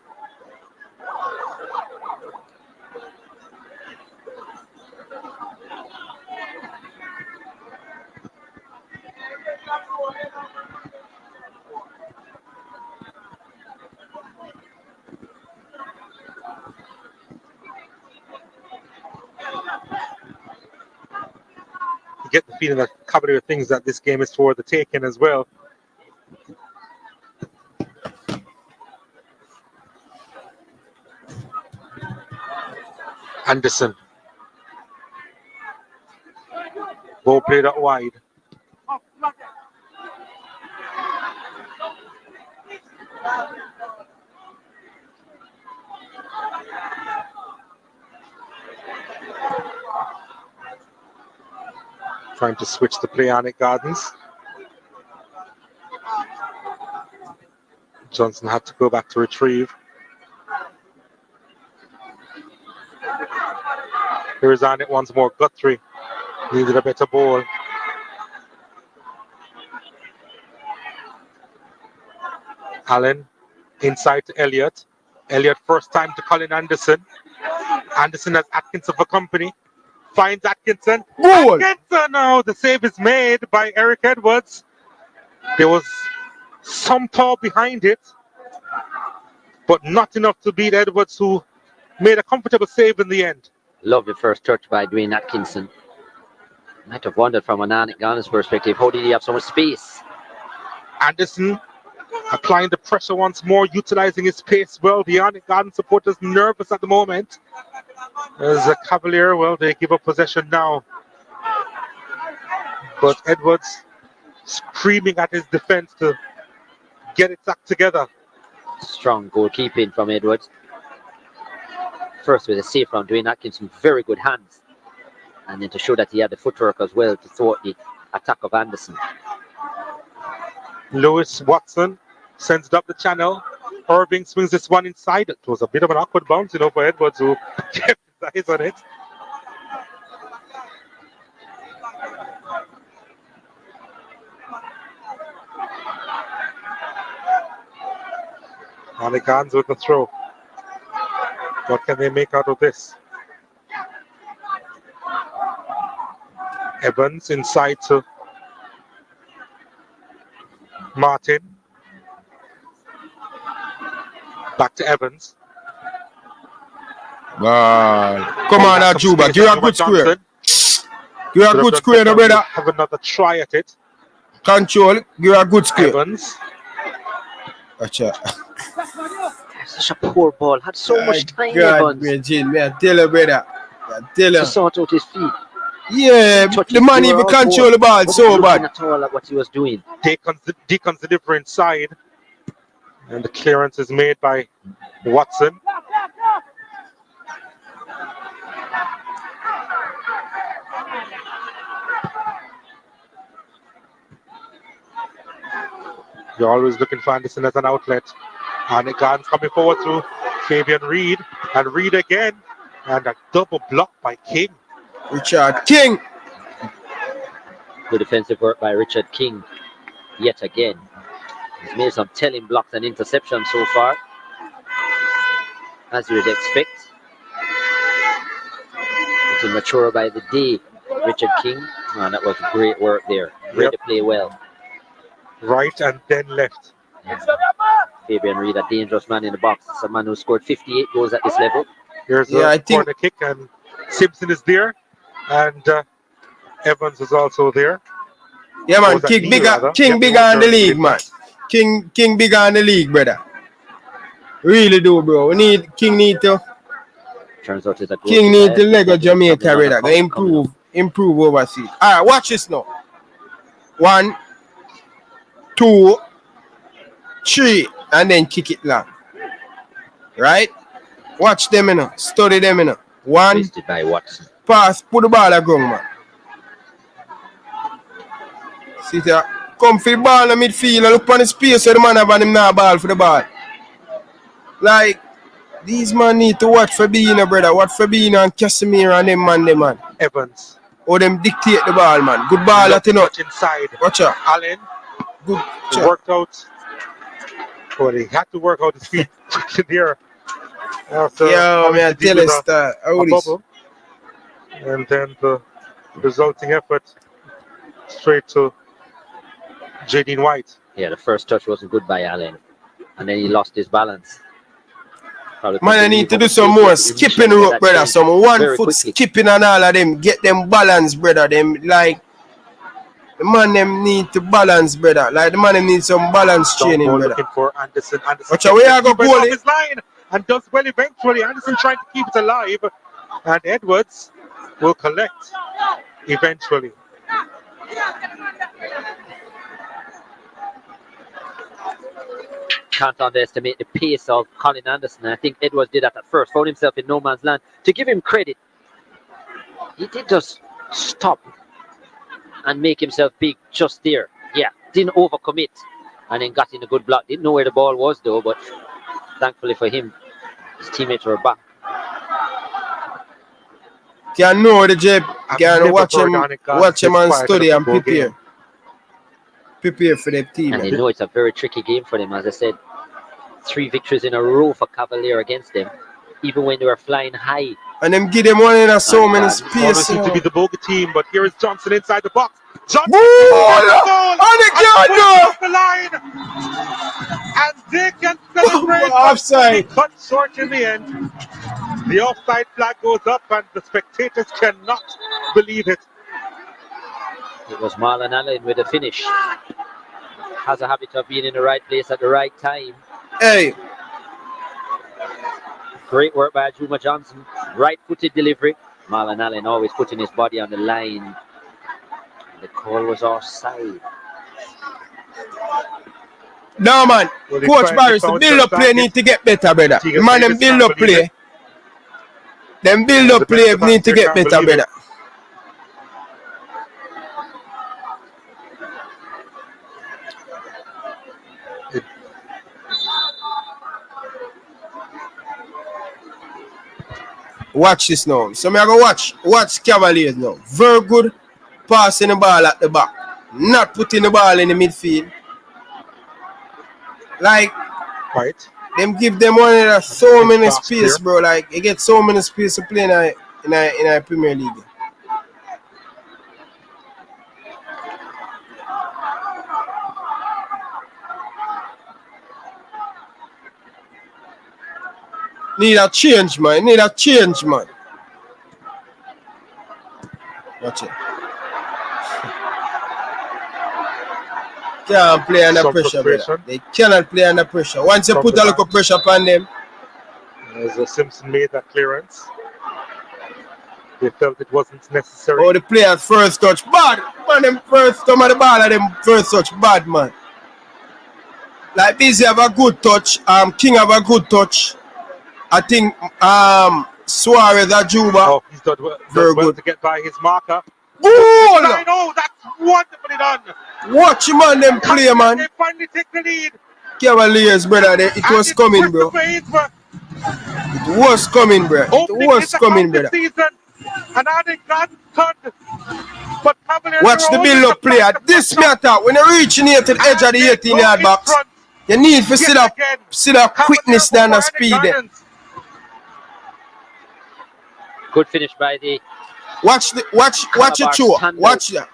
B: You get the feeling that Cavalier thinks that this game is for the taking as well. Anderson. Ball played out wide. Trying to switch the play on at Gardens. Johnson had to go back to retrieve. Here's Arnett once more. Guthrie needed a better ball. Allen inside to Elliott. Elliott first time to Colin Anderson. Anderson has Atkinson for company. Finds Atkinson.
C: Goal.
B: Atkinson! No, the save is made by Eric Edwards. There was some power behind it, but not enough to beat Edwards, who made a comfortable save in the end.
A: Lovely first touch by Dwayne Atkinson. Might have wondered from an Arnett Ghana's perspective, how did he have so much space?
B: Anderson applying the pressure once more, utilizing his pace well. The Arnett Garden supporters nervous at the moment. As a Cavalier, well, they give up possession now. But Edwards screaming at his defense to get it back together.
A: Strong goalkeeping from Edwards. First with a save from Dwayne Atkinson, very good hands. And then to show that he had the footwork as well to thwart the attack of Anderson.
B: Lewis Watson sends it up the channel. Irving swings this one inside. It was a bit of an awkward bounce, for Edwards, who kept his eyes on it. Aligans with the throw. What can they make out of this? Evans inside to Martin. Back to Evans.
C: Come on now, Juba. Give a good square. Give a good square, no brother.
B: Have another try at it.
C: Control. Give a good square.
B: Evans.
C: Gotcha.
A: Such a poor ball. Had so much time,
C: God,
A: Evans.
C: I tell you, brother. I tell you.
A: To sort out his feet.
C: Yeah, the man even control the ball so bad.
A: At all at what he was doing.
B: Deacon's delivery inside. And the clearance is made by Watson. You're always looking for Anderson as an outlet. And Gans coming forward through Fabian Reed. And Reed again. And a double block by King.
C: Richard King.
A: Good defensive work by Richard King. Yet again. He's made some telling blocks and interceptions so far, as you would expect. It's mature by the day, Richard King. Oh, that was great work there. Great to play well.
B: Right and then left.
A: Fabian Reed, a dangerous man in the box. It's a man who scored 58 goals at this level.
B: Here's a corner kick, and Simpson is there, and Evans is also there.
C: Yeah, man. King bigger in the league, man. King bigger in the league, brother. Really do, bro. King need to.
A: Turns out it's a
C: King need to leg of Jamaica, brother. Improve overseas. Alright, watch this now. 1, 2, 3, and then kick it long. Right? Watch them, study them, 1.
A: By Watson.
C: Pass, put the ball at ground, man. See there. come for the ball in the midfield and look on the space where the man have and him not ball for the ball. Like, these man need to watch Fabinho, brother. What Fabinho and Casemiro and them man.
B: Evans.
C: Or them dictate the ball, man. Good ball at
B: touch inside.
C: Watch out.
B: Allen.
C: Good.
B: Worked out. Well, he had to work out his feet there.
C: Yeah, man, tell us that.
B: Bubble. And then the resulting effort straight to Jaden White.
A: Yeah, the first touch wasn't good by Allen. And then he lost his balance.
C: Man, I need to do some more skipping rope, brother. Some 1 foot skipping and all of them. Get them balance, brother. Them like the man them need to balance, brother. Like the man them need some balance training, brother.
B: Looking for Anderson.
C: Watch out, where I go goal
B: his line and does well eventually. Anderson trying to keep it alive. And Edwards will collect eventually.
A: Can't underestimate the pace of Colin Anderson. I think Edwards did that at first, found himself in no man's land. To give him credit, he did just stop and make himself big just there. Yeah, didn't overcommit and then got in a good block. Didn't know where the ball was though, but thankfully for him, his teammates were back.
C: Can know the job, can watch him and study and prepare. Prepare for the team.
A: And they know it's a very tricky game for them. As I said, 3 victories in a row for Cavalier against them, even when they were flying high.
C: And them give them one in so many space.
B: Always seem to be the bogey team, but here is Johnson inside the box. Johnson
C: on
B: the line, and they can celebrate.
C: Offside,
B: but short in the end. The offside flag goes up, and the spectators cannot believe it.
A: It was Marlon Allen with the finish. Has a habit of being in the right place at the right time.
C: Hey.
A: Great work by Juma Johnson. Right-footed delivery. Marlon Allen always putting his body on the line. The call was offside.
C: No, man.
B: Well,
C: Coach Barris, the build-up play need to get better, brother. Man, them build-up play. Them build-up play need to get better, brother. Watch this now. So I go watch Cavaliers now. Very good passing the ball at the back. Not putting the ball in the midfield. Like,
B: right.
C: Them give them one in so many space, bro. Like, you get so many space to play in a Premier League. Need a change, man. Need a change, man. Watch it. Can't play under pressure, brother. They cannot play under pressure. Once you put a little pressure upon them.
B: As Simpson made that clearance, they felt it wasn't necessary.
C: Oh, the player's first touch. Bad. Man, them first come at the ball and them first touch. Bad, man. Like Busy have a good touch. King have a good touch. I think Suarez at Juba.
B: Oh, he's done well,
C: very good
B: to get by his marker.
C: Goal!
B: Oh, that's wonderfully done.
C: Watch him on them play, man.
B: They finally take the lead.
C: Cavaliers, brother. It was coming, bro. It was coming, bro. It was coming, brother.
B: And now they got turned. But
C: watch the build-up play. At this matter, when you reach near to the edge of the 18-yard box, you need to see that quickness than the speed there.
A: Good finish by the.
C: Watch it, too. Watch that.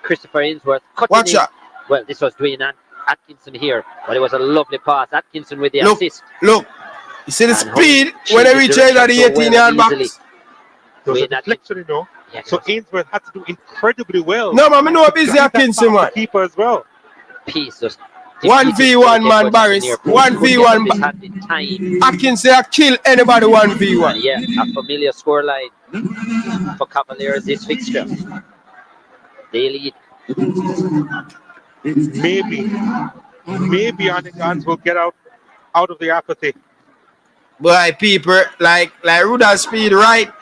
A: Christopher Ainsworth.
C: Watch that.
A: Well, this was Dwayne Atkinson here, but it was a lovely pass. Atkinson with the assist.
C: Look. You see the speed when they reach out of the 18-yard box.
B: There was a deflection, you know. Yeah, so Ainsworth had to do incredibly well.
C: No, man, I know Busy Atkinson, man.
B: Keeper as well.
A: Piece just
C: 1v1, man, Barris. 1v1. Atkinson I kill anybody 1v1.
A: Yeah, a familiar scoreline for Cavaliers this fixture. They lead.
B: Maybe Arnett will get out of the apathy.
C: Boy, people, like Ruda speed right.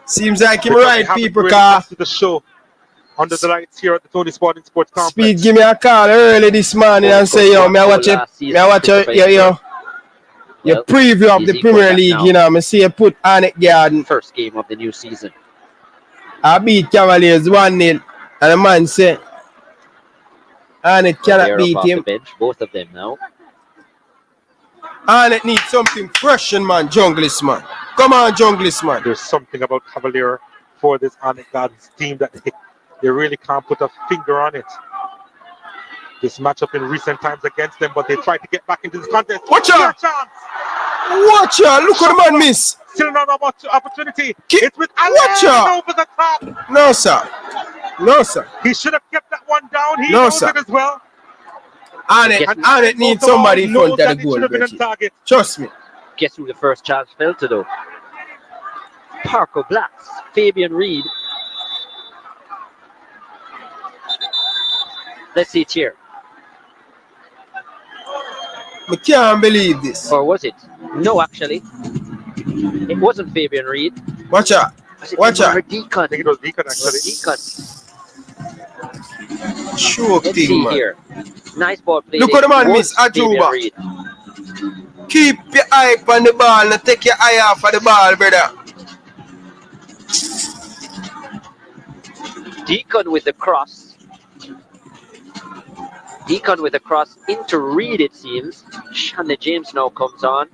C: Seems like him right, people, car.
B: To the show. under the lights here at the Tony Sporting Sports Complex.
C: Speed, give me a call early this morning and say, yo, me I watch your preview of the Premier League, you know. Me see you put Arnett Garden.
A: First game of the new season.
C: I beat Cavaliers 1-0, and the man said, Arnett cannot beat him.
A: The bench, both of them now.
C: Arnett needs something fresh, man, Junglist, man. Come on, Junglist, man.
B: There's something about Cavalier for this Arnett Gardens team that they really can't put a finger on it. This matchup in recent times against them, but they try to get back into this contest.
C: Watch out! Watch out! Look what the man miss.
B: Still another opportunity. It's with
C: Watch out!
B: over the top.
C: No, sir. No, sir.
B: He should have kept that one down. He
C: No,
B: knows
C: sir.
B: it as well.
C: Arnett needs somebody in front of the goal. Trust me.
A: Guess who the first chance fell to, though? Parker Blacks, Fabian Reed. Let's see it here.
C: I can't believe this.
A: Or was it? No, actually. It wasn't Fabian Reed.
C: Watch out. Watch out.
B: I think it was Deacon, actually.
C: Sure
A: Let's
C: thing,
A: see
C: man.
A: here. Nice ball played.
C: Look what the man
A: It
C: miss.
A: was Fabian
C: Ajuba.
A: Reed.
C: Keep your eye on the ball and take your eye off of the ball, brother.
A: Deacon with the cross. Deacon with the cross into Reed, it seems. Shanley James now comes on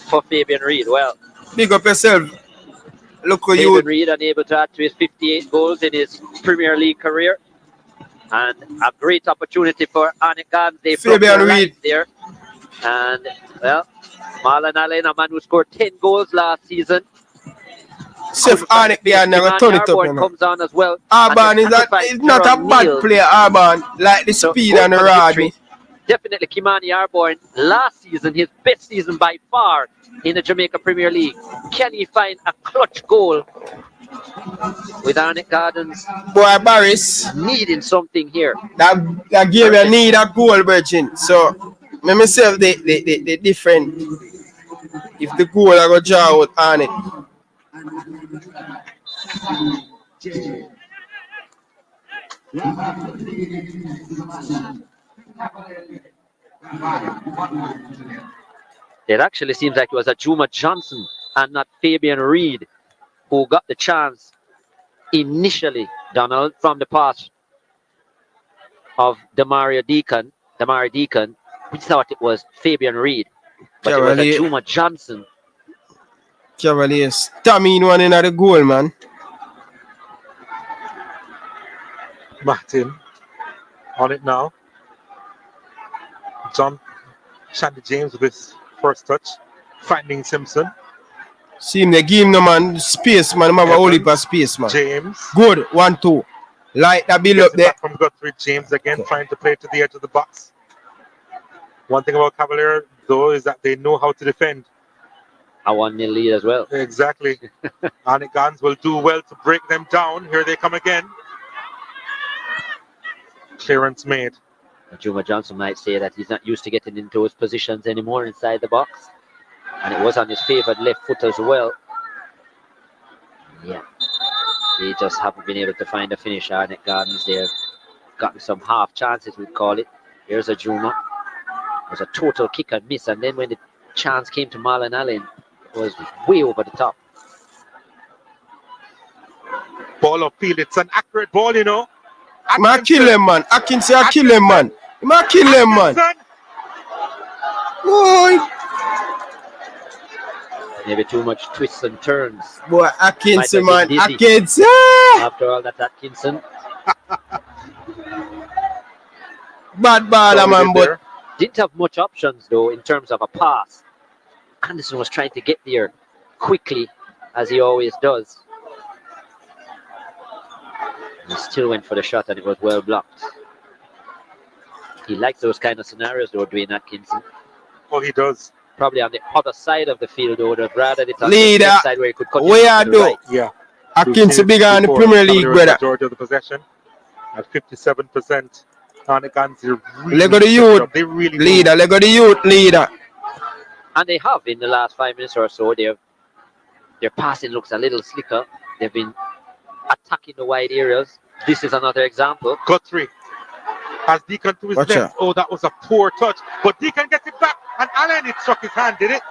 A: for Fabian Reed. Well,
C: big up yourself. Look at
A: Fabian
C: you.
A: Reed unable to add to his 58 goals in his Premier League career. And a great opportunity for Arnett Gardens. They
C: Fabian Reed
A: there. And, well, Marlon Allen, a man who scored 10 goals last season.
C: Seth Arnett behind now, turn it up.
A: Comes on as well.
C: Arban is not a bad player, Arban. Like the speed and the rod.
A: Definitely Kimani Arborn, last season, his best season by far in the Jamaica Premier League. Can he find a clutch goal with Arnett Gardens?
C: Boy, Barris
A: needing something here.
C: That game you need a goal, Virgin. So, me myself, the different. If the goal I go draw out Arnett.
A: It actually seems like it was a Juma Johnson and not Fabian Reed who got the chance initially, Donald, from the pass of Damari Deacon. We thought it was Fabian Reed, but
C: Cavalier.
A: it was a Juma Johnson.
C: Cavalier stamming one in the goal, man.
B: Martin on it now. John Shandy James with his first touch, finding Simpson.
C: See him, they give him no man space, man. Have a whole heap of space, man.
B: James.
C: Good, 1-2. Like that build up there.
B: Back from Guthrie. James again trying to play to the edge of the box. One thing about Cavalier, though, is that they know how to defend.
A: A 1-0 lead as well.
B: Exactly. Arnett Gardens will do well to break them down. Here they come again. Clearance made.
A: Juma Johnson might say that he's not used to getting into those positions anymore inside the box. And it was on his favored left foot as well. Yeah. They just haven't been able to find a finish. Arnett Gardens, they've gotten some half chances, we'd call it. Here's a Juma. It was a total kick and miss. And then when the chance came to Marlon Allen, it was way over the top.
B: Ball upfield. It's an accurate ball, you know.
C: I kill him, man. I can say I kill him, man. I kill him, man. Boy.
A: Maybe too much twists and turns.
C: Boy, Atkinson, man.
A: Dizzy.
C: Atkinson.
A: After all that, Atkinson.
C: Bad baller, man, but
A: didn't have much options, though, in terms of a pass. Anderson was trying to get there quickly, as he always does. He still went for the shot, and it was well blocked. He likes those kind of scenarios, though, Dwayne Atkinson.
B: Oh, he does.
A: Probably on the other side of the field, though, rather than on
C: leader,
A: the left side where he could cut
C: where
A: it to the right.
B: Yeah.
C: Atkinson bigger in the Premier League, brother.
B: Majority of the possession at 57%. Arnett Gardens,
C: Leg of the youth,
B: really
C: leader. Leg of the youth, leader.
A: And they have in the last 5 minutes or so. Their passing looks a little slicker. They've been attacking the wide areas. This is another example.
B: Guthrie. As Deacon to his
C: Watch
B: left.
C: out.
B: Oh, that was a poor touch. But Deacon gets it back. And Allen, it struck his hand, did it?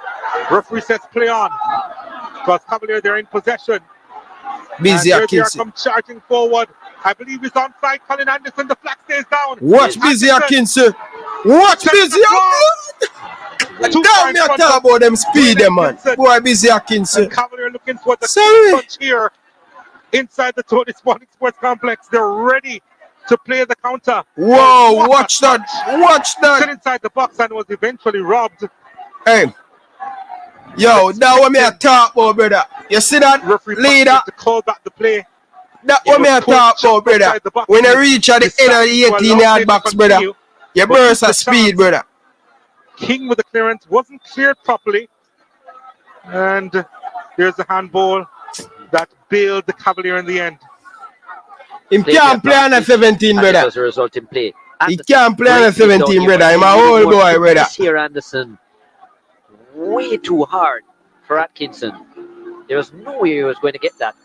B: Referee says play on. Because Cavalier, they're in possession.
C: Busy
B: and here they are
C: Atkinson.
B: come charging forward. I believe he's onside. Colin Anderson, the flag stays down.
C: Watch Busy Atkinson. Watch Busy Atkinson. Damn me a talk about them speed them, man. Boy, Busy Atkinson.
B: And Cavalier looking for the
C: Sorry.
B: touch here. Inside the Tony Sports Complex. They're ready to play the counter.
C: Whoa,
B: What
C: watch
B: a
C: that.
B: touch.
C: Watch
B: Still
C: that.
B: inside the box and was eventually robbed.
C: Hey. Yo, that what me a talk about, brother. You see that?
B: Referee
C: Leader.
B: to call back the play.
C: That what me a talk about, brother. When you reach at the end of the 18-yard box, brother, you burst at speed, brother.
B: King with the clearance wasn't cleared properly. And there's a handball that bailed the Cavalier in the end.
C: He can't play on a 17, brother.
A: As a result in play.
C: He can't play on a 17, brother. I'm a old boy, brother.
A: Here, Anderson. Way too hard for Atkinson. There was no way he was going to get that.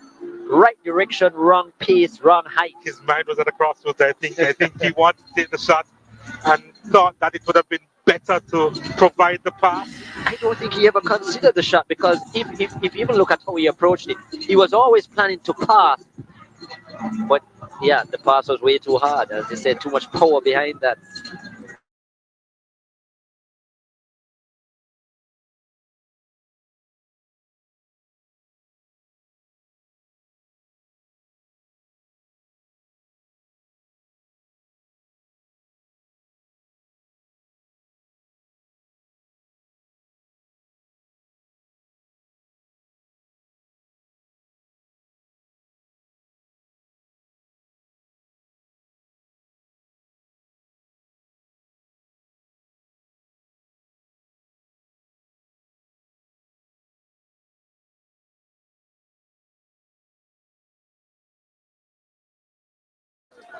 A: Right direction, wrong pace, wrong height.
B: His mind was at a crossroads, I think. I think he wanted to take the shot and thought that it would have been better to provide the pass.
A: I don't think he ever considered the shot, because if you even look at how he approached it, he was always planning to pass. But yeah, the pass was way too hard. As you said, too much power behind that.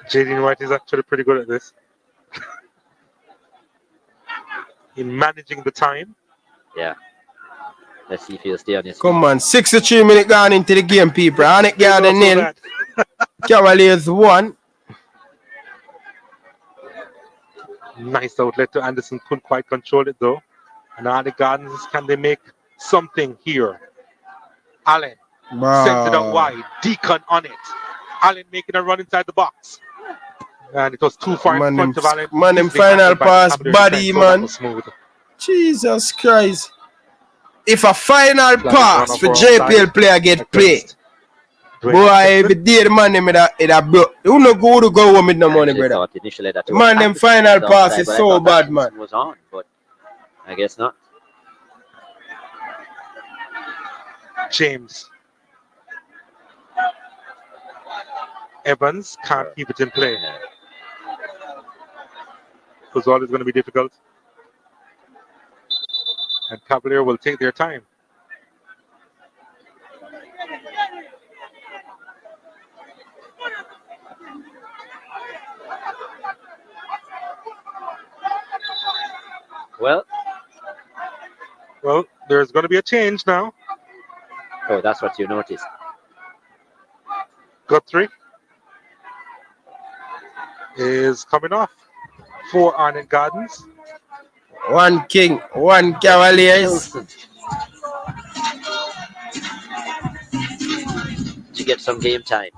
B: Jaden White is actually pretty good at this. In managing the time.
A: Yeah. Let's see if he'll stay on his.
C: Come on, 63 minutes gone into the game, people. Arnett Garden nil. Cavaliers 1.
B: Nice outlet to Anderson. Couldn't quite control it though. And Arnett Gardens, can they make something here? Allen sends it out wide. Deacon on it. Allen making a run inside the box. And it was too far in front of Allen.
C: Man, him final pass, body, man. Jesus Christ. If a final pass for JPL player get played, boy, if it did, man, it broke. You no go to go home with no money, brother. Man, them final pass is so bad, man.
A: Was on, but I guess not.
B: James. Evans can't keep it in play. Because all is going to be difficult. And Cavalier will take their time.
A: Well,
B: there's going to be a change now.
A: Oh, that's what you noticed.
B: Guthrie is coming off for Arnett Gardens.
C: 1 King, 1 Cavaliers.
A: To get some game time.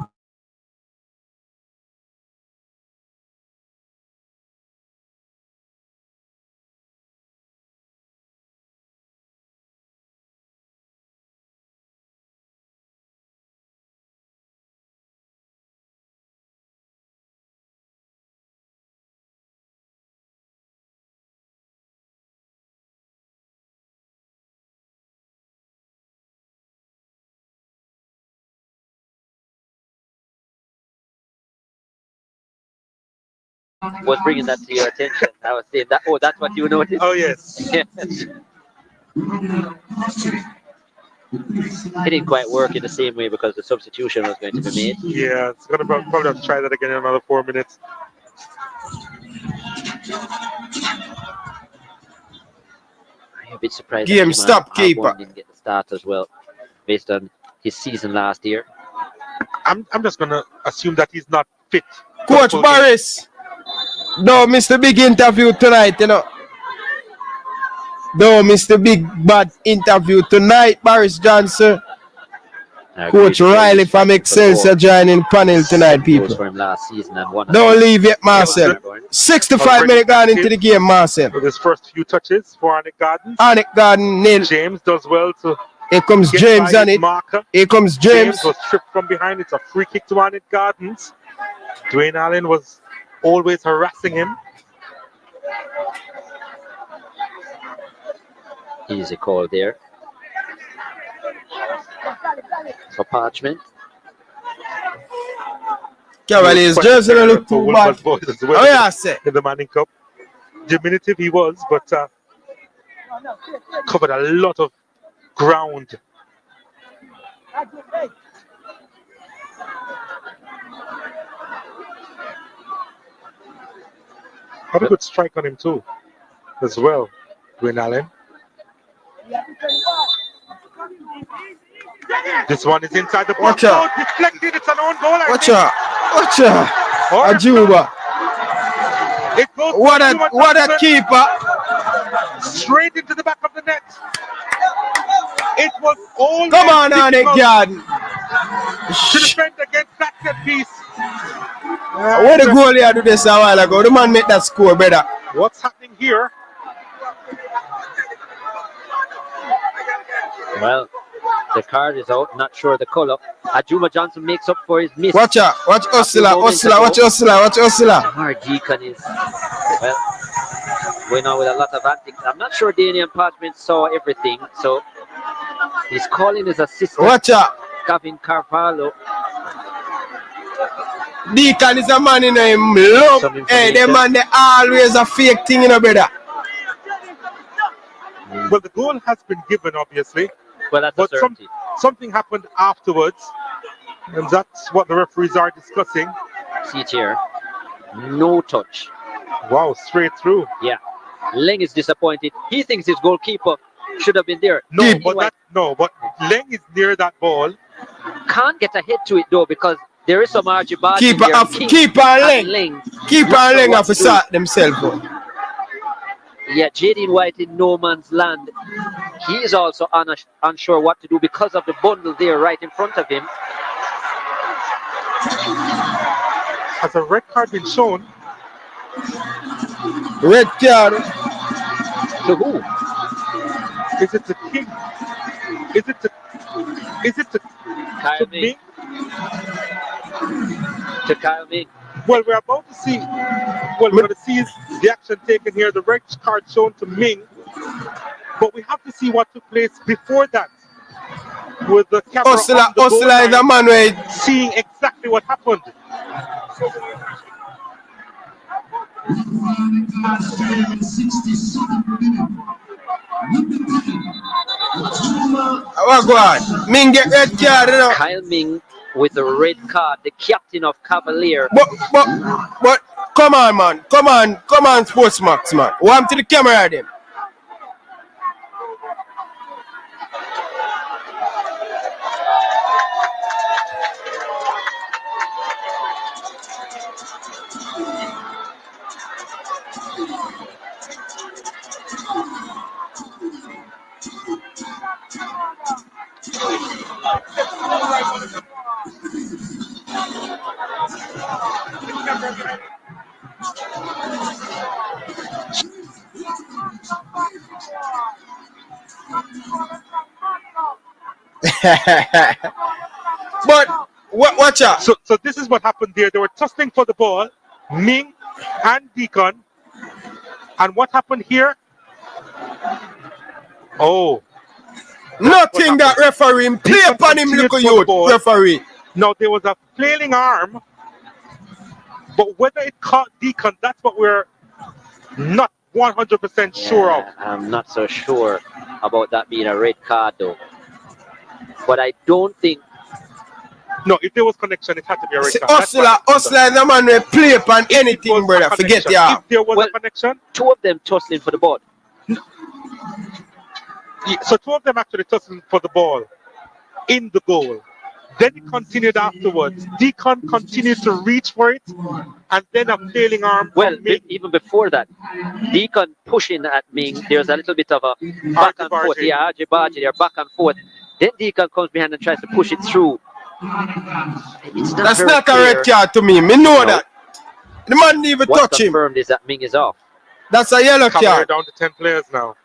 A: Was bringing that to your attention. I was saying that. Oh, that's what you noticed.
B: Oh yes.
A: It didn't quite work in the same way because the substitution was going to be made.
B: Yeah, it's gonna probably have to try that again in another 4 minutes.
A: I'm a bit surprised.
C: Game stop, keeper.
A: Didn't get the start as well, based on his season last year.
B: I'm just gonna assume that he's not fit.
C: Coach Barris, don't miss the big interview tonight, you know. Don't miss the big bad interview tonight, Barris Johnson. Coach Riley from Excelsior joining panel tonight, people.
A: For him last season and won.
C: Don't leave yet, Marcel. 65 minutes gone into the game, Marcel.
B: With his first few touches for Arnett Gardens.
C: Arnett Garden nil.
B: James does well to.
C: Here comes James on it.
B: Marker.
C: Here comes James.
B: Was stripped from behind. It's a free kick to Arnett Gardens. Dwayne Allen was always harassing him.
A: Easy call there. For Parchment.
C: Cavaliers jersey don't look too bad.
B: Well,
C: oh yeah, I say.
B: In the Manning Cup. Diminutive he was, but covered a lot of ground. Had a good strike on him too, as well, Dwayne Allen. This one is inside the box. Oh, deflected. It's an own goal.
C: Watch out. Watch out. Ajuba.
B: It goes
C: what a keeper.
B: Straight into the back of the net. It was all.
C: Come on, Arnett Garden.
B: To defend against that set piece.
C: What the goalie do this a while ago? The man made that score, brother.
B: What's happening here?
A: Well, the card is out. Not sure the color. Ajuma Johnson makes up for his miss.
C: Watch out. Watch Osila. Osila. Watch Osila. Watch Osila.
A: Our Deacon is well going on with a lot of antics. I'm not sure Danny and Parchment saw everything, so he's calling his assistant.
C: Watch out.
A: Gavin Carvalho.
C: Deacon is a man in him love. Hey, the man they always a fake thing, you know, brother.
B: Well, the goal has been given, obviously.
A: Well, that's
B: but something happened afterwards, and that's what the referees are discussing.
A: See it here. No touch.
B: Wow, straight through.
A: Yeah. Leng is disappointed. He thinks his goalkeeper should have been there.
B: No, but Leng is near that ball.
A: Can't get a head to it though because there is some Archibald.
C: Keeper and Leng. Keeper and Leng have to sort themselves out.
A: Yeah, Jaden White in no man's land. He is also unsure what to do because of the bundle there right in front of him.
B: Has a red card been shown?
C: Red card.
A: To who?
B: Is it to King? Is it to
A: Kyle Ming? To Kyle Ming.
B: Well, we're about to see. Well, we're going to see the action taken here. The red card shown to Ming, but we have to see what took place before that. With the camera on the goal line,
C: is a man where
B: seeing exactly what happened.
C: What go on? Ming get red card, you know.
A: Kyle Ming with the red card, the captain of Cavalier.
C: But come on, man. Come on, Sports Max, man. Warm to the camera, then. But watch out.
B: So this is what happened there. They were tussling for the ball, Ming and Deacon. And what happened here? Oh.
C: Nothing that referee play upon him, look at you, referee.
B: No, there was a flailing arm. But whether it caught Deacon, that's what we're not 100% sure of.
A: I'm not so sure about that being a red card though. But I don't think.
B: No, if there was connection, it had to be a red card.
C: Osla is the man who play upon anything, brother. Forget ya.
B: If there was a connection.
A: Two of them tussling for the ball.
B: So two of them actually tussling for the ball in the goal. Then it continued afterwards. Deacon continued to reach for it, and then a failing arm.
A: Well, even before that, Deacon pushing at Ming. There's a little bit of a back and forth. Yeah, Arjibaji, they're back and forth. Then Deacon comes behind and tries to push it through.
C: That's not a red card to me. Me know that. The man didn't even touch him.
A: What's confirmed is that Ming is off.
C: That's a yellow card.
B: Down to 10 players now.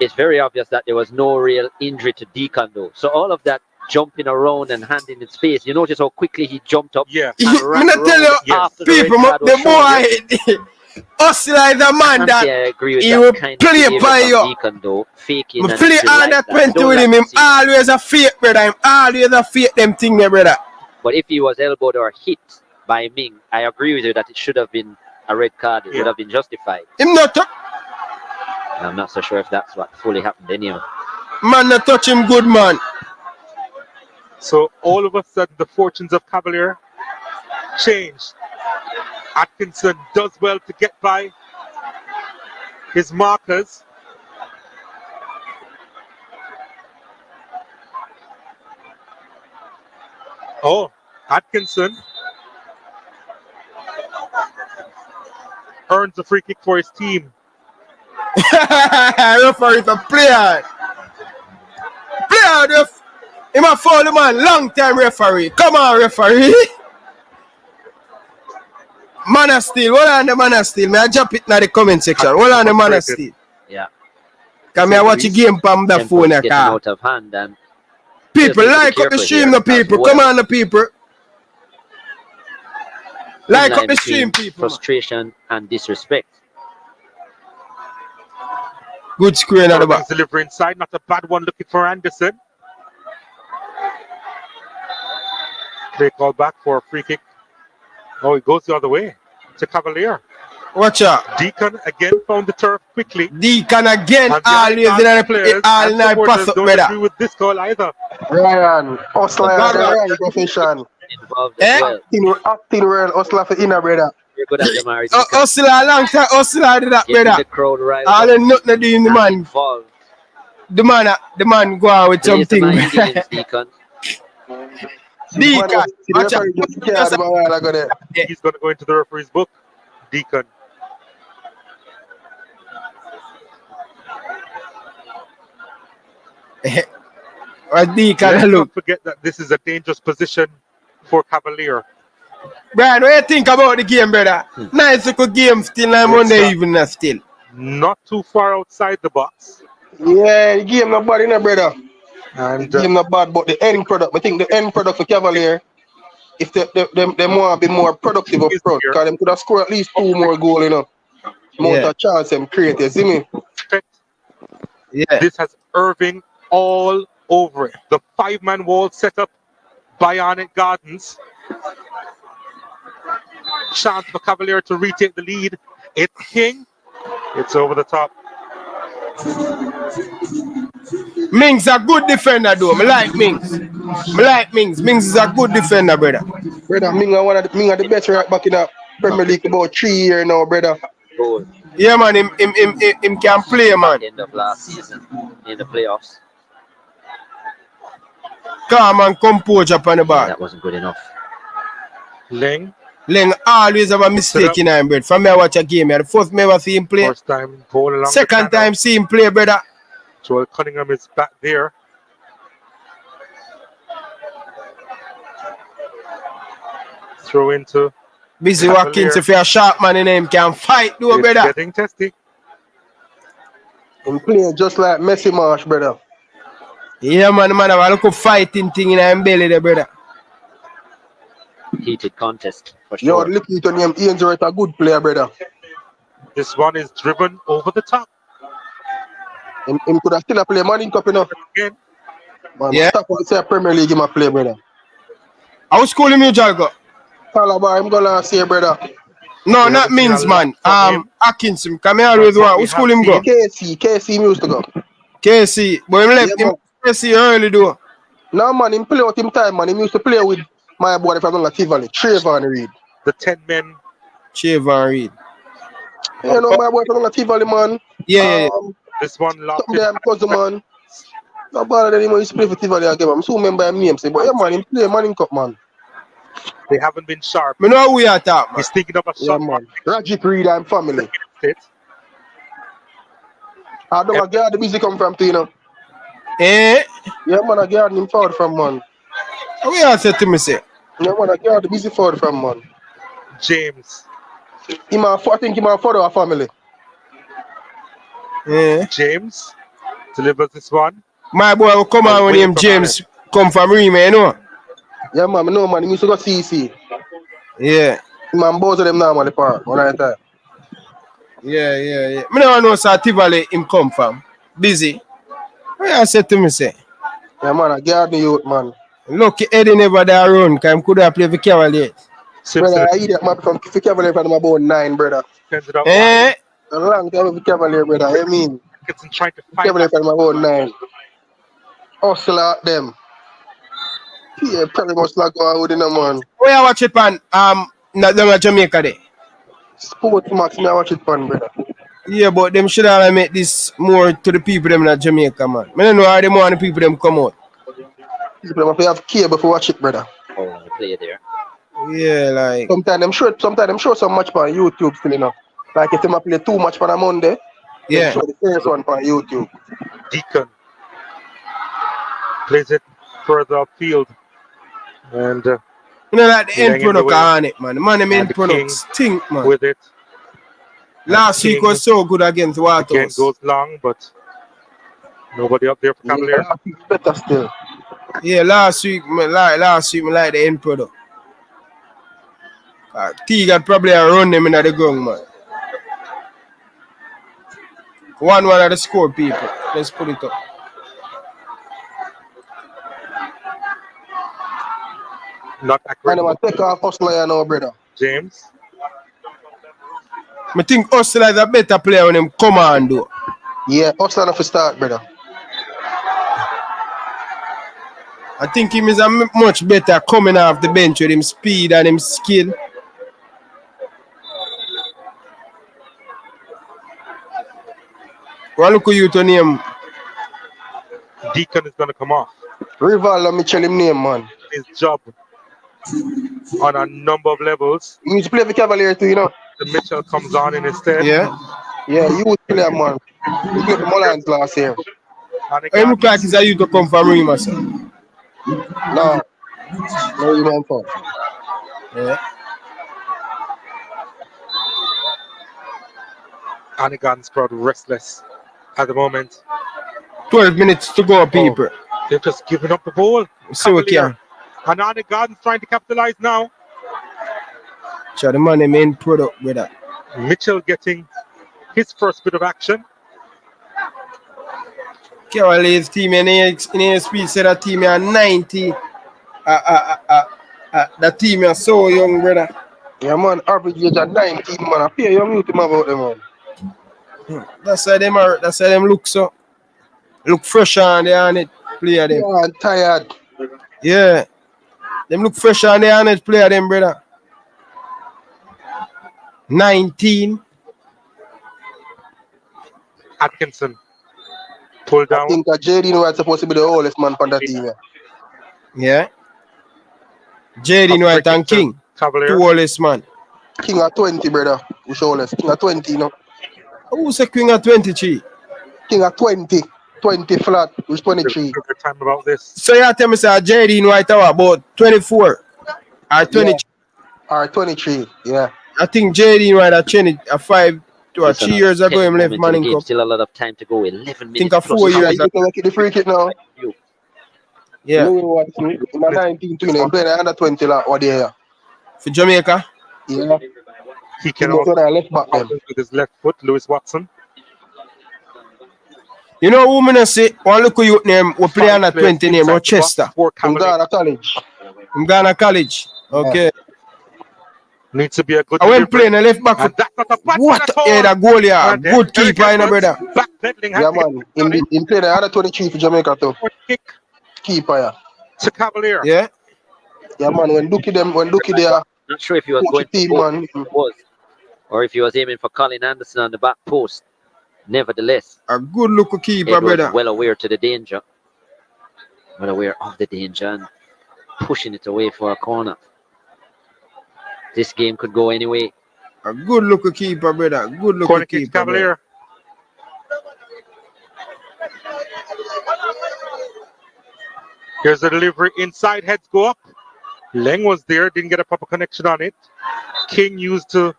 A: It's very obvious that there was no real injury to Deacon though. So all of that jumping around and hand in his face, you notice how quickly he jumped up.
B: Yeah.
A: And ran
C: I'm tell you,
A: after
C: people, the boy, us like the man that
A: I agree with
C: he
A: that
C: will
A: kind of
C: play
A: behavior
C: by
A: from
C: you.
A: Deacon though, faking.
C: I play under 20 with him. Him always a fake, brother. Him always a fake them thing there, brother.
A: But if he was elbowed or hit by Ming, I agree with you that it should have been a red card. It would have been justified.
C: Him not touch.
A: I'm not so sure if that's what fully happened anyway.
C: Man not touch him good, man.
B: So all of a sudden the fortunes of Cavalier changed. Atkinson does well to get by his markers. Oh, Atkinson earns a free kick for his team.
C: Referee to play hard. Play hard, ref. Him a foul the man, long time referee. Come on, referee. Man of steel, hold on the man of steel. May I drop it in the comment section. Hold on the man of steel.
A: Yeah.
C: Come here, watch the game from the phone.
A: Out of hand and
C: people, like up the stream, the people. Come on, the people. Like up the stream, people.
A: Frustration and disrespect.
C: Good screen at the back.
B: Delivery inside, not a bad one. Looking for Anderson. Play call back for a free kick. Oh, it goes the other way. It's a Cavalier.
C: Watch out.
B: Deacon again found the turf quickly.
C: Deacon again, always in the all night pass up,
B: don't
C: brother.
B: agree with this call either.
H: Ryan, Osler, Ryan, profession. Acting well, Osler for inner, brother.
A: You're good at the marriage.
C: Osler, long time, Osler did that, brother.
A: The crowd right
C: all the nothing doing the man.
A: Involved.
C: The man go out with something.
A: Deacon.
C: Deacon. Watch out.
B: He's going to go into the referee's book. Deacon.
C: Deacon, look.
B: Don't forget that this is a dangerous position for Cavalier.
C: Brian, what do you think about the game, brother? Nice little game still on Monday evening still.
B: Not too far outside the box.
H: Yeah, the game not bad, you know, brother.
B: And
H: the game not bad, but the end product, I think the end product for Cavalier, if they want to be more productive up front, because they could have scored at least 2 more goals, you know. More of chance them create, you see me?
C: Yeah.
B: This has Irving all over it. The 5-man wall set up by Arnett Gardens. Chance for Cavalier to retake the lead. It's King. It's over the top.
C: Mings a good defender, though. I like Mings. Mings is a good defender, brother.
H: Brother, Ming are one of the best right back in the Premier League about 3 years now, brother.
A: Goal.
C: Yeah, man. Him can play, man.
A: End of last season in the playoffs.
C: Calm and composure upon the ball.
A: That wasn't good enough.
B: Leng
C: always have a mistake in him, brother. From me I watch a game, the first me ever see him play.
B: First time goal along.
C: Second time see him play, brother.
B: Joel Cunningham is back there. Throw into
C: Busy Watkins, if you're a sharp man in him, can fight, though, brother.
B: Getting testy.
H: I'm playing just like Messi Marsh, brother.
C: Yeah, man, have a look of fighting thing in him belly there, brother.
A: Heated contest, for sure.
H: Yo, look at him, Ian's right, a good player, brother.
B: This one is driven over the top.
H: Him could have still play Manning Cup, you know.
B: Again.
H: Man, stop and say Premier League, him a play, brother.
C: How school him you, Jalgo?
H: Calabar, I'm gonna say, brother.
C: No, not Mins, man. Atkinson, come here always one. Who school him go?
H: KC used to go.
C: KC, but him left him KC early, though.
H: No, man, him play out him time, man. He used to play with my boy from Tivoli, Trayvon Reed.
B: The 10 men.
C: Trayvon Reed.
H: You know my boy from Tivoli, man.
C: Yeah.
B: This one locked in.
H: Cousin, man.
C: No bother anymore. He's play for Cavalier again. I'm so remember him name. Say, but yeah, man, he play Manning Cup, man.
B: They haven't been sharp.
C: Me know how we are talk, man.
B: He's thinking of a
C: Yeah,
B: shot.
C: man. Rajic Reed and family.
B: It.
C: I don't know where the busy come from, too, you know.
D: Eh?
C: Yeah, man, I get him forward from, man.
D: How we are said to me say?
C: Yeah, man, I get the busy forward from, man.
B: James.
C: I think he might follow our family.
D: Eh?
B: James delivers this one.
D: My boy will come on when him James come from Rima, you know?
C: Yeah, man, I know, man. He used to go CC.
D: Yeah.
C: Man, both of them now, man, the park. One at a time.
D: Yeah. Me never know sir Tivoli him come from. Busy. What you said to me say?
C: Yeah, man, I get the youth, man.
D: Look, Eddie never there run, because he could have played for Cavalier.
C: Brother, I eat that man from Cavalier from about 9, brother.
D: Eh?
C: A long time with Cavalier, brother. I mean,
B: trying to fight
C: Cavalier from about 9. Hustle out them. Yeah, probably must not go out with them, man.
D: Where you watch it, pan? Not down at Jamaica there.
C: Sports Max, me I watch it, pan, brother.
D: Yeah, but them should have made this more to the people them in Jamaica, man. I don't know how them want the people them come out.
C: People have to have cable for watch it, brother.
A: Oh, play there.
D: Yeah, like
C: sometimes them show some match on YouTube still, you know. Like if them play too much on a Monday,
D: yeah.
C: show the first one on YouTube.
B: Deacon plays it further upfield, and
D: you know, like the end product on it, man. The man, the end product stink, man.
B: With it.
D: Last week was so good against Waters.
B: Again goes long, but nobody up there for Cavalier.
C: Yeah, better still.
D: Yeah, last week, me like the end product. T got probably run them in the gun, man. 1-1 at the score, people. Let's put it up.
B: Not accurate.
C: And I'm take off Hustler now, brother.
B: James.
D: I think Hustler is a better player when him come on, though.
C: Yeah, Hustler have to start, brother.
D: I think him is a much better coming off the bench with him speed and him skill. Well, look at you to name.
B: Deacon is going to come off.
C: Rival Mitchell him name, man.
B: His job on a number of levels.
C: He needs to play for Cavalier too, you know.
B: The Mitchell comes on in his stead.
D: Yeah.
C: Yeah, you would play, man. He played for Mullins last year.
D: He look like he's a youth to come from Rima, sir.
C: No, you man for.
D: Yeah.
B: Anigan's probably restless at the moment.
D: 12 minutes to go, people.
B: They're just giving up the ball.
D: So we can.
B: And Anigan's trying to capitalize now.
D: So the man, the main product with that.
B: Mitchell getting his first bit of action.
D: Cavalier's team in ASP said that team are 90. That team is so young, brother.
C: Yeah, man, average age at 19, man. I pay young youth about them, man.
D: That's why them look so. Look fresh on the Arnett player them.
C: Yeah, I'm tired.
D: Yeah. Them look fresh on the Arnett player them, brother. 19.
B: Atkinson pulled down.
C: I think JD White supposed to be the oldest man on that team.
D: Yeah. JD White and King.
B: Cavalier.
D: Two oldest man.
C: King at 20, brother. Which oldest? King at 20, you know.
D: Who's a King at 23?
C: King at 20. 20 flat. Who's 23?
B: Time about this.
D: So you tell me say JD White about 24 or 23?
C: Yeah. Or 23, yeah.
D: I think JD White at 5 to 3 years ago him left Manning Cup.
A: Still a lot of time to go. 11 minutes.
D: Think of 4 years.
C: You can make it the free kick now.
D: Yeah.
C: In 19 to him playing under 20 like what year?
D: For Jamaica?
C: Yeah.
B: He can also
C: left back then.
B: with his left foot, Lewis Watson.
D: You know who me say? One look at you name we play under 20 name Rochester.
C: From Ghana College.
D: From Ghana College. Okay.
B: Needs to be a good.
D: I went playing a left back for what? Yeah, the goal here. Good keeper, you know, brother.
C: Yeah, man. In playing the under 23 for Jamaica too. Keeper, yeah.
B: To Cavalier.
D: Yeah.
C: Yeah, man. When Duki there.
A: Not sure if he was going
C: team,
A: man. Or if he was aiming for Colin Anderson on the back post. Nevertheless,
D: a good look keeper, brother.
A: Well aware to the danger. Well aware of the danger and pushing it away for a corner. This game could go anyway.
C: A good looking keeper, brother. Good looking
B: Corner kick to
C: keeper.
B: Cavalier. Here's the delivery inside, heads go up. Leng was there, didn't get a proper connection on it. King used to,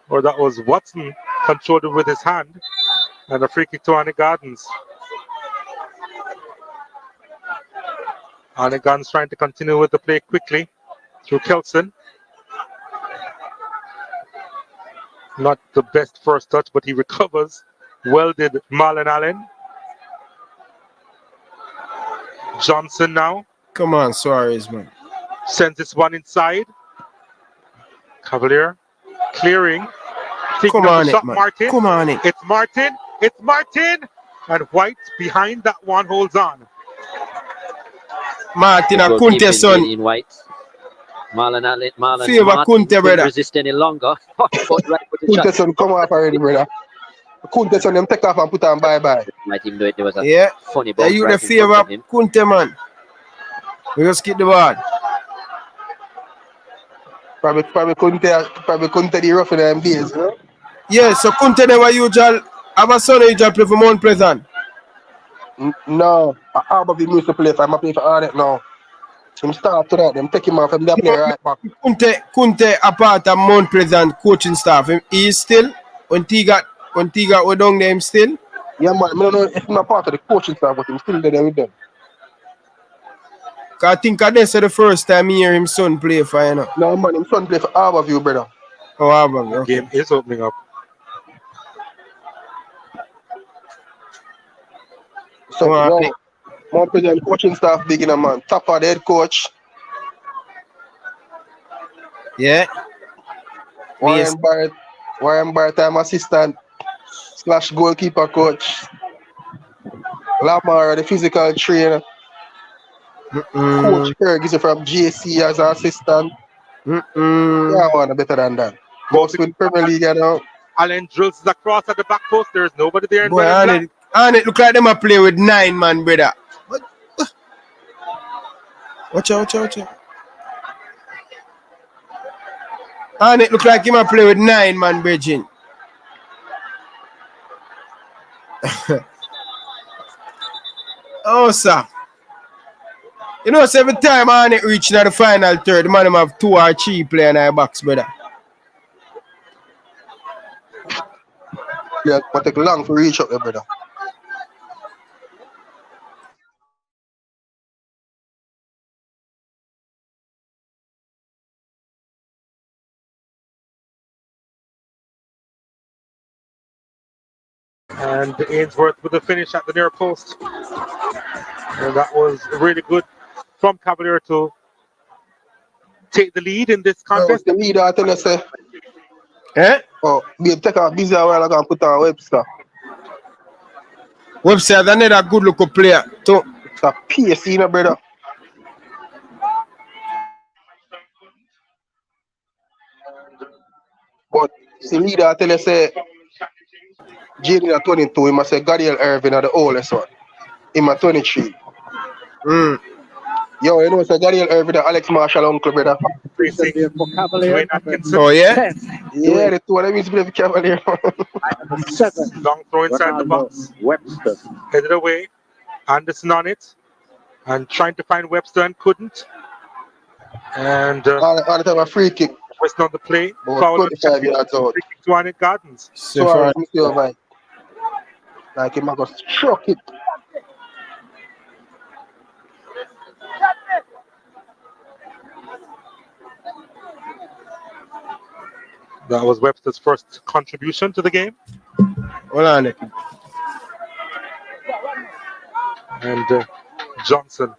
B: or that was Watson, controlled it with his hand. And a free kick to Arnett Gardens. Arnett Gardens trying to continue with the play quickly through Kelson. Not the best first touch, but he recovers. Well did Marlon Allen. Johnson now.
C: Come on, Suarez, man.
B: Sends this one inside. Cavalier clearing.
C: Come on,
B: shot,
C: man.
B: Martin.
C: Come on, it.
B: It's Martin. It's Martin. And White behind that one holds on.
C: Martin and Kunte, son.
A: In White. Marlon Allen. Marlon
C: Favor
A: Martin
C: Kunte,
A: couldn't
C: brother.
A: resist any longer.
J: Kunte son come off already, brother. Kunte son them take off and put on bye-bye.
A: Might even do it. There was a funny ball.
C: Yeah, you the favor of Kunte, man. We just keep the ball.
J: Probably Kunte the rough in them days, you know?
C: Yeah, so Kunte never usual have a son usual play for Mount Pleasant.
J: No, Arbor used to play for him. I play for Arnett now. Him start to that, them take him off, him that play right back.
C: Kunte a part of Mount Pleasant coaching staff. He is still when Tiga were down there, him still?
J: Yeah, man, I don't know if he's not part of the coaching staff, but he's still there with them.
C: I think this is the first time I hear his son play for, you know.
J: No, man, his son play for Harborview, brother.
C: Oh, Harborview.
B: Okay. Game is opening up.
J: So, Mount Pleasant coaching staff big in a man. Top of the head coach.
C: Yeah.
J: Warren Barrett, I'm assistant / goalkeeper coach. Lamar, the physical trainer. Coach Ferg is from JC as an assistant. Yeah, I want better than that. Most with Premier League, you know.
B: Allen drills across at the back post. There's nobody there.
C: Boy, Arnett look like them a play with 9 man, brother. Watch out. Arnett look like him a play with 9 man, Bridging. Oh, sir. You know, so every time Arnett reach the final third, the man him have 2 or 3 players in our box, brother.
J: Yeah, but take long to reach up there, brother.
B: And Ainsworth with the finish at the near post. And that was really good from Cavalier to take the lead in this contest.
J: The leader, I tell you, say.
C: Eh?
J: Oh, we take a busy while I can put on Webster.
C: Webster is another good looking player, too.
J: It's a pace, you know, brother. But the leader, I tell you, say, Jaden at 22, he must say Gadiel Irving are the oldest one. Him at 23. Yo, you know, so Gadiel Irving, the Alex Marshall uncle, brother.
I: Cavalier.
C: Oh, yeah?
J: Yeah, the two of them used to play for Cavalier.
I: 7.
B: Long throw inside the box.
I: Webster.
B: Headed away. Anderson on it. And trying to find Webster and couldn't. And
J: on the time of free kick.
B: West on the play.
J: About 25 yards out.
B: Free kick to Arnett Gardens.
J: So far, like him, I got struck it.
B: That was Webster's first contribution to the game.
C: Hold on.
B: And Johnson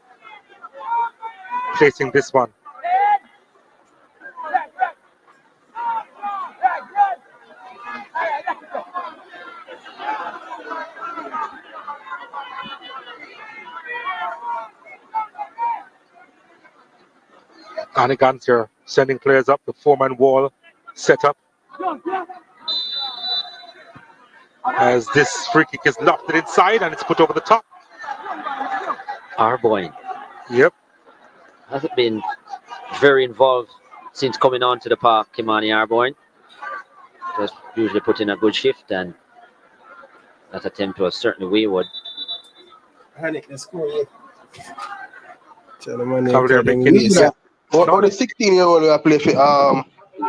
B: placing this one. Arnett Gardens here sending players up, the 4-man wall set up. As this free kick is lofted inside and it's put over the top.
A: Arboin
B: Yep.
A: hasn't been very involved since coming on to the park, Kimani Arboin. Just usually put in a good shift, and that attempt was certainly wayward.
C: Arnett, the score yet. Cavalier
B: Cavalier been killing
J: Leader. What the 16-year-old who play for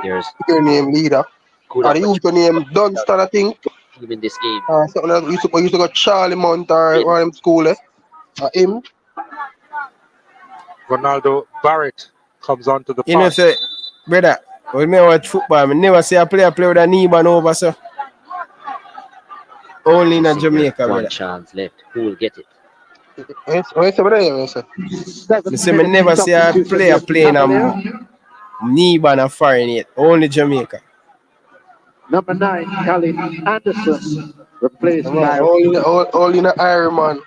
A: There's
J: your name leader?
A: good
J: Are the youth
A: opportunity
J: name Dunstan, I think?
A: in this game.
J: Something that used to go Charlie Mount or one of them school, eh? Him.
B: Ronaldo Barrett comes onto the
C: You know,
B: park.
C: say, brother, when me watch football, I never see a player play with a knee band over, so. Only in Jamaica,
A: One
C: brother.
A: chance left. Who will get it?
J: Yes, brother, yes, sir.
C: Me say me never see a player playing a knee band of foreign yet. Only Jamaica.
K: Number 9, Colin Anderson, replaced by
J: All in the Iron Man.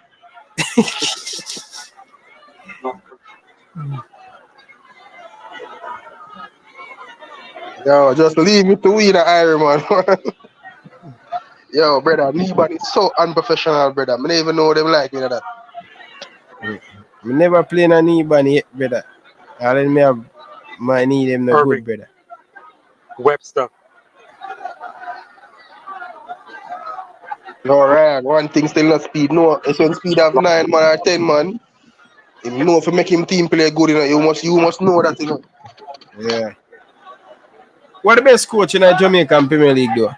J: Yo, just leave me to win the Iron Man. Yo, brother, knee band is so unprofessional, brother. I don't even know them like me that.
C: Me never play a knee band yet, brother. All in me have my knee them no
B: Irving.
C: good, brother.
B: Webster.
J: No, Ryan, one thing still not speed. No, it's when speed have 9 man or 10 man. If you know, if you make him team play good, you know, you must know that, you know.
C: Yeah. What the best coach in the Jamaican Premier League, though?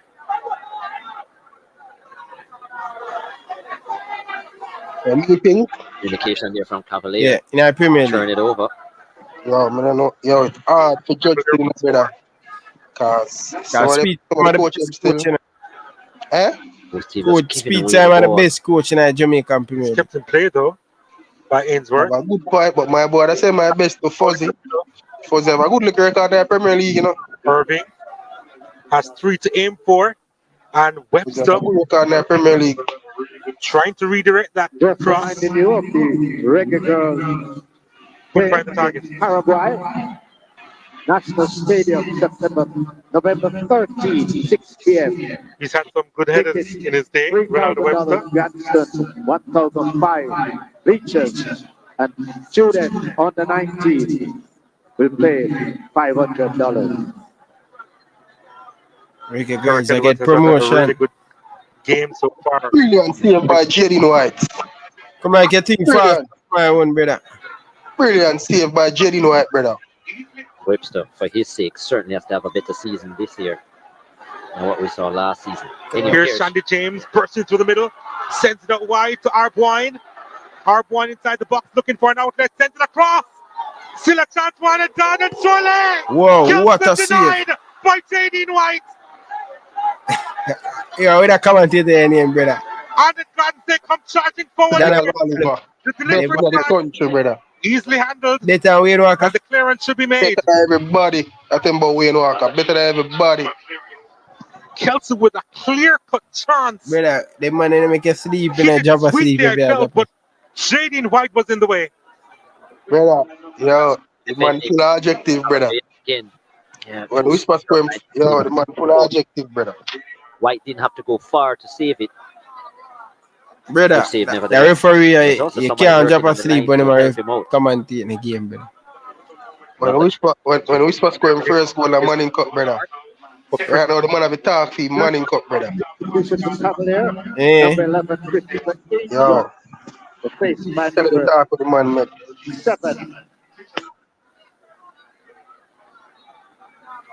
J: Anything?
A: Indication there from Cavalier.
C: Yeah, in the Premier League.
A: Turn it over.
J: Yo, I don't know. Yo, it's hard to judge things, brother. Because some of
C: Speed,
J: the coaches still.
C: Coach Speed time are the best coach in the Jamaican Premier League.
B: Kept in play though by Ainsworth.
J: Have a good point, but my boy, I say my best to Fuzzy. Fuzzy have a good look record in the Premier League, you know.
B: Irving has 3 to aim for, and Webster
J: in the Premier League.
B: trying to redirect that
K: just
B: cross.
K: reminding you of the Reggae Girls
B: Couldn't find the target.
K: Paraguay National Stadium, November 13, 6 p.m.
B: He's had some good headers in his day. Ronaldo Webster.
K: Gadsden, 1,005 bleachers, and student under 19 will pay $500.
C: Reggae Girls, I get promotion.
B: Really good game so far.
J: Brilliant save by Jaden White.
C: Come on, get things fast. My own brother.
J: Brilliant save by Jaden White, brother.
A: Webster, for his sake, certainly has to have a better season this year than what we saw last season.
B: Here's Shandy James, bursting through the middle, sends it out wide to Arboin. Arboin inside the box, looking for an outlet, sends it across. Still a chance, one and done, and surely.
C: Whoa, what a save
B: by Jaden White.
C: Yeah, with a commentator in name, brother.
B: And the Grands come charging forward.
J: The delivery country, brother.
B: Easily handled.
C: Better than Wayne Walker.
B: And the clearance should be made.
J: Better than everybody. I think about Wayne Walker. Better than everybody.
B: Kelsey with a clear-cut chance.
C: Brother, the man didn't make a sleep in a job of sleep.
B: But Jaden White was in the way.
J: Brother, yo, the man full of adjective, brother.
A: Again. Yeah.
J: When we supposed to him, yo, the man full of adjective, brother.
A: White didn't have to go far to save it.
C: Brother, the referee, you can't drop asleep when he commentate in the game, brother.
J: When we supposed to him first goal, the man in cup, brother. Right now, the man have a talk for him, man in cup, brother.
C: Yeah.
J: Yo.
K: The face man
J: Tell him to talk with the man, man.
K: 7.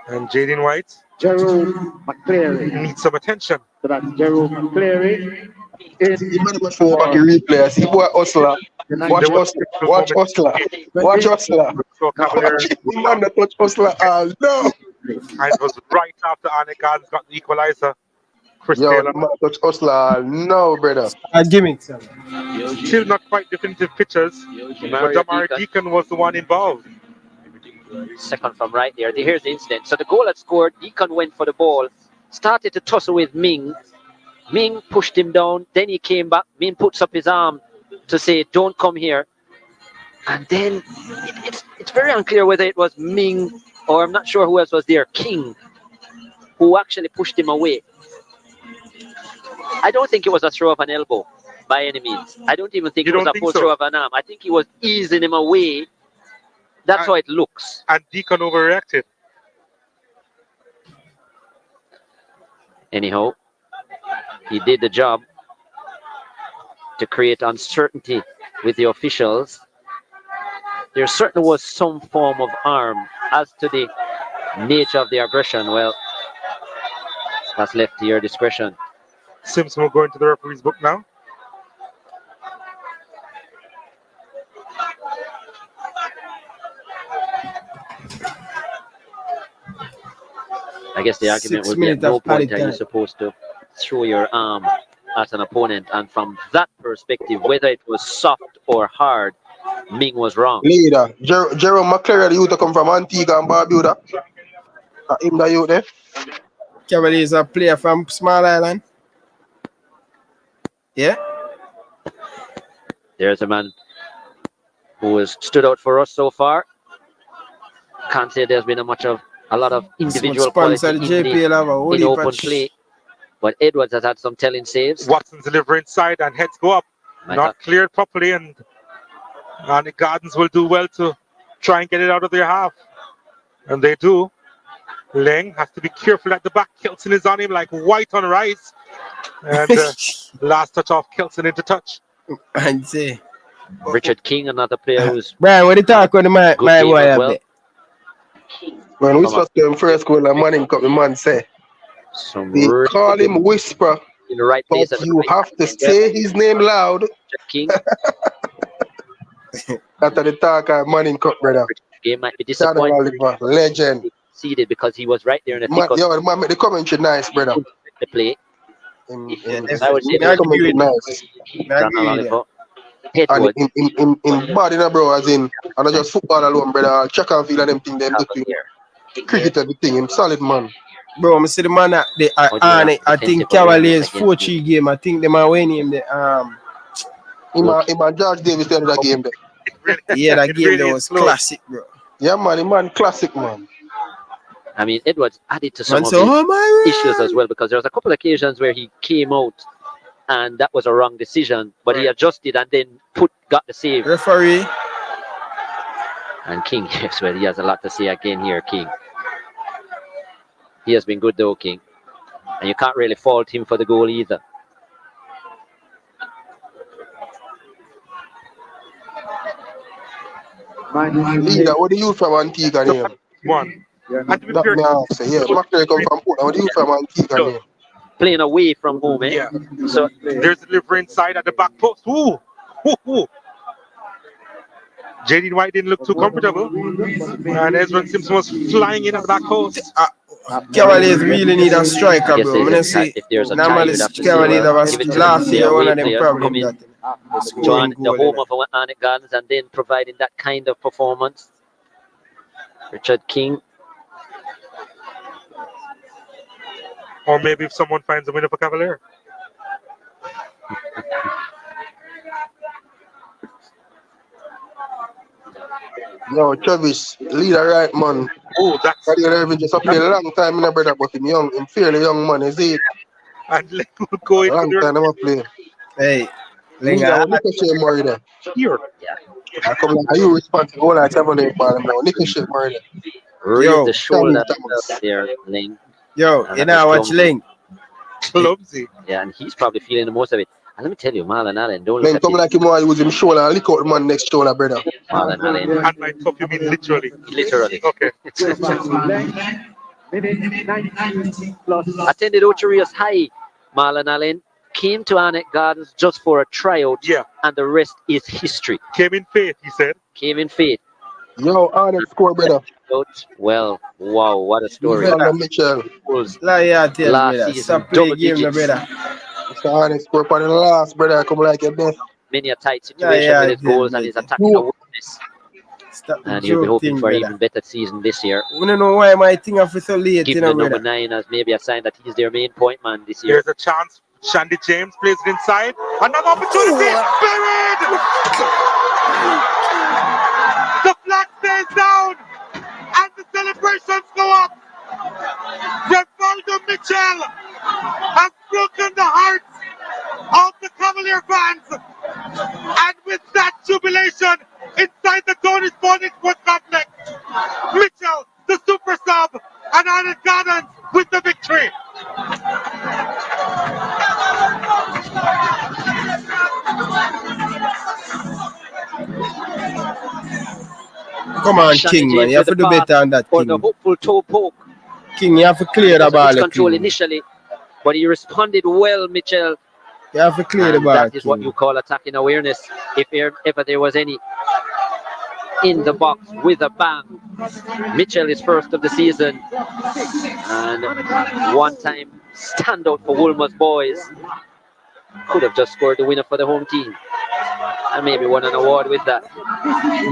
B: And Jaden White.
K: Jerome McCleary
B: needs some attention.
K: So that's Jerome McCleary.
J: You better go for back replay. See boy hustler. Watch hustler. Watch hustler. Watch hustler. The man that touch hustler. No.
B: And it was right after Arnett got the equalizer. Chris
J: Yo,
B: Taylor.
J: the man touch hustler. No, brother.
C: Gimmick.
B: Still not quite definitive pictures. But Damari Deacon was the one involved.
A: Second from right there. Here's the incident. So the goal had scored. Deacon went for the ball, started to tussle with Ming. Ming pushed him down. Then he came back. Ming puts up his arm to say, "Don't come here." And then it's very unclear whether it was Ming or I'm not sure who else was there. King, who actually pushed him away. I don't think it was a throw of an elbow by any means. I don't even think it was a full throw of an arm. I think he was easing him away. That's how it looks.
B: And Deacon overreacted.
A: Anyhow, he did the job to create uncertainty with the officials. There certainly was some form of harm. As to the nature of the aggression, well, that's left to your discretion.
B: Simpson will go into the referee's book now.
A: I guess the argument would be at no point are you supposed to throw your arm at an opponent, and from that perspective, whether it was soft or hard, Ming was wrong.
J: Leader, Jerome McClary, the youth to come from Antigua and Barbuda. Him the youth there.
C: Cavalier is a player from Small Island. Yeah.
A: There's a man who has stood out for us so far. Can't say there's been a lot of individual quality in open play, but Edwards has had some telling saves.
B: Watson's deliver inside and heads go up. Not cleared properly, and the Gardens will do well to try and get it out of their half. And they do. Leng has to be careful at the back. Kelson is on him like white on rice. And last touch off Kelson into touch.
C: And say
A: Richard King, another player who's
C: Brian, what do you talk on my boy
A: well.
J: When we supposed to first goal, the man him come, the man say. They call him Whisper.
A: In the right place,
J: but you have to say his name loud.
A: King.
J: After the talk, man him come, brother.
A: Game might be disappointed.
J: Legend.
A: Seeded because he was right there in the thick of
J: the man make the commentary nice, brother.
A: The play.
J: I would say the commentary nice. And in body, bro, as in, and not just football alone, brother. Check and feel and them thing, them cricket, everything. Him solid man.
C: Bro, I see the man at the Arnett. I think Cavalier's 4-3 game. I think they might win him the
J: him and George Davis the other game there.
C: Yeah, that game there was classic, bro.
J: Yeah, man, the man classic, man.
A: I mean, Edwards added to some of the issues as well, because there was a couple of occasions where he came out and that was a wrong decision, but he adjusted and then got the save.
C: Referee.
A: And King, yes, well, he has a lot to say again here, King. He has been good though, King. And you can't really fault him for the goal either.
J: Leader, what do you from Antigua name?
B: One.
J: Yeah, McClary come from Port. What do you from Antigua name?
A: Playing away from home, eh?
B: Yeah. So there's a delivery inside at the back post. Ooh. Jaden White didn't look too comfortable. And Ezra Simpson was flying in at the back post.
C: Cavaliers really need a striker, bro. I'm gonna say normally Cavaliers have last year one of them problems.
A: Join the home of Arnett Gardens and then providing that kind of performance. Richard King.
B: Or maybe if someone finds a winner for Cavalier.
J: Yo, Travis, leader right man.
B: Oh, that's
J: just play a long time, my brother, but him fairly young man, is it?
B: And let him go into
J: long time I'm play.
C: Hey,
J: Nick more there.
B: Here.
A: Yeah.
J: I come like, are you responsible like Cavalier for them now? Nick more there.
A: Raise the shoulder there, Ling.
C: Yo, you know watch Ling.
B: Clumsy.
A: Yeah, and he's probably feeling the most of it. And let me tell you, Marlon Allen, don't
J: look at come like him while he was him shoulder and lick out the man next shoulder, brother.
A: Marlon Allen.
B: And by top, you mean literally?
A: Literally.
B: Okay.
A: Attended Ocherias High, Marlon Allen. Came to Arnett Gardens just for a tryout.
B: Yeah.
A: And the rest is history.
B: Came in faith, he said.
A: Came in faith.
J: Yo, Arnett score, brother.
A: Well, wow, what a story.
J: Mitchell.
A: Last season, double digits.
J: Mr. Arnett score for the last, brother. Come like your best.
A: Many a tight situation with his goals and his attacking awareness. And you'll be hoping for an even better season this year.
C: We don't know why my thing is so late.
A: Give the number 9 as maybe a sign that he's their main point man this year.
B: There's a chance. Shandy James plays it inside. Another opportunity. Buried! The flag stays down. And the celebrations go up. Rivaldo Mitchell has broken the hearts of the Cavalier fans. And with that jubilation inside the Tony Sporting Sports Complex, Mitchell, the super sub, and Arnett Gardens with the victory.
C: Come on, King, man. You have to do better on that, King.
A: The hopeful toe poke.
C: King, you have to clear the ball.
A: Control initially, but he responded well, Mitchell.
C: You have to clear the ball.
A: That is what you call attacking awareness. If ever there was any in the box with a bang. Mitchell is first of the season and one-time standout for Wolmer's boys. Could have just scored the winner for the home team and maybe won an award with that.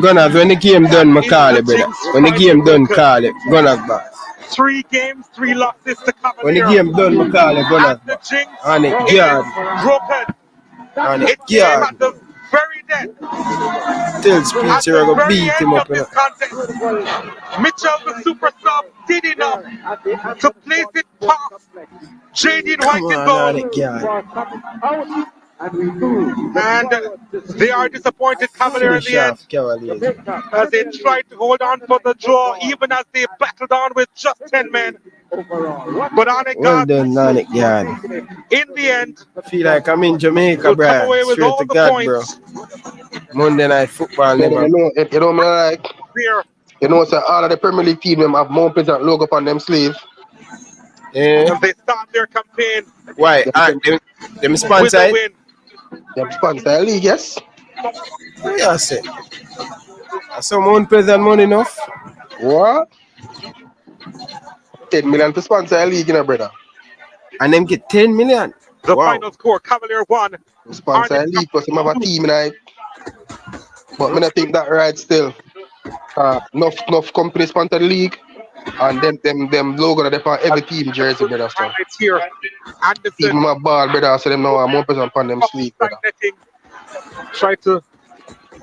C: Gunners, when the game done, I call it, brother. When the game done, call it. Gunners back.
B: 3 games, 3 losses to Cavalier.
C: When the game done, I call it. Gunners back. And it guard.
B: Broken.
C: And it
B: came
C: guard.
B: at the very dead.
C: Still speech, you're going to beat him up.
B: Mitchell, the super sub, did enough to place it past Jaden White and goal. And they are disappointed, Cavalier, in the end, as they tried to hold on for the draw, even as they battled on with just 10 men. But Arnett
C: well done, Arnett,
B: in the end,
C: I feel like I'm in Jamaica, bro. Straight to God, bro. Monday night football,
J: you know me like. You know, so all of the Premier League team them have Mount Pleasant logo upon them sleeve.
B: Yeah. They start their campaign.
C: Why? Them sponsor it?
J: Them sponsor the league, yes.
C: Yeah, I say. Some Mount Pleasant money enough.
J: What? 10 million to sponsor a league, you know, brother.
C: And them get 10 million.
B: The final score, Cavalier 1.
J: Sponsor a league because they have a team, right? But I don't think that right still. Enough company sponsor the league. And them logo that they for every team jersey, brother. So.
B: It's here.
J: Even my ball, brother, so them know I'm more present upon them sleep, brother.
B: Try to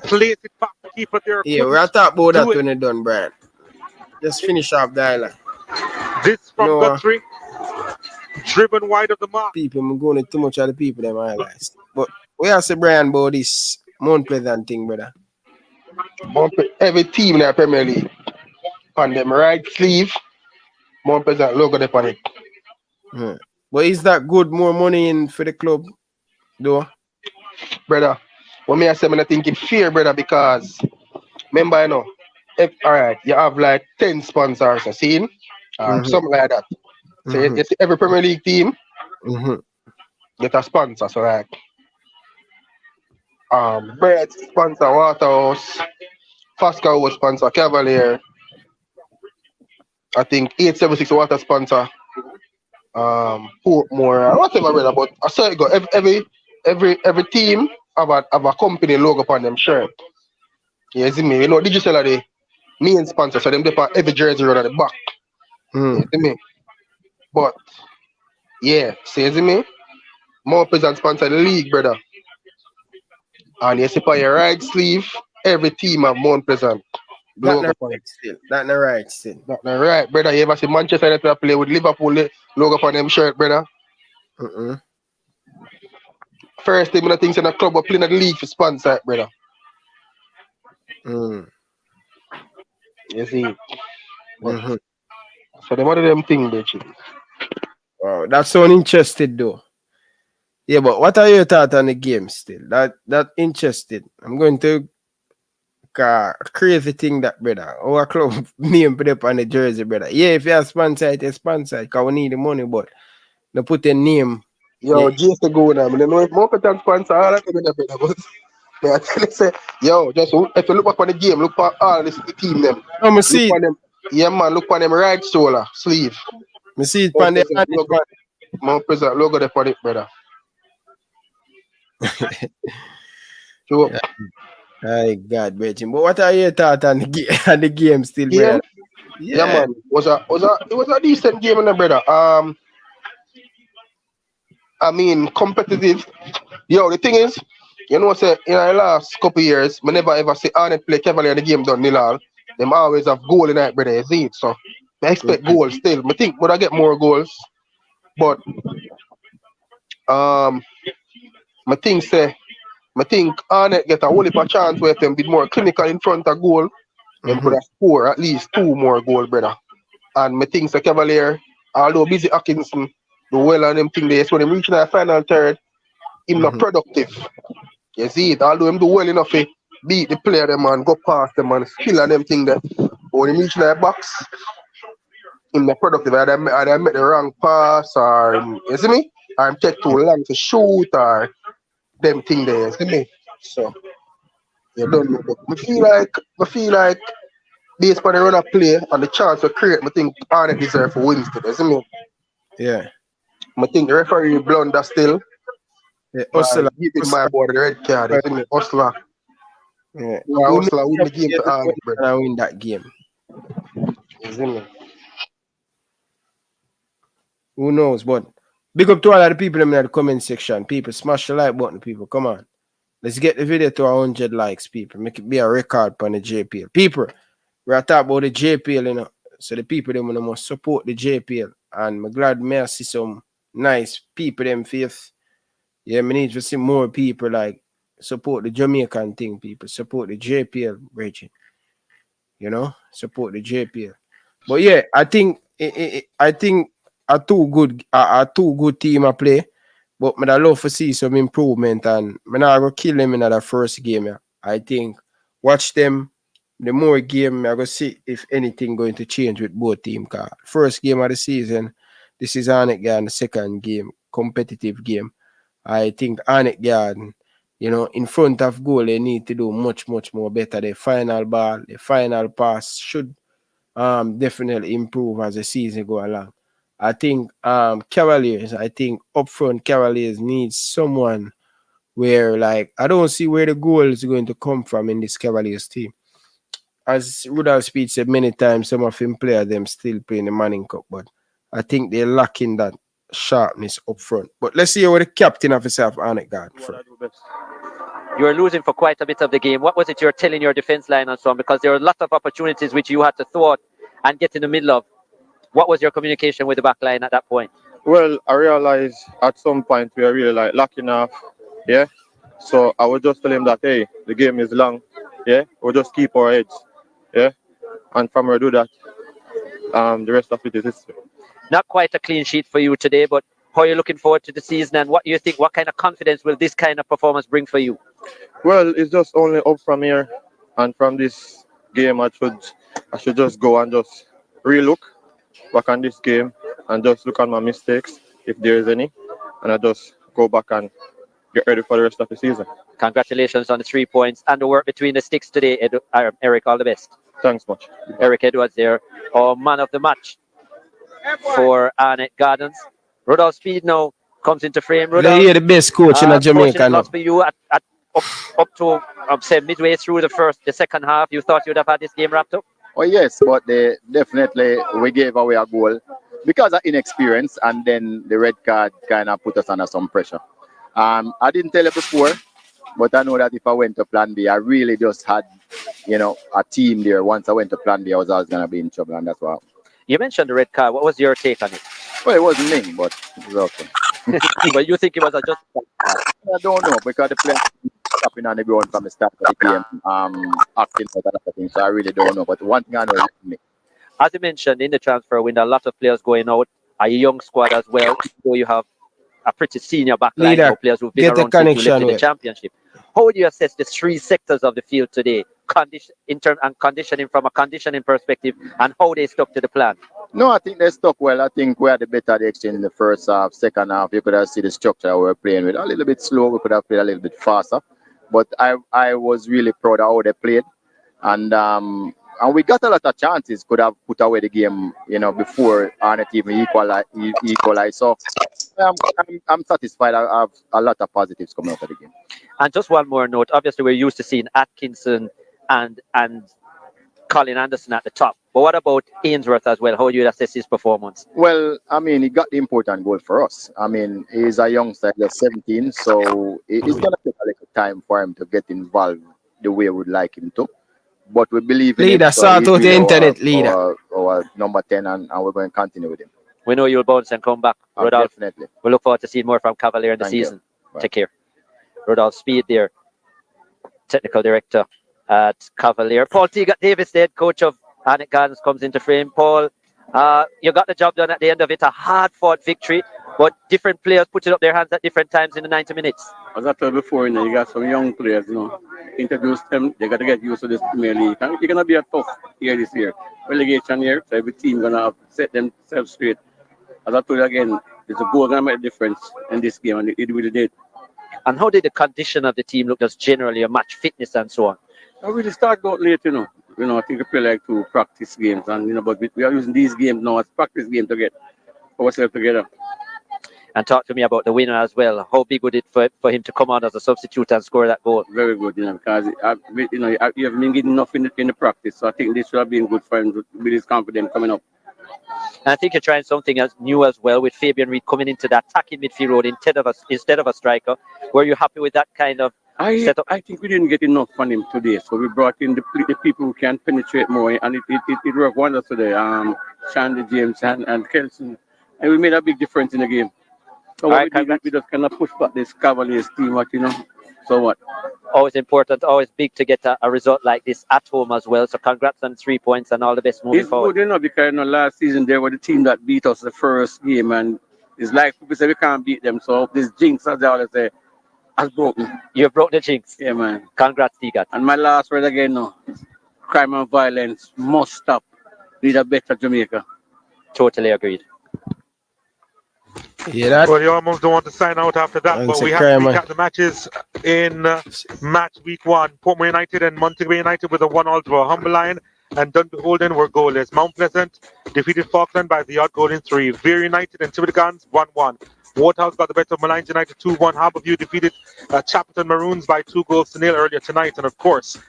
B: place it back to keep it there.
C: Yeah, we'll talk about that when you're done, Brian. Just finish off the island.
B: This from Guthrie. Driven wide of the mark.
C: People, I'm going too much of the people them highlights. But we have to Brian about this Mount Pleasant thing, brother.
J: Every team in the Premier League. On them right sleeve, Mount Pleasant logo upon it.
C: But is that good? More money in for the club, though?
J: Brother, what me I say, I think it's fair, brother, because remember, you know, alright, you have like 10 sponsors, something like that. So it's every Premier League team get a sponsor. So like Bread sponsor Waterhouse, Fasca was sponsor Cavalier. I think 876 Water sponsor Portmore, whatever, brother. But I saw it go every team have a company logo upon them shirt. You see me? You know, Digital are the main sponsor, so them depend every jersey around at the back. You see me? But yeah, see me? More Pleasant sponsor the league, brother. And you see for your right sleeve, every team have Mount Pleasant.
C: That's not right still. That's not right still.
J: That's not right, brother. You ever see Manchester United play with Liverpool logo upon them shirt, brother? First thing I think in a club or playing in the league for sponsor, brother. You see? So them one of them things, bitch.
C: Wow, that's so interested though. Yeah, but what are your thoughts on the game still? That interested. I'm going to crazy thing that, brother. Our club name put up on the jersey, brother. Yeah, if you have sponsor it, you sponsor it, because we need the money, but they put a name.
J: Yo, just to go now. I don't know if more can sponsor all that, brother. But I tell you, say, yo, just if you look back on the game, look for all this team them.
C: Oh, I see.
J: Yeah, man, look for them right shoulder, sleeve.
C: I see it on the
J: Mount Pleasant logo there for it, brother. So,
C: my God, Virgin. But what are your thoughts on the game still, brother?
J: Yeah, man. It was a decent game, brother. I mean, competitive. Yo, the thing is, you know, say in the last couple of years, I never ever see Arnett play Cavalier in the game done 0-0. Them always have goal in that, brother. You see it? So I expect goals still. I think would I get more goals, but I think Arnett get a whole heap of chance where them be more clinical in front of goal. Them could have score at least 2 more goals, brother. And I think the Cavalier, although busy Atkinson, do well on them thing there. So when them reaching the final third, him not productive. You see it, although him do well enough to beat the player them and go past them and skill on them thing there. But when him reaching the box, him not productive. Either make the wrong pass or you see me? Or him take too long to shoot or them thing there, you see me? So you don't know. But I feel like based on the run of play and the chance to create, I think Arnett deserve for wins today, see me?
C: Yeah.
J: I think the referee blunder still.
C: Yeah, Hustler.
J: Giving my boy the red card, isn't it? Hustler.
C: Yeah.
J: Hustler win the game to Arnett, brother.
C: I win that game.
J: Isn't it?
C: Who knows? But big up to all of the people in the comment section. People, smash the like button, people. Come on. Let's get the video to 100 likes, people. Make it be a record on the JPL. People, we're talking about the JPL, you know. So the people them must support the JPL. And I'm glad may I see some nice people them faith. Yeah, we need to see more people like support the Jamaican thing, people. Support the JPL region. You know, support the JPL. But yeah, I think a two good team I play. But I love to see some improvement and I'm not going to kill them in the first game. Yeah. I think watch them the more game, I'm going to see if anything going to change with both teams. First game of the season, this is Arnett Garden, the second game, competitive game. I think Arnett Garden, you know, in front of goal, they need to do much more better. The final ball, the final pass should definitely improve as the season go along. I think Cavaliers, up front Cavaliers needs someone where like I don't see where the goal is going to come from in this Cavaliers team. As Rudolph Speed said many times, some of them players them still playing the Manning Cup, but I think they're lacking that sharpness up front. But let's see what the captain of himself, Arnett got.
A: You were losing for quite a bit of the game. What was it you were telling your defense line and so on? Because there were lots of opportunities which you had to thwart and get in the middle of. What was your communication with the back line at that point?
G: Well, I realized at some point we were really like lacking off, yeah. So I would just tell him that, hey, the game is long, yeah. We'll just keep our heads, yeah. And from where we do that, the rest of it is history.
A: Not quite a clean sheet for you today, but how are you looking forward to the season and what do you think, what kind of confidence will this kind of performance bring for you?
G: Well, it's just only up from here, and from this game I should just go and just relook back on this game and just look at my mistakes if there is any, and I just go back and get ready for the rest of the season.
A: Congratulations on the 3 points and the work between the sticks today, Eric. All the best.
G: Thanks much.
A: Eric Edwards there, our man of the match for Arnett Gardens. Rudolph Speed now comes into frame. Rudolph,
C: They're the best coach in Jamaica now.
A: For you up to say midway through the second half, you thought you'd have had this game wrapped up?
G: Oh yes, but we gave away a goal because of inexperience, and then the red card kind of put us under some pressure. I didn't tell you before, but I know that if I went to Plan B, I really just had, a team there. Once I went to Plan B, I was always going to be in trouble, and that's why.
A: You mentioned the red card. What was your take on it?
G: Well, it wasn't me, but it was okay.
A: But you think it was just?
G: I don't know, because the player tapping on the ground from the start of the game, acting out a lot of things. So I really don't know. But one thing I know is me.
A: As you mentioned, in the transfer window, a lot of players going out. A young squad as well. So you have a pretty senior backline of players who've been around since you left in the championship. How would you assess the 3 sectors of the field today? Conditioning from a conditioning perspective, and how they stuck to the plan?
G: No, I think they stuck well. I think we had the better the exchange in the first half. Second half, you could have seen the structure we were playing with. A little bit slow, we could have played a little bit faster. But I was really proud of how they played. And we got a lot of chances, could have put away the game, before Arnett even equalized. So I'm satisfied. I have a lot of positives coming out of the game.
A: And just one more note. Obviously, we're used to seeing Atkinson and Colin Anderson at the top. But what about Ainsworth as well? How do you assess his performance?
G: Well, he got the important goal for us. He's a youngster, just 17, so it's going to take a little time for him to get involved the way we would like him to. But we believe in
C: leader, start out the internet leader.
G: Our number 10, and we're going to continue with him.
A: We know you'll bounce and come back, Rudolph.
G: Definitely.
A: We look forward to seeing more from Cavalier in the season. Take care. Rudolph Speed there, technical director at Cavalier. Paul Teagat Davis, the head coach of Arnett Gardens, comes into frame. Paul, you got the job done at the end of it. A hard-fought victory, but different players putting up their hands at different times in the 90 minutes.
H: As I told before, you got some young players, introduce them, they got to get used to this Premier League. And it's going to be a tough year this year. Relegation year, so every team going to have to set themselves straight. As I told you again, it's a goal going to make a difference in this game, and it really did.
A: And how did the condition of the team look, just generally, a match fitness and so on?
H: I really started out late, I think we play like to practice games, and but we are using these games now as practice games to get ourselves together.
A: And talk to me about the winner as well. How big would it for him to come on as a substitute and score that goal?
H: Very good, because you have been getting enough in the practice, so I think this should have been good for him with his confidence coming up.
A: And I think you're trying something new as well with Fabian Reed coming into that attacking midfield role instead of a striker. Were you happy with that kind of setup?
H: I think we didn't get enough from him today, so we brought in the people who can penetrate more, and it worked wonders today. Shandy James and Kelson, and we made a big difference in the game. So what we just kind of push back this Cavaliers team, so what?
A: Always important, always big to get a result like this at home as well. So congrats on 3 points and all the best moving forward.
H: It's good, because last season they were the team that beat us the first game, and it's like people say we can't beat them. So this jinx, as they always say, has broken.
A: You've broken the jinx.
H: Yeah, man.
A: Congrats, Teagat.
H: And my last word again, crime and violence must stop. Need a better Jamaica.
A: Totally agreed.
C: Yeah,
B: well, you almost don't want to sign out after that, but we have to recap the matches in match week 1. Portmore United and Montego United with a 1-1 draw. Humber Lion and Dundee Holden were goalless. Mount Pleasant defeated Falkland by the odd goal in 3. Veer United and Tibbetgans 1-1. Waterhouse got the better of Malines United 2-1. Harbourview defeated Chapelton Maroons by 2-0 earlier tonight. And of course,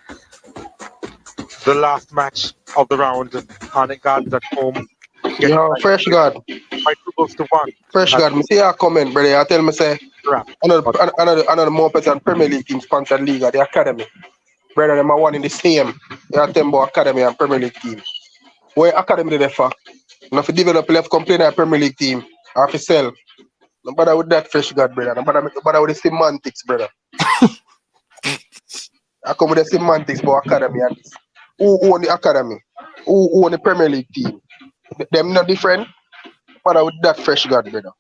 B: the last match of the round, Arnett Gardens at home.
J: Yo, Fresh God.
B: By 2-1.
J: Fresh God, me see your comment, brother. I tell me say another more person Premier League team sponsored league at the academy. Brother, them are one in the same. You are Tembo Academy and Premier League team. Where academy they for? Not to develop left complain at Premier League team or for sell. No bother with that, Fresh God, brother. No bother with the semantics, brother. I come with the semantics about academy and this. Who own the academy? Who own the Premier League team? Them not different. Bother with that, Fresh God, brother.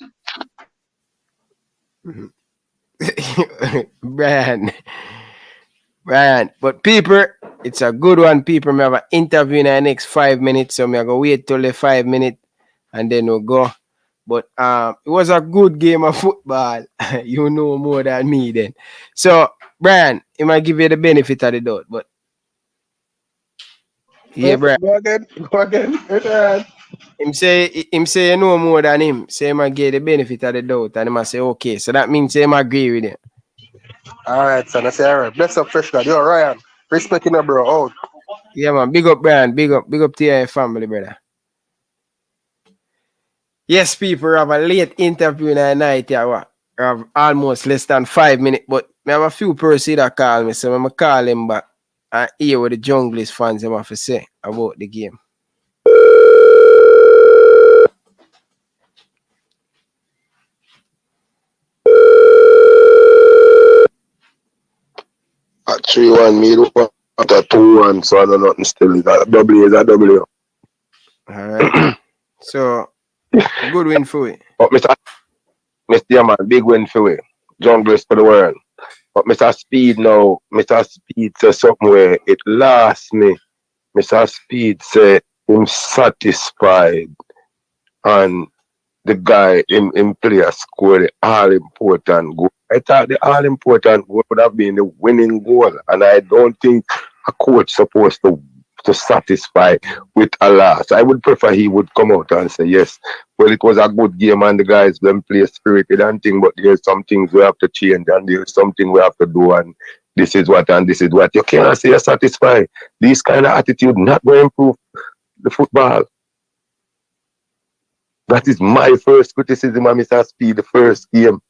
L: Brian, but people, it's a good one. People, me have an interview in the next 5 minutes, so me I go wait till the 5 minutes and then we'll go. But it was a good game of football. You know more than me then. So, Brian, he might give you the benefit of the doubt, but yeah, Brian.
J: Go again.
L: Him say you know more than him. Say he might get the benefit of the doubt, and he might say okay. So that means he might agree with you.
J: Alright, son. I say alright. Bless up, Fresh God. Yo, Ryan. Respect him, bro. Oh.
L: Yeah, man. Big up, Brian. Big up to your family, brother. Yes, people have a late interview in the night. Yeah, we have almost less than 5 minutes, but I have a few persons that call me, so I'm going to call him back and hear what the Junglist fans have to say about the game.
F: At 3-1, me look at a 2-1, so I don't know nothing still. That W is a W.
L: Alright. So, good win for we.
F: But Mr. Man, big win for we. Junglist for the world. But Mr. Speed now, Mr. Speed says something where it lasts me. Mr. Speed said him satisfied and the guy in player scored the all-important goal. I thought the all-important goal would have been the winning goal, and I don't think a coach supposed to satisfy with a loss. I would prefer he would come out and say, yes, well, it was a good game and the guys them play spirited and thing, but there's some things we have to change and there's something we have to do and this is what and this is what. You cannot say you're satisfied. This kind of attitude not going to improve the football. That is my first criticism of Mr. Speed, the first game.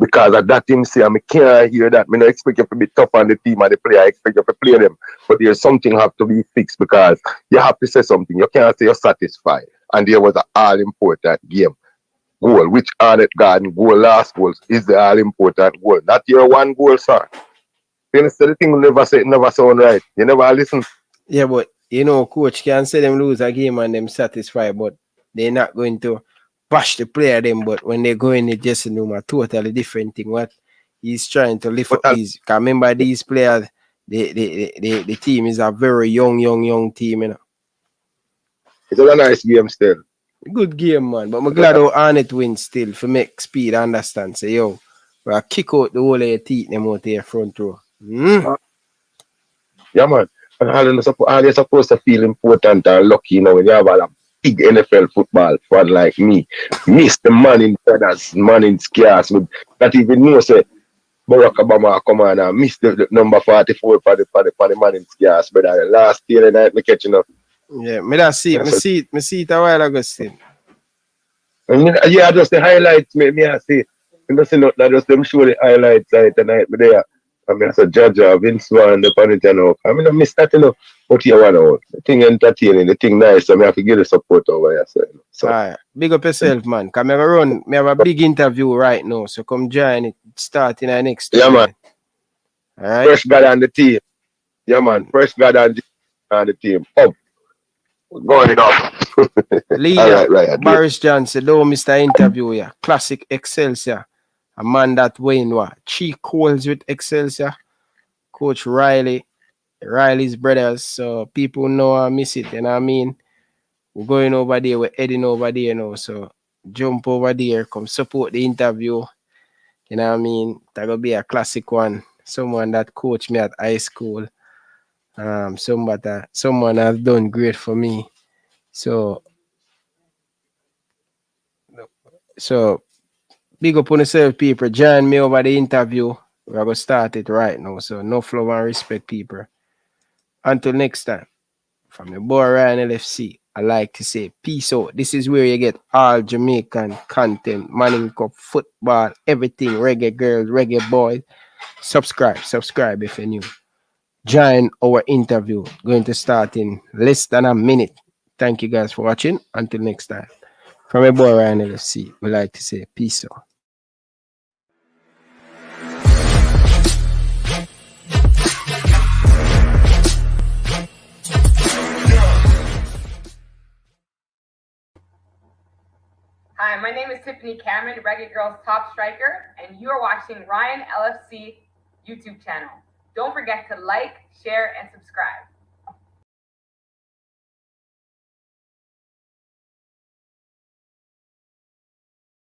F: Because of that him say, I can't hear that. I don't expect you to be tough on the team and the player. I expect you to play them. But there's something have to be fixed because you have to say something. You can't say you're satisfied. And there was an all-important game. goal, which Arnett Garden goal, last goal, is the all important goal. Not your one goal, sir. You understand the thing never sound right. You never listen.
L: Yeah, but you know, coach can say them lose a game and them satisfied, but they're not going to bash the player them. But when they go in, it just a totally different thing. What he's trying to lift up these. Cause remember these players, the team is a very young team, you know.
F: It was a nice game still.
L: Good game, man. But I'm glad how Arnett win still for make speed understand. Say, yo, we'll kick out the whole of your teeth them out there front row.
F: Yeah, man. And all you're supposed to feel important and lucky, you know, when you have a big NFL football fan like me. Miss the man in feathers, man in scarce. Not even know, say, Barack Obama come on and miss the number 44 for the man in scarce. But last year night, me catching up.
L: Yeah, me see it a while ago still.
F: Yeah, just the highlights, me I see. I don't see nothing, I just them show the highlights right tonight, but there. I mean, as a judge, Vince Swan, the panel, you know. I mean, I miss that, you know. But you want the thing entertaining, the thing nice, so I have to give the support over here. So.
L: All right, big up yourself, man. Come me have a big interview right now, so come join it, starting our next
F: Yeah, man.
L: All right.
F: First God on the team. Yeah, man. First God on the team. Oh, going up.
L: Leader, right, Boris Johnson, though, Mr. Interview, yeah. Classic Excelsior. A man that win what? 3 calls with Excelsior. Coach Riley's brothers. So people know I miss it, you know what I mean? We're going over there, we're heading over there now. So jump over there, come support the interview. You know what I mean? That'll be a classic one. Someone that coached me at high school. Someone has done great for me. So big up on yourself, people. Join me over the interview. We're going to start it right now. So no flow and respect, people. Until next time, from your boy Ryan LFC, I like to say peace out. This is where you get all Jamaican content, Manning Cup, football, everything, reggae girls, reggae boys. Subscribe if you're new. Join our interview. Going to start in less than a minute. Thank you guys for watching. Until next time. From your boy Ryan LFC, we like to say peace out.
M: Hi, my name is Tiffany Cameron, Reggae Girls top striker, and you are watching Ryan LFC YouTube channel. Don't forget to like, share, and subscribe.